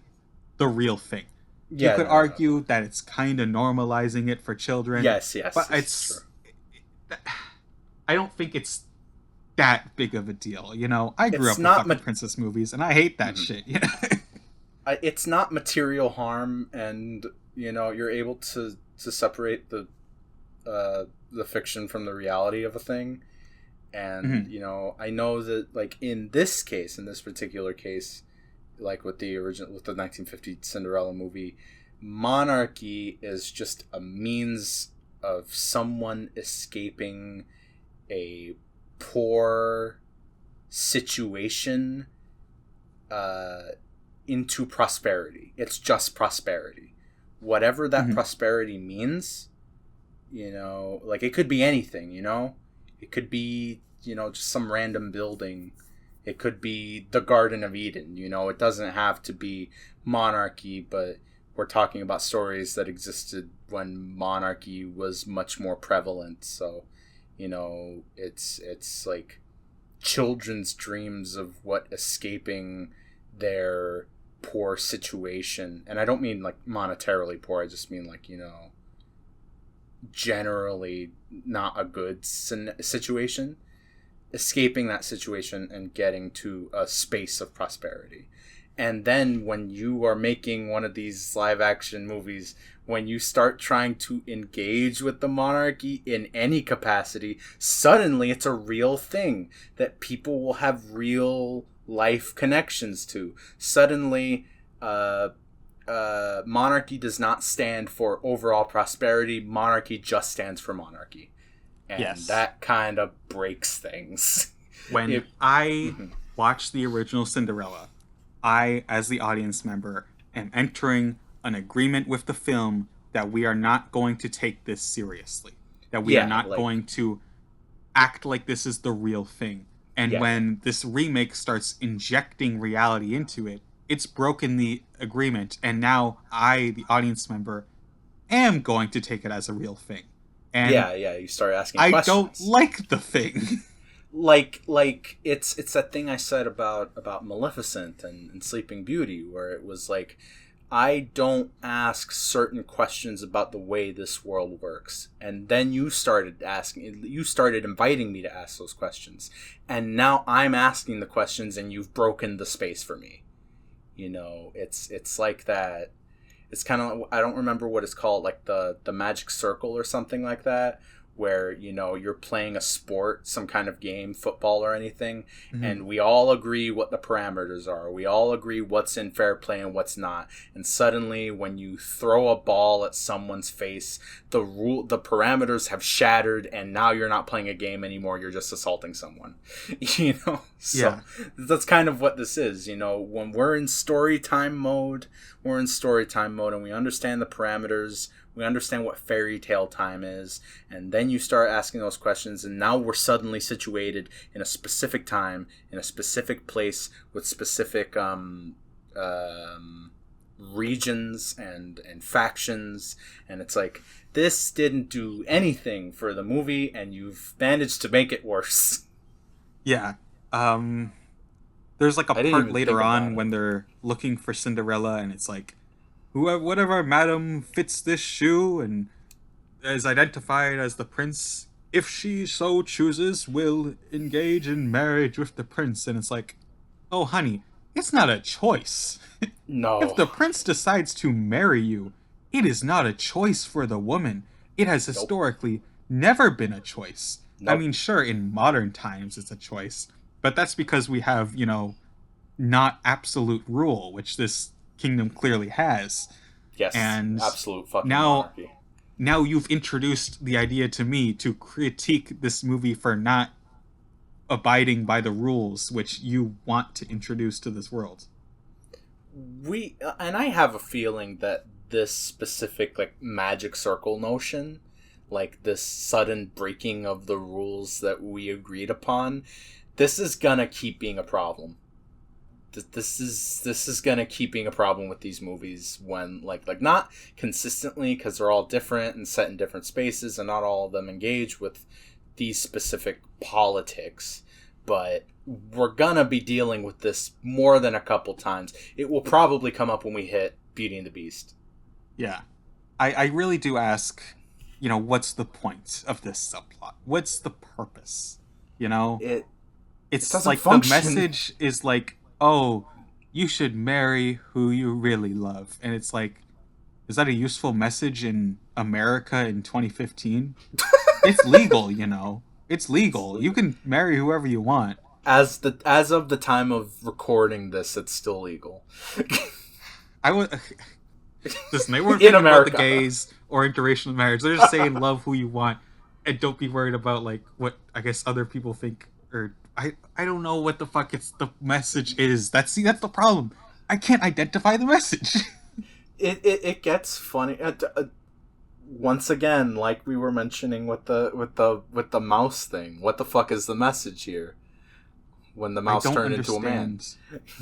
the real thing. Yeah, you could argue that it's kind of normalizing it for children. Yes, but it's true. I don't think it's that big of a deal. I grew up with fucking princess movies, and I hate that shit. It's not material harm, and you're able to separate the fiction from the reality of a thing. And I know that like in this particular case, like with the 1950 Cinderella movie, monarchy is just a means of someone escaping a poor situation into prosperity. It's just prosperity, whatever that prosperity means. Like it could be anything. It could be just some random building. It could be the Garden of Eden. It doesn't have to be monarchy, but we're talking about stories that existed when monarchy was much more prevalent. So, it's like children's dreams of what escaping their poor situation. And I don't mean like monetarily poor. I just mean like, generally not a good situation. Escaping that situation and getting to a space of prosperity. And then when you are making one of these live action movies, when you start trying to engage with the monarchy in any capacity, suddenly it's a real thing that people will have real life connections to. Suddenly, monarchy does not stand for overall prosperity. Monarchy just stands for monarchy. And that kind of breaks things. When I watched the original Cinderella, I, as the audience member, am entering an agreement with the film that we are not going to take this seriously. That we are not going to act like this is the real thing. And when this remake starts injecting reality into it, it's broken the agreement. And now I, the audience member, am going to take it as a real thing. And you start asking questions. I don't like the thing. like it's that thing I said about Maleficent and Sleeping Beauty, where it was like I don't ask certain questions about the way this world works. And then you started inviting me to ask those questions. And now I'm asking the questions and you've broken the space for me. It's like that. It's kind of, I don't remember what it's called, like the magic circle or something like that, where you're playing a sport, some kind of game, football or anything, and we all agree what the parameters are. We all agree what's in fair play and what's not. And suddenly, when you throw a ball at someone's face, the parameters have shattered, and now you're not playing a game anymore. You're just assaulting someone. So that's kind of what this is. When we're in story time mode, and we understand the parameters. We understand what fairy tale time is, and then you start asking those questions, and now we're suddenly situated in a specific time, in a specific place, with specific regions and factions, and it's like, this didn't do anything for the movie, and you've managed to make it worse. Yeah. There's like a part later on when they're looking for Cinderella, and it's like, whatever madam fits this shoe and is identified as the prince, if she so chooses, will engage in marriage with the prince. And it's like, oh honey, it's not a choice. No. If the prince decides to marry you, it is not a choice for the woman. It has historically never been a choice. Nope. I mean, sure, in modern times it's a choice, but that's because we have, not absolute rule, which this kingdom clearly has. Yes, and absolute fucking monarchy. Monarchy. Now you've introduced the idea to me to critique this movie for not abiding by the rules which you want to introduce to this world. And I have a feeling that this specific magic circle notion, like this sudden breaking of the rules that we agreed upon, this is gonna keep being a problem. This is gonna keep being a problem with these movies when like not consistently, because they're all different and set in different spaces, and not all of them engage with these specific politics, but we're gonna be dealing with this more than a couple times. It will probably come up when we hit Beauty and the Beast. Yeah, I really do ask, what's the point of this subplot? What's the purpose? It's like function. The message is like, oh, you should marry who you really love. And it's like, is that a useful message in America in 2015? It's legal, It's legal. You can marry whoever you want. As of the time of recording this, it's still legal. I would... Listen, they weren't thinking about the gays or interracial marriage. They're just saying love who you want and don't be worried about what I guess other people think, or I don't know what the fuck the message is. That's the problem. I can't identify the message. It gets funny. Once again, like we were mentioning with the mouse thing. What the fuck is the message here? When the mouse turned into a man.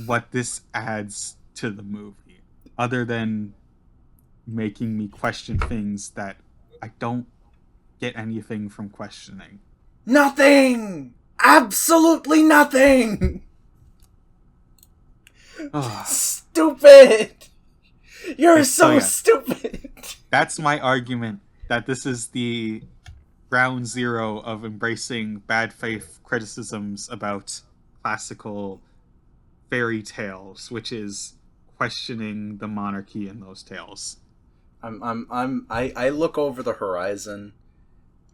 What this adds to the movie, other than making me question things that I don't get anything from questioning. Nothing! Absolutely nothing! Stupid! You're so stupid! That's my argument, that this is the ground zero of embracing bad faith criticisms about classical fairy tales, which is questioning the monarchy in those tales. I look over the horizon,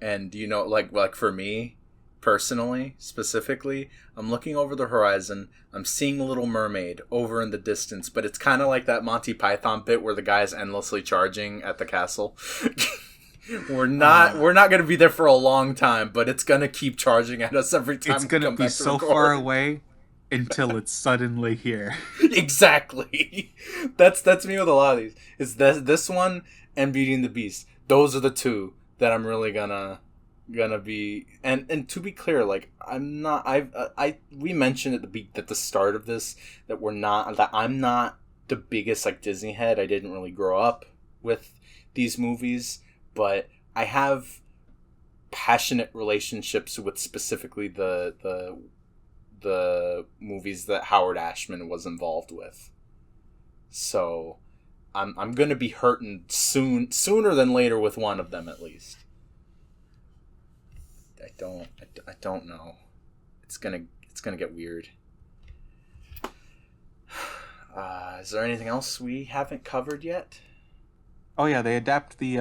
and like for me personally, specifically, I'm looking over the horizon, I'm seeing a Little Mermaid over in the distance, but it's kind of like that Monty Python bit where the guy's endlessly charging at the castle. We're not going to be there for a long time, but it's going to keep charging at us every time. It's going to be so far away until it's suddenly here. Exactly. That's me with a lot of these. It's this one and Beauty and the Beast. Those are the two that I'm really gonna be. And to be clear, like, I'm not. We mentioned at the start of this that I'm not the biggest Disney head. I didn't really grow up with these movies, but I have passionate relationships with specifically the movies that Howard Ashman was involved with. So I'm gonna be hurting sooner than later with one of them at least. I don't know. It's gonna get weird. Is there anything else we haven't covered yet? Oh yeah, they adapt the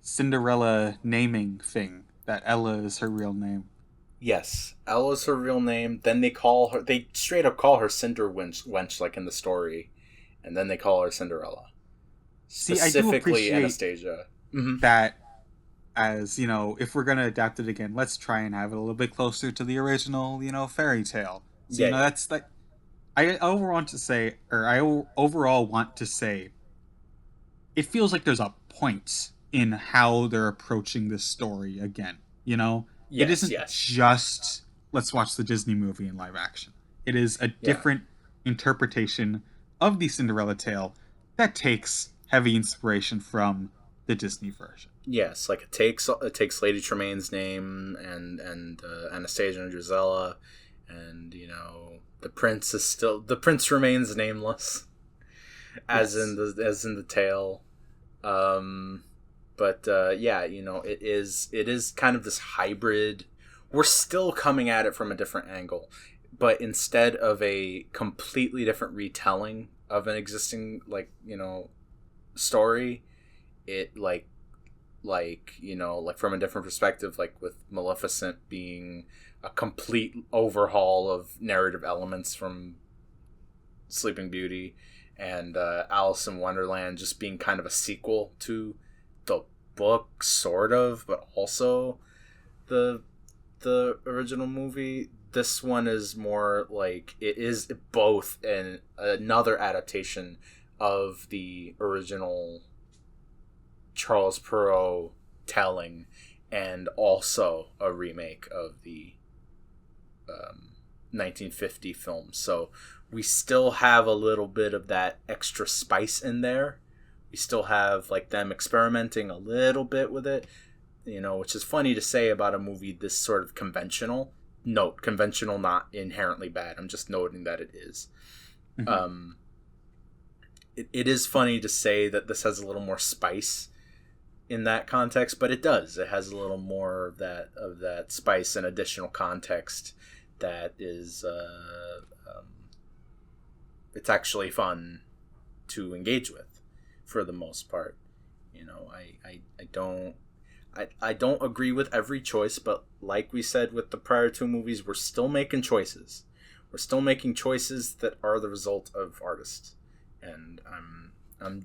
Cinderella naming thing. That Ella is her real name. Yes, Ella's her real name. Then they straight up call her Cinder Wench like in the story, and then they call her Cinderella. See, I do Specifically appreciate Anastasia. Mm-hmm. that as, if we're gonna adapt it again, let's try and have it a little bit closer to the original, fairy tale. So, Yeah, yeah. that's like I overall want to say it feels like there's a point in how they're approaching this story again. It Yes, isn't yes. just let's watch the Disney movie in live action. It is a Yeah. different interpretation of the Cinderella tale that takes heavy inspiration from the Disney version. Yes, like it takes Lady Tremaine's name and Anastasia and Drizella, and the prince remains nameless, Yes. as in the tale. But yeah, it is kind of this hybrid. We're still coming at it from a different angle, but instead of a completely different retelling of an existing story, it like from a different perspective, like with Maleficent being a complete overhaul of narrative elements from Sleeping Beauty, and Alice in Wonderland just being kind of a sequel to the book, sort of, but also the original movie. This one is more like it is both another adaptation of the original Charles Perrault telling, and also a remake of the 1950 film. So we still have a little bit of that extra spice in there. We still have like them experimenting a little bit with it, which is funny to say about a movie this sort of conventional. Note, conventional, not inherently bad. I'm just noting that it is. Mm-hmm. Um, it is funny to say that this has a little more spice in that context, but it does. It has a little more of that spice and additional context that is it's actually fun to engage with for the most part. I don't agree with every choice, but like we said with the prior two movies, we're still making choices. We're still making choices that are the result of artists, and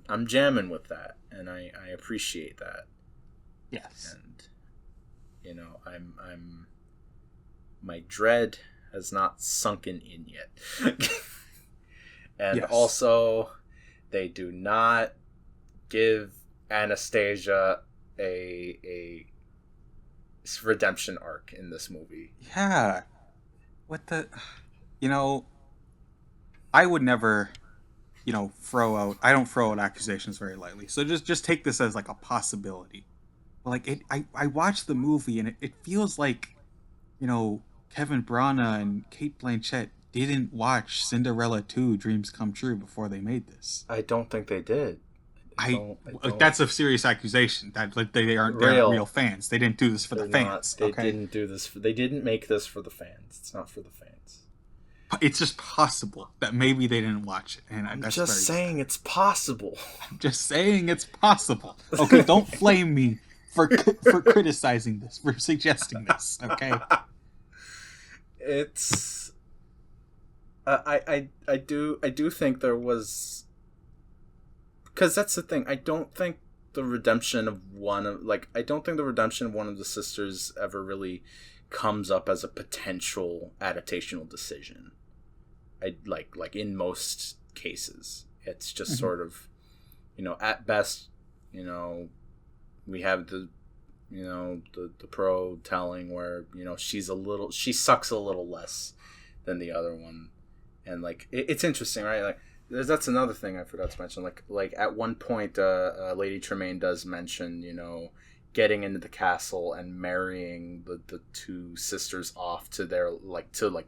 I'm jamming with that, and I appreciate that. Yes. And I'm my dread has not sunken in yet. And Yes. also, they do not give Anastasia a redemption arc in this movie. Yeah. What the? You know, I would never, throw out. I don't throw out accusations very lightly. So just take this as like a possibility. But like I watched the movie and it feels like, Kevin Branagh and Kate Blanchett didn't watch Cinderella 2 Dreams Come True before they made this. I don't think they did. I I like don't. that's a serious accusation. That like they aren't real Real. fans. They didn't do this for the They're not. fans. They Okay, didn't do this. They didn't make this for the fans. It's not for the fans. it's just possible that maybe they didn't watch it, and I'm that's just very saying sad. it's possible. I'm just saying it's possible. Okay, don't flame me for criticizing this, for suggesting this. Okay. It's. I do think there was, because that's the thing. I don't think the redemption of one of the sisters ever really comes up as a potential adaptational decision. I like in most cases, it's just Mhm. sort of, at best, we have the pro telling where she sucks a little less than the other one, and like it's interesting, right? Like that's another thing I forgot to mention. Like at one point, Lady Tremaine does mention getting into the castle and marrying the two sisters off to their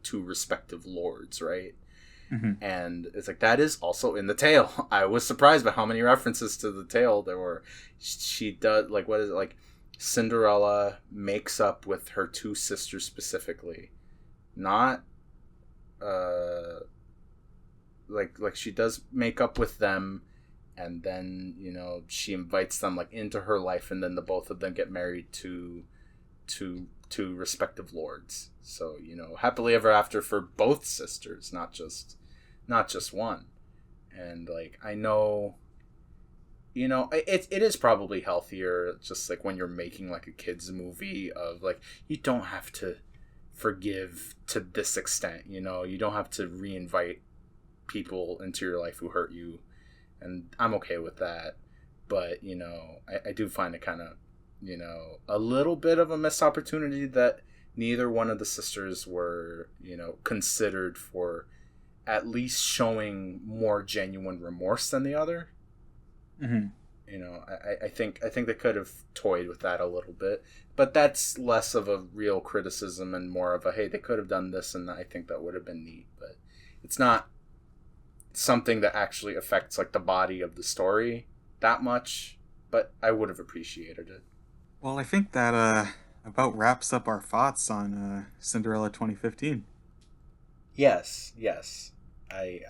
two respective lords, right? Mm-hmm. And it's like, that is also in the tale. I was surprised by how many references to the tale there were. She does, like, what is it, like, Cinderella makes up with her two sisters specifically, not like she does make up with them, and then, you know, she invites them like into her life, and then the both of them get married to respective lords. So, you know, happily ever after for both sisters, not just one. And like, I know, you know, it is probably healthier, just like when you're making like a kids movie, of like, you don't have to forgive to this extent, you know, you don't have to reinvite people into your life who hurt you, and I'm okay with that. But, you know, I do find it kind of, you know, a little bit of a missed opportunity that neither one of the sisters were, you know, considered for at least showing more genuine remorse than the other. Mm-hmm. You know, I think they could have toyed with that a little bit, but that's less of a real criticism and more of a, hey, they could have done this, and I think that would have been neat. But it's not something that actually affects like the body of the story that much. But I would have appreciated it. Well, I think that about wraps up our thoughts on Cinderella 2015. Yes, I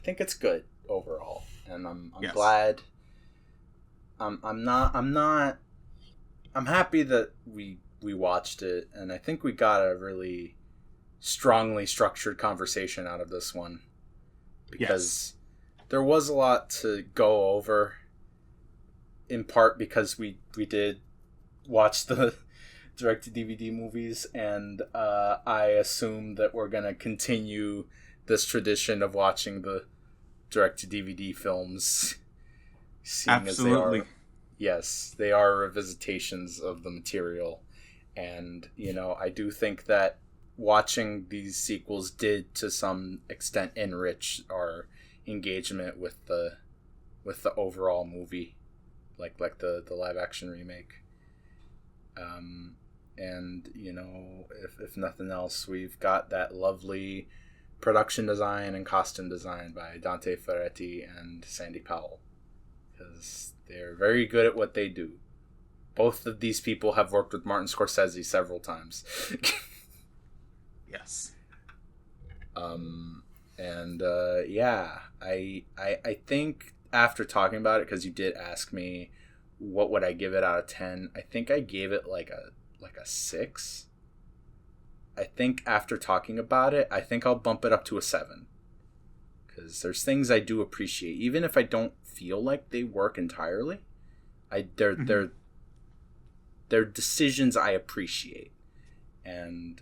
think it's good overall, and I'm Yes. glad. I'm happy that we watched it, and I think we got a really strongly structured conversation out of this one, because there was a lot to go over, in part because we did watch the direct to DVD movies, and I assume that we're gonna continue this tradition of watching the direct to DVD films, seeing Absolutely. as they are revisitations of the material. And, you know, I do think that watching these sequels did to some extent enrich our engagement with the overall movie, like the live action remake. And, you know, if nothing else, we've got that lovely production design and costume design by Dante Ferretti and Sandy Powell, because they're very good at what they do. Both of these people have worked with Martin Scorsese several times. Yes. And yeah, I think after talking about it, because you did ask me what would I give it out of 10, I think I gave it like a 6. I think after talking about it, I think I'll bump it up to a 7, because there's things I do appreciate, even if I don't feel like they work entirely. They're decisions I appreciate, and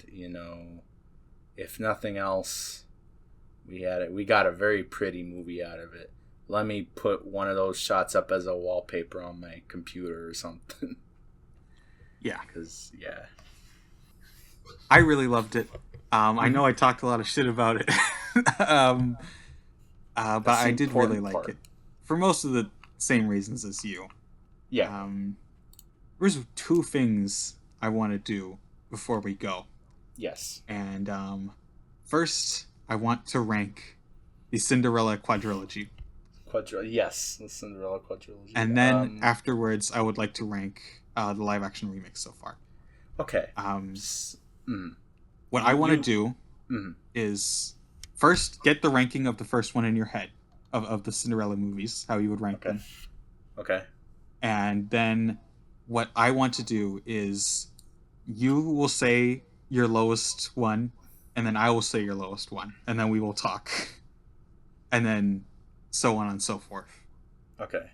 you know, if nothing else, we got a very pretty movie out of it. Let me put one of those shots up as a wallpaper on my computer or something. Yeah. Because, yeah. I really loved it. I know I talked a lot of shit about it. But I did really like it. For most of the same reasons as you. Yeah. There's 2 things I want to do before we go. Yes. And first, I want to rank the Cinderella Quadrilogy. Yes, the Cinderella Quadrilogy. And then afterwards, I would like to rank the live action remix so far. Okay. What I want to do is first get the ranking of the first one in your head of the Cinderella movies, how you would rank them. Okay. And then what I want to do is you will say your lowest one, and then I will say your lowest one, and then we will talk. And then so on and so forth. Okay.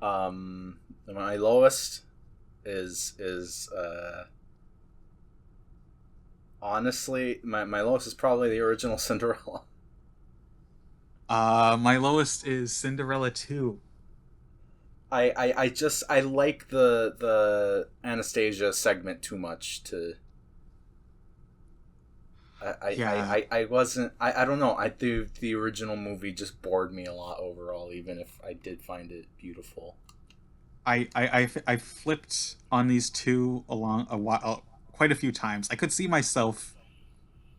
My lowest is honestly, my lowest is probably the original Cinderella. My lowest is Cinderella 2. I like the Anastasia segment too much to. I wasn't. I don't know. The original movie just bored me a lot overall, even if I did find it beautiful. I flipped on these two along a while, quite a few times. I could see myself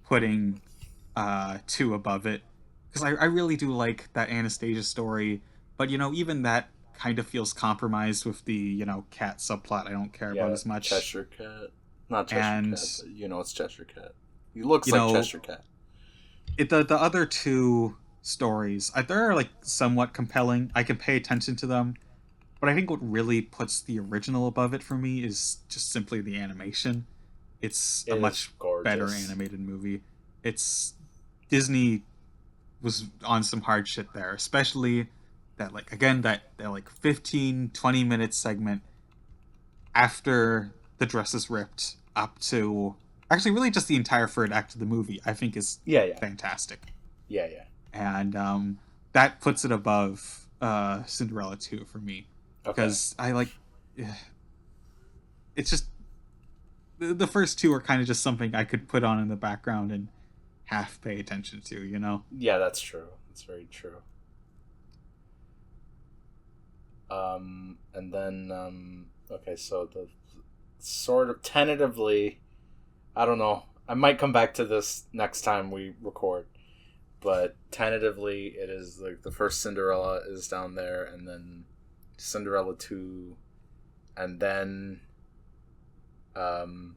putting two above it because I really do like that Anastasia story, but even that kind of feels compromised with the cat subplot. I don't care about Yeah, as much, Cheshire Cat. Not Cheshire and Cat, but it's Cheshire Cat. He looks you like know Cheshire Cat. the other two stories, they're like somewhat compelling. I can pay attention to them, but I think what really puts the original above it for me is just simply the animation. It's a It is much better gorgeous. animated movie. It's Disney was on some hard shit there, especially that like again that like 15-20 minute segment after the dress is ripped up to actually really just the entire third act of the movie I think is Yeah, yeah, fantastic. yeah, yeah. And that puts it above Cinderella 2 for me Okay. because I like it's just the first two are kind of just something I could put on in the background and half pay attention to. Yeah, that's true. That's very true. And then okay, so the sort of tentatively, I don't know. I might come back to this next time we record, but tentatively, it is like the first Cinderella is down there, and then Cinderella 2, and then um,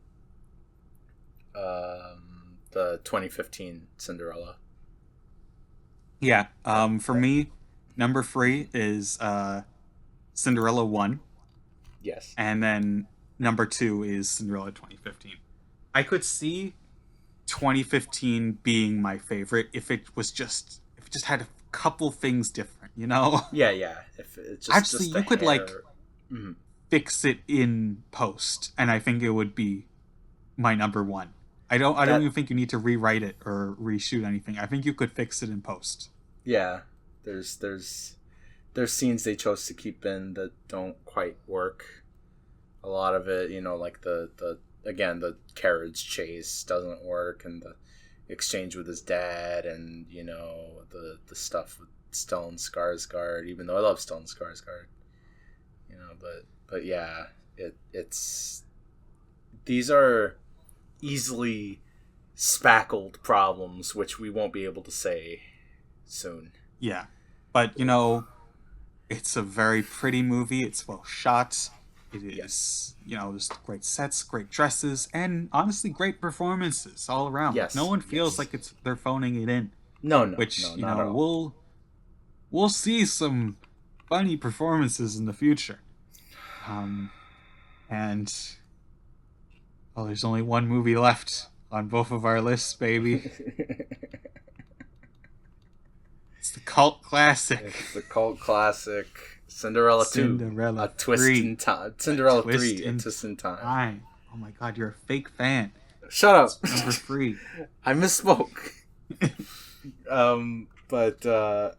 the 2015 Cinderella. Yeah. That, For that me, number three is Cinderella 1, yes. and then number two is Cinderella 2015. I could see 2015 being my favorite if it just had a couple things different. Yeah, yeah. If it's Actually, just a you could like hair. Mhm. fix it in post, and I think it would be my number one. I don't That even think you need to rewrite it or reshoot anything. I think you could fix it in post. yeah. There's scenes they chose to keep in that don't quite work. A lot of it, like the again the carriage chase doesn't work, and the exchange with his dad, and the stuff with Stellan Skarsgård. Even though I love Stellan Skarsgård, but yeah, it's these are easily spackled problems, which we won't be able to say soon. Yeah, but it's a very pretty movie. It's well shot. It Yes, is, there's great sets, great dresses, and honestly, great performances all around. Like no yes, one feels yes. like they're phoning it in. No, no, Which no, not at all. we'll see some funny performances in the future. Um, and there's only one movie left on both of our lists, baby. It's the cult classic, It's the cult classic Cinderella 2, a Cinderella twist 3, in time. a Cinderella twist 3, a in twist in time. time. Oh my god, you're a fake fan. Shut up. It's number 3. I misspoke. But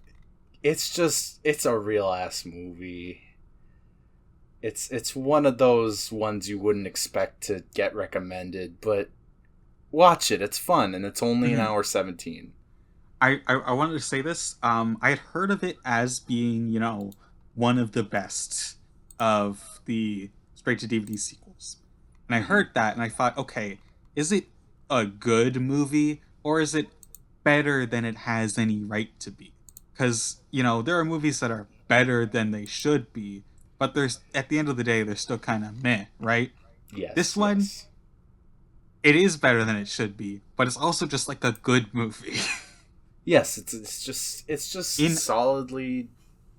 it's a real ass movie. It's one of those ones you wouldn't expect to get recommended, but watch it. It's fun, and it's only an hour 17. I wanted to say this. I had heard of it as being, one of the best of the straight to DVD sequels. And I Mm-hmm. heard that and I thought, okay, is it a good movie or is it better than it has any right to be? Because, there are movies that are better than they should be, but there's at the end of the day, they're still kind of meh, right? This Yes, one, yes. it is better than it should be, but it's also just like a good movie. Yes, it's just in solidly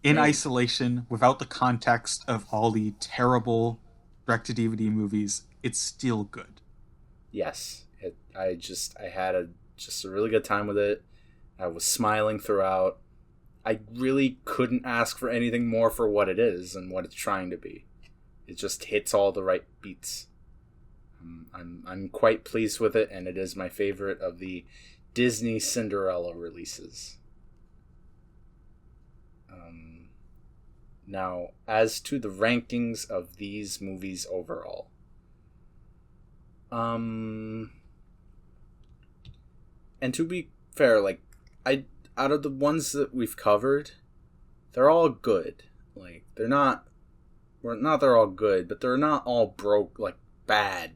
in made. isolation, without the context of all the terrible direct to DVD movies, it's still good. Yes, I had just a really good time with it. I was smiling throughout. I really couldn't ask for anything more for what it is and what it's trying to be. It just hits all the right beats. I'm quite pleased with it, and it is my favorite of the Disney Cinderella releases. Now, as to the rankings of these movies overall, and to be fair, like I out of the ones that we've covered, they're all good. Like they're all good, but they're not all broke like bad.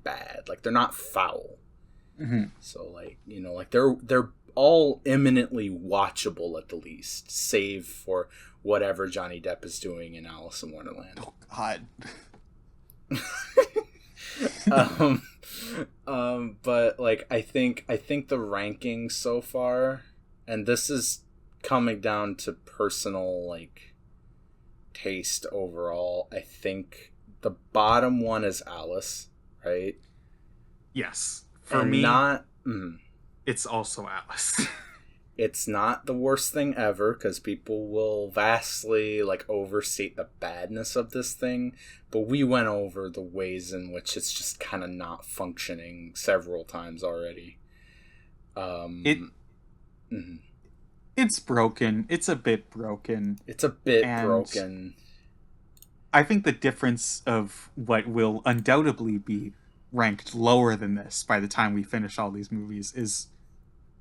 Like they're not foul. Mm-hmm. So like like they're all eminently watchable at the least, save for whatever Johnny Depp is doing in Alice in Wonderland. Oh God. um, but like I think the rankings so far, and this is coming down to personal like taste overall. I think the bottom one is Alice, right? Yes. For And me, not. it's also Alice. It's not the worst thing ever, because people will vastly like overstate the badness of this thing, but we went over the ways in which it's just kind of not functioning several times already. It mhm. It's broken. It's a bit broken. It's a bit And broken. I think the difference of what will undoubtedly be ranked lower than this by the time we finish all these movies is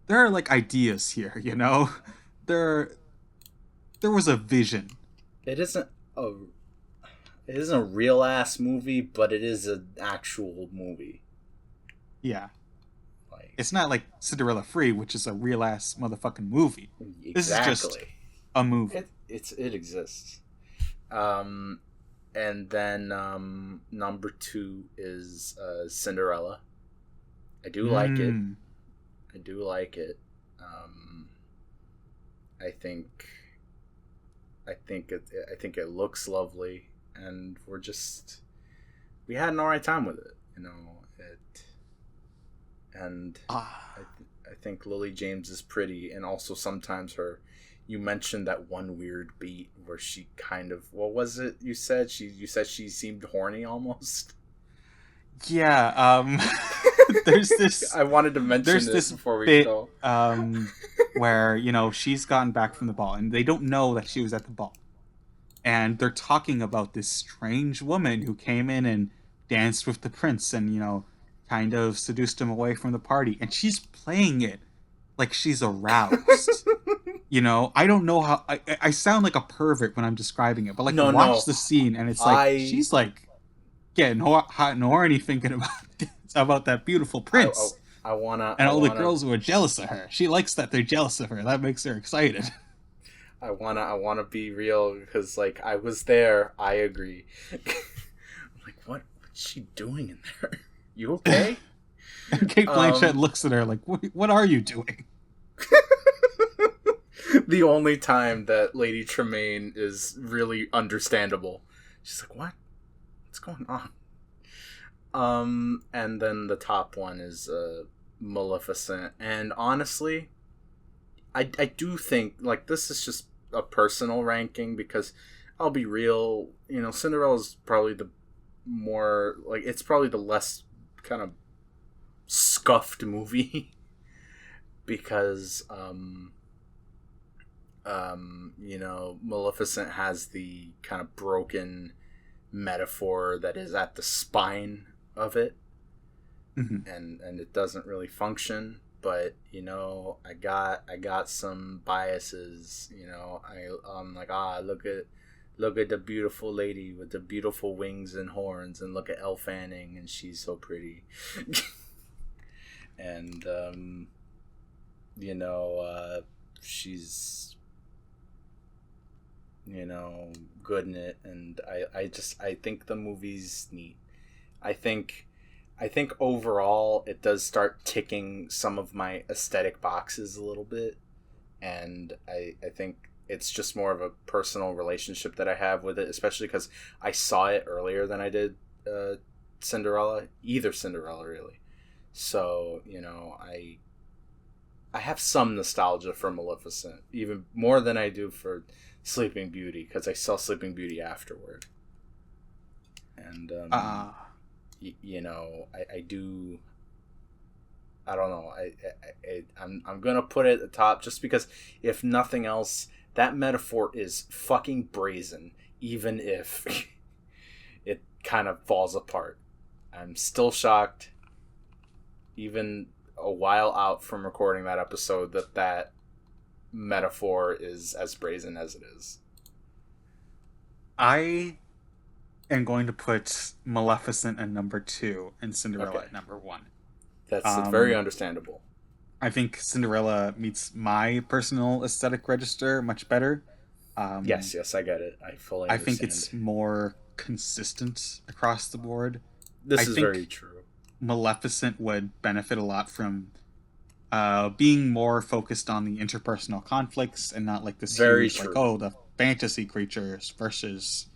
there are like ideas here, you know? There there was a vision. It isn't a it isn't a real ass movie, but it is an actual movie. Yeah. Like It's not like Cinderella Free, which is a real ass motherfucking movie. This is just exactly. a movie. It exists. And then number 2 is Cinderella. I do like it. I do like it. I think it looks lovely, and we had an alright time with it. You know it, and I think Lily James is pretty, and also sometimes her. You mentioned that one weird beat where she kind of, what was it you said? You said she seemed horny almost. Yeah, there's this I wanted to mention there's it this before we bit go. where, you know, she's gotten back from the ball and they don't know that she was at the ball. And they're talking about this strange woman who came in and danced with the prince and, you know, kind of seduced him away from the party, and she's playing it like she's aroused. You know, I don't know how I sound like a pervert when I'm describing it, but like watch the scene and it's like she's like getting hot and horny thinking about that beautiful prince. And all the girls who are jealous of her. She likes that they're jealous of her. That makes her excited. I wanna be real, because like I was there. I agree. I'm like, what's she doing in there? You okay? And Kate Blanchett looks at her like, what are you doing? The only time that Lady Tremaine is really understandable. She's like, what? What's going on? And then the top one is Maleficent. And honestly, I do think, like, this is just a personal ranking, because I'll be real, you know, Cinderella's probably the more, like, it's probably the less kind of scuffed movie. Because, you know, Maleficent has the kind of broken metaphor that is at the spine of it, and it doesn't really function. But you know, I got some biases. You know, I'm like, look at the beautiful lady with the beautiful wings and horns, and look at Elle Fanning, and she's so pretty. And you know, she's, you know, good in it, and I think the movie's neat. I think overall it does start ticking some of my aesthetic boxes a little bit, and I think it's just more of a personal relationship that I have with it, especially because I saw it earlier than I did Cinderella, either Cinderella really. So, you know, I have some nostalgia for Maleficent, even more than I do for Sleeping Beauty, because I saw Sleeping Beauty afterward. And, you know, I do, I don't know, I'm going to put it at the top just because, if nothing else, that metaphor is fucking brazen, even if it kind of falls apart. I'm still shocked, even a while out from recording that episode, that metaphor is as brazen as it is. I am going to put Maleficent at number 2 and Cinderella at number 1. That's very understandable. I think Cinderella meets my personal aesthetic register much better. Yes, Um, yes, I get it. I fully I think understand. it's more consistent across the board. I This is very think true. Maleficent would benefit a lot from being more focused on the interpersonal conflicts and not like this Very huge, like, true. oh, the fantasy creatures versus,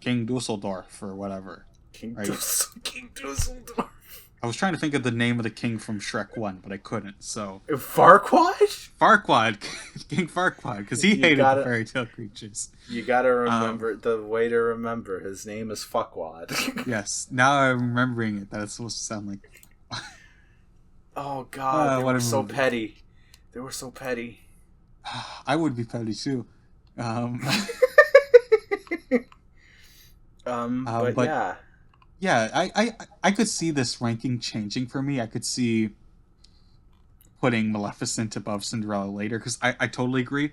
King Dusseldorf or whatever, right? King Dusseldorf. I was trying to think of the name of the king from Shrek 1, but I couldn't. So, Farquaad? Farquaad, King Farquaad, because he You hated the gotta fairy tale creatures. you gotta Um, remember the way to remember his name is Fuckwad. yes, now I'm remembering it. That it's supposed to sound like, Oh god, they what were a so movie. petty. They were so petty. I would be petty too. Um, But but yeah. yeah, I could see this ranking changing for me. I could see putting Maleficent above Cinderella later because I totally agree.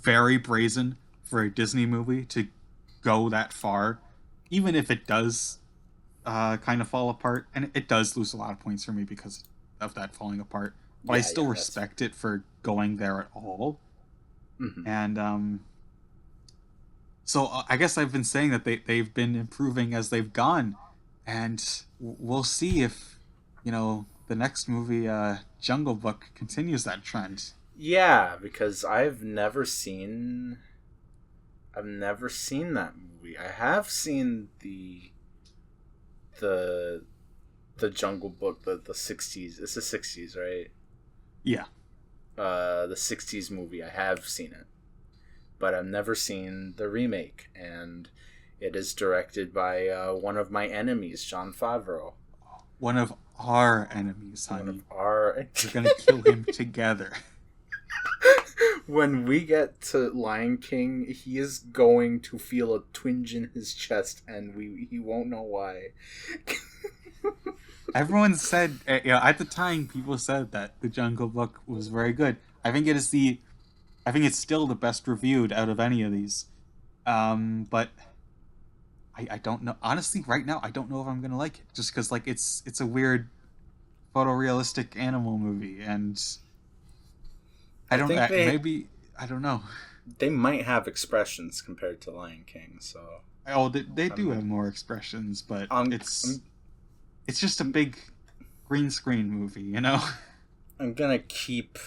Very brazen for a Disney movie to go that far, even if it does kind of fall apart, and it does lose a lot of points for me because of that falling apart. But I Yeah, still yeah, that's respect it for going there at all. mhm. And so I guess I've been saying that they've been improving as they've gone, and we'll see if the next movie, Jungle Book, continues that trend. Yeah, because I've never seen that movie. I have seen the the Jungle Book, the 60s. It's the 60s, right? Yeah, The 60s movie. I have seen it. But I've never seen the remake, and it is directed by one of my enemies, John Favreau. one of our enemies, One of honey. our. We're gonna kill him together. When we get to Lion King, he is going to feel a twinge in his chest, and he won't know why. Everyone said, at the time, people said that the Jungle Book was very good. I think it is I think it's still the best reviewed out of any of these. But I don't know. Honestly, right now, I don't know if I'm gonna like it, just because like it's a weird photorealistic animal movie, and I I don't think maybe I don't know. they might have expressions compared to Lion King, so Oh, they do I'm have more expressions, but I'm it's just a big green screen movie. I'm gonna keep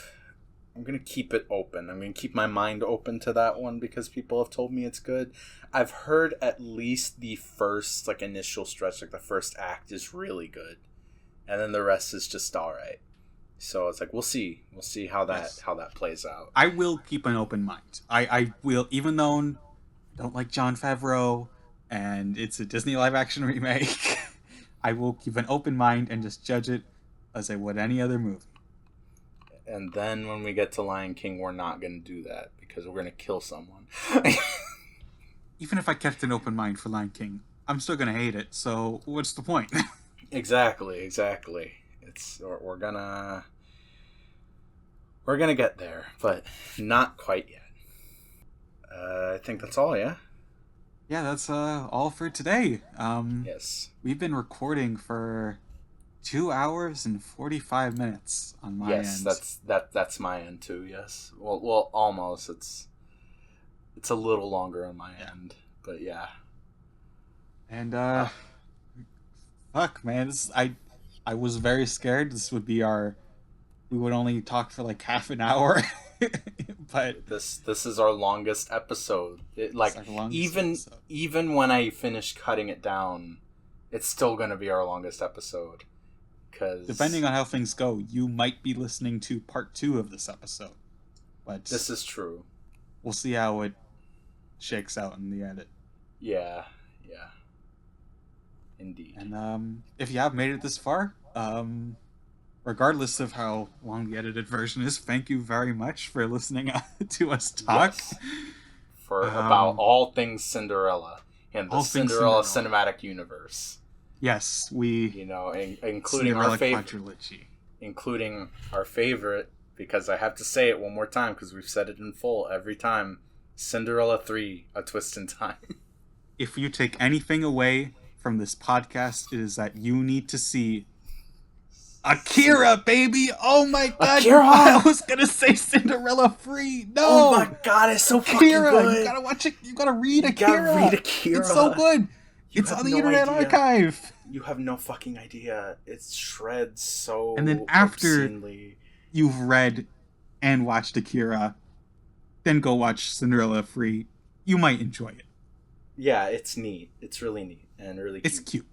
I'm gonna keep it open. I'm gonna keep my mind open to that one because people have told me it's good. I've heard at least the first initial stretch, like the first act, is really good, and then the rest is just all right. So it's like we'll see Yes, how that plays out. I will keep an open mind. I will, even though I don't like John Favreau, and it's a Disney live action remake. I will keep an open mind and just judge it as I would any other movie. And then when we get to Lion King, we're not gonna do that because we're gonna kill someone. Even if I kept an open mind for Lion King, I'm still gonna hate it. So what's the point? Exactly, exactly. We're gonna get there, but not quite yet. I think that's all. Yeah. Yeah, that's all for today. Yes. We've been recording for 2 hours and 45 minutes on my Yes, end, that's my end too. Yes. Well, almost. It's a little longer on my yeah. end, but yeah. And Uh, fuck, man, I was very scared this would be we would only talk for like half an hour, but this is our longest episode. it's our longest episode. Even when I finish cutting it down, it's still gonna be our longest episode. Depending Because on how things go, you might be listening to part 2 of this episode, but this is true. we'll see how it shakes out in the edit. Yeah, yeah, indeed. And if you have made it this far, regardless of how long the edited version is, thank you very much for listening to us talk. Yes, for about all things Cinderella and the All things Cinderella Cinderella. cinematic universe. Yes, we You know, including Cinderella our favorite, Quadrilogy. including our favorite, because I have to say it one more time because we've said it in full every time. Cinderella 3: A Twist in Time. If you take anything away from this podcast, it is that you need to see Akira, baby! Oh my god! Akira! I was gonna say Cinderella Free. No! Oh my god, it's so fucking Akira! good. You gotta watch it. You gotta read You Akira. gotta read Akira. It's so good. You It's have on the no Internet idea. Archive. You have no fucking idea. It shreds so And then after obscenely. you've read and watched Akira, then go watch Cinderella Free. You might enjoy it. Yeah, it's neat. It's really neat and really cute. It's cute.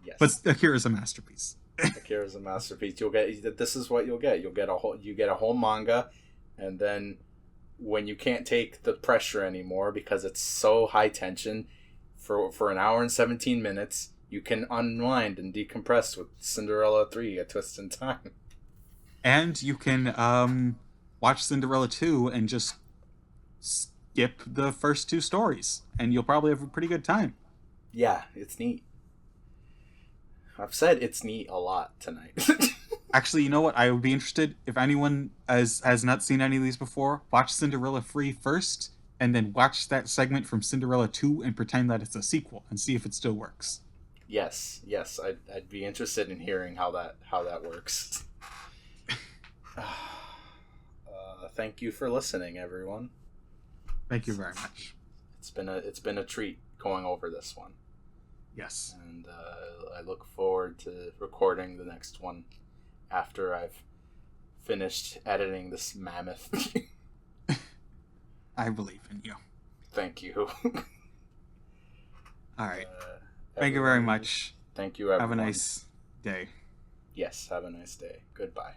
Yes. But Akira's a masterpiece. Akira's a masterpiece. You'll get this is what you'll get. You get a whole manga, and then when you can't take the pressure anymore because it's so high tension for an hour and 17 minutes, you can unwind and decompress with Cinderella 3: A Twist in Time. And you can watch Cinderella 2 and just skip the first two stories, and you'll probably have a pretty good time. Yeah, it's neat. I've said it's neat a lot tonight. Actually, you know what? I would be interested if anyone has not seen any of these before. Watch Cinderella Free first, and then watch that segment from Cinderella 2 and pretend that it's a sequel, and see if it still works. Yes, I'd be interested in hearing how that works. Thank you for listening, everyone. Thank you very much. It's been a treat going over this one. Yes. And I look forward to recording the next one after I've finished editing this mammoth. I believe in you. Thank you. All right. Thank you very much. Thank you, everyone. Have a nice day. Yes, have a nice day. Goodbye.